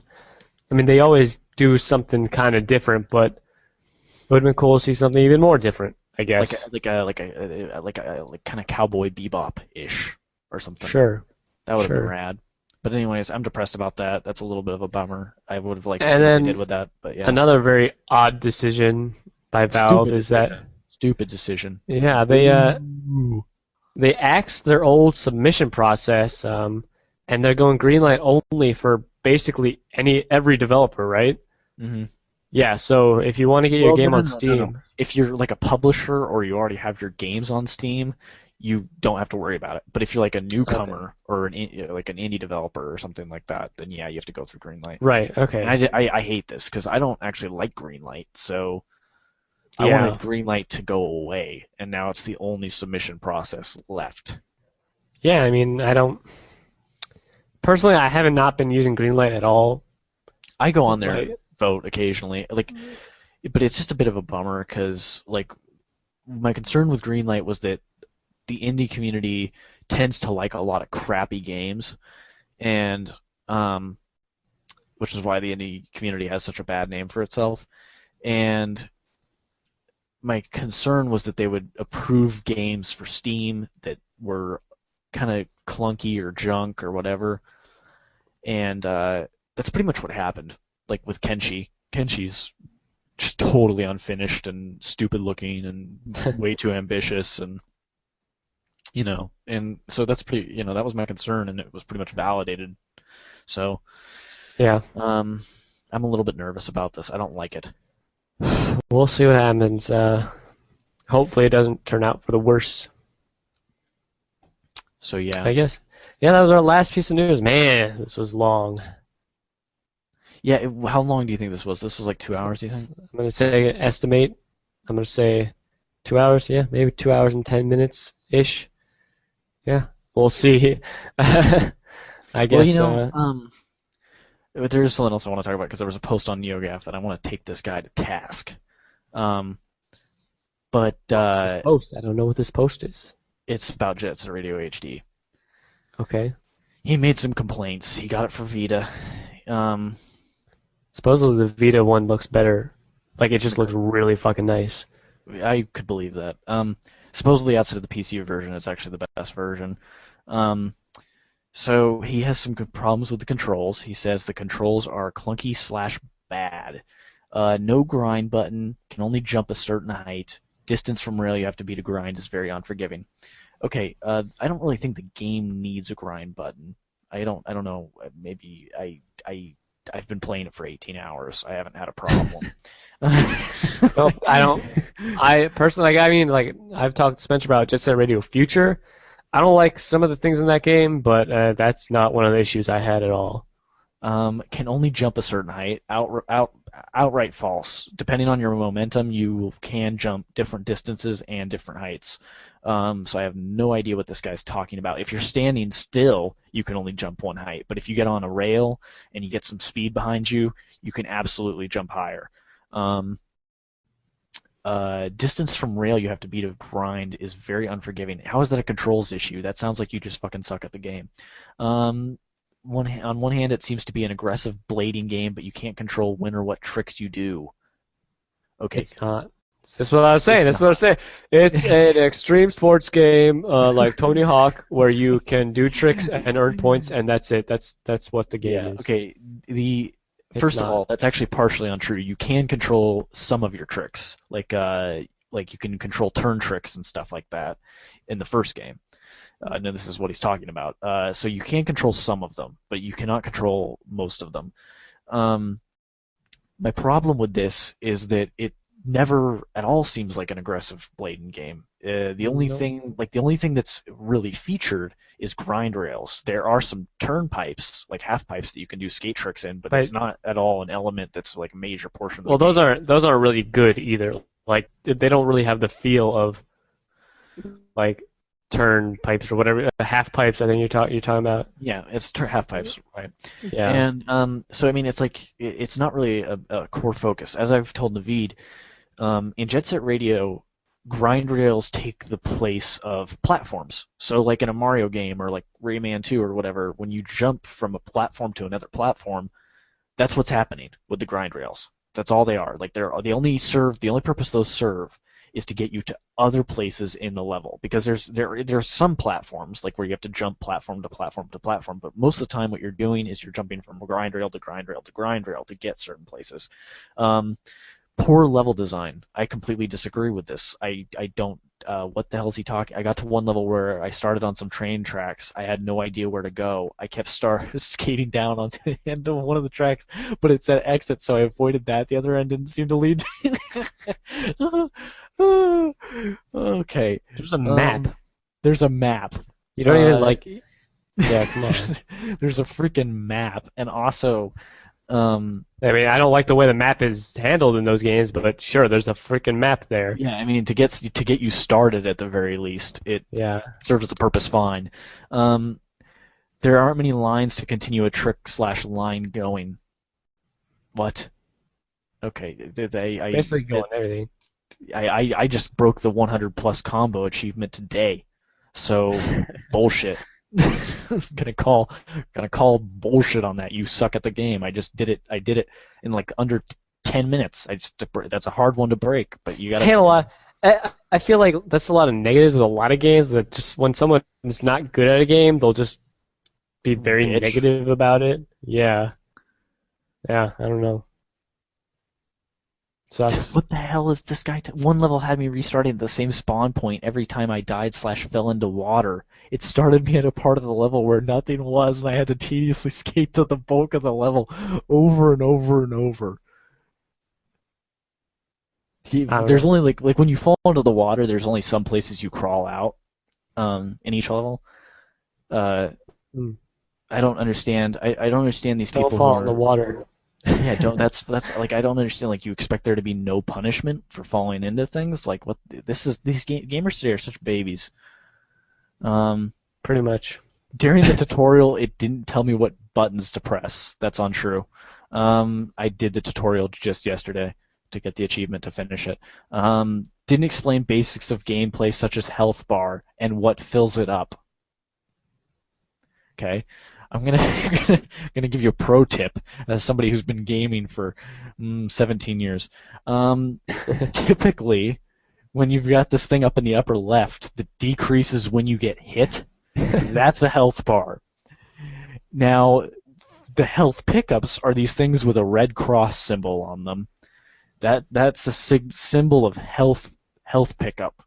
I mean, they always do something kind of different, but it would have been cool to see something even more different, I guess. Like kind of Cowboy Bebop-ish or something. Sure. That would have been rad. But anyways, I'm depressed about that. That's a little bit of a bummer. I would have liked to see what they did with that, but yeah. Another very odd decision by Valve is that stupid decision. Yeah, they they axed their old submission process, and they're going greenlight only for basically every developer, right? Hmm. Yeah. So if you want to get your Well, no, game no, on no, no, no. Steam, If you're like a publisher or you already have your games on Steam, you don't have to worry about it. But if you're like a okay, newcomer or like an indie developer or something like that, then yeah, you have to go through Greenlight. right? And Okay, I hate this because I don't actually like Greenlight, so I wanted yeah, Greenlight to go away, and now it's the only submission process left. yeah. I mean, I don't personally. I haven't not been using greenlight at all. I go on there and Like, vote occasionally, like, but it's just a bit of a bummer because like my concern with Greenlight was that the indie community tends to like a lot of crappy games, and um, which is why the indie community has such a bad name for itself. And my concern was that they would approve games for Steam that were kind of clunky or junk or whatever, and that's pretty much what happened. Like with Kenshi, Kenshi's just totally unfinished and stupid looking and way too ambitious, and and so that's pretty, that was my concern, and it was pretty much validated. So, yeah, um, I'm a little bit nervous about this. I don't like it. we'll see what happens. Hopefully, it doesn't turn out for the worse. So yeah, I guess. Yeah, that was our last piece of news. Man, this was long. yeah. How long do you think this was? This was like 2 hours. Do you think? I'm gonna say estimate. I'm gonna say 2 hours. Yeah, maybe 2 hours and 10 minutes ish. Yeah, we'll see. I Well, guess. there's something else I want to talk about because there was a post on NeoGAF that I want to take this guy to task. Um, but What's this post? I don't know what this post is. it's about Jet Set Radio HD. Okay. He made some complaints. He got it for Vita. Um, Supposedly the Vita one looks better. Like it just looks really fucking nice. I could believe that. Supposedly outside of the PC version, it's actually the best version. Um, so he has some good problems with the controls. He says the controls are clunky slash bad. No grind button, can only jump a certain height. Distance from rail you have to be to grind is very unforgiving. Okay, I don't really think the game needs a grind button. I don't know. Maybe I've been playing it for 18 hours. I haven't had a problem. Nope, I don't. I personally, like, I mean, like, I've talked to Spencer about Jet Set Radio Future. I don't like some of the things in that game, but that's not one of the issues I had at all. Can only jump a certain height. Outright false. Depending on your momentum, you can jump different distances and different heights. So I have no idea what this guy's talking about. If you're standing still, you can only jump one height. But if you get on a rail and you get some speed behind you, you can absolutely jump higher. Distance from rail you have to beat a grind is very unforgiving. How is that a controls issue? That sounds like you just fucking suck at the game. On one hand, it seems to be an aggressive blading game, but you can't control when or what tricks you do. Okay, It's not. That's what I was saying. it's That's what I was saying. It's an extreme sports game, like Tony Hawk, where you can do tricks and earn points, and that's it. That's what the game yeah. is. Okay. It's First of not. all, that's actually partially untrue. You can control some of your tricks, like you can control turn tricks and stuff like that in the first game. No, this is what he's talking about. So you can control some of them, but you cannot control most of them. My problem with this is that it never at all seems like an aggressive blading game. The only No. thing that's really featured is grind rails. There are some turn pipes, like half pipes, that you can do skate tricks in, but it's But not at all an element that's like a major portion of well, the game. those aren't really good either. Like they don't really have the feel of like turn pipes or whatever half pipes. I think you're talking about. Yeah, it's half pipes, right? Yeah. And so I mean, it's like it's not really a core focus. As I've told Naveed, in Jet Set Radio, grind rails take the place of platforms. So like in a Mario game or like Rayman 2 or whatever, when you jump from a platform to another platform, that's what's happening with the grind rails. That's all they are. Like they only serve, the only purpose those serve is to get you to other places in the level, because there's some platforms like where you have to jump platform to platform to platform, but most of the time what you're doing is you're jumping from grind rail to grind rail to grind rail to get certain places. Poor level design. I completely disagree with this. I don't. What the hell is he talking? I got to one level where I started on some train tracks. I had no idea where to go. I kept skating down onto the end of one of the tracks, but it said exit, so I avoided that. The other end didn't seem to lead. Okay. There's a map. There's a map. You don't even like. Yeah, come on. There's a freaking map, and also. I mean, I don't like the way the map is handled in those games, but sure, there's a freaking map there. Yeah, I mean, to get you started at the very least, it serves the purpose fine. There aren't many lines to continue a trick/line going. What? Okay, Basically going everything. I just broke the 100 plus combo achievement today, so bullshit. gonna call bullshit on that. You suck at the game. I just did it. I did it in like under 10 minutes. That's a hard one to break, but you gotta. I a lot. I feel like that's a lot of negatives with a lot of games. That just when someone is not good at a game, they'll just be very negative about it. Yeah. I don't know. Sucks. What the hell is this guy? One level had me restarting at the same spawn point every time I died/fell into water. It started me at a part of the level where nothing was, and I had to tediously skate to the bulk of the level over and over and over. There's only like when you fall into the water, there's only some places you crawl out in each level. I don't understand. I don't understand these people don't fall who in the water. Yeah, that's like I don't understand. Like you expect there to be no punishment for falling into things. Like what this is? These gamers today are such babies. Pretty much. During the tutorial, it didn't tell me what buttons to press. That's untrue. I did the tutorial just yesterday to get the achievement to finish it. Didn't explain basics of gameplay such as health bar and what fills it up. Okay. I'm gonna give you a pro tip as somebody who's been gaming for 17 years. Typically, when you've got this thing up in the upper left that decreases when you get hit, that's a health bar. Now, the health pickups are these things with a red cross symbol on them. That's a symbol of health pickup,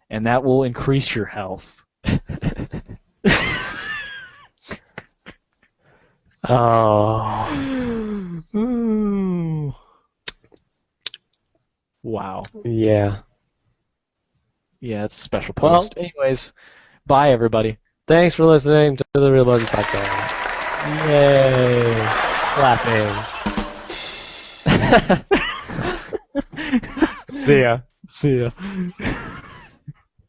and that will increase your health. Oh. Wow. Yeah. Yeah, it's a special post. Well, anyways, bye everybody. Thanks for listening to the Real Buttons Podcast. Yay. Clapping. See ya. See ya.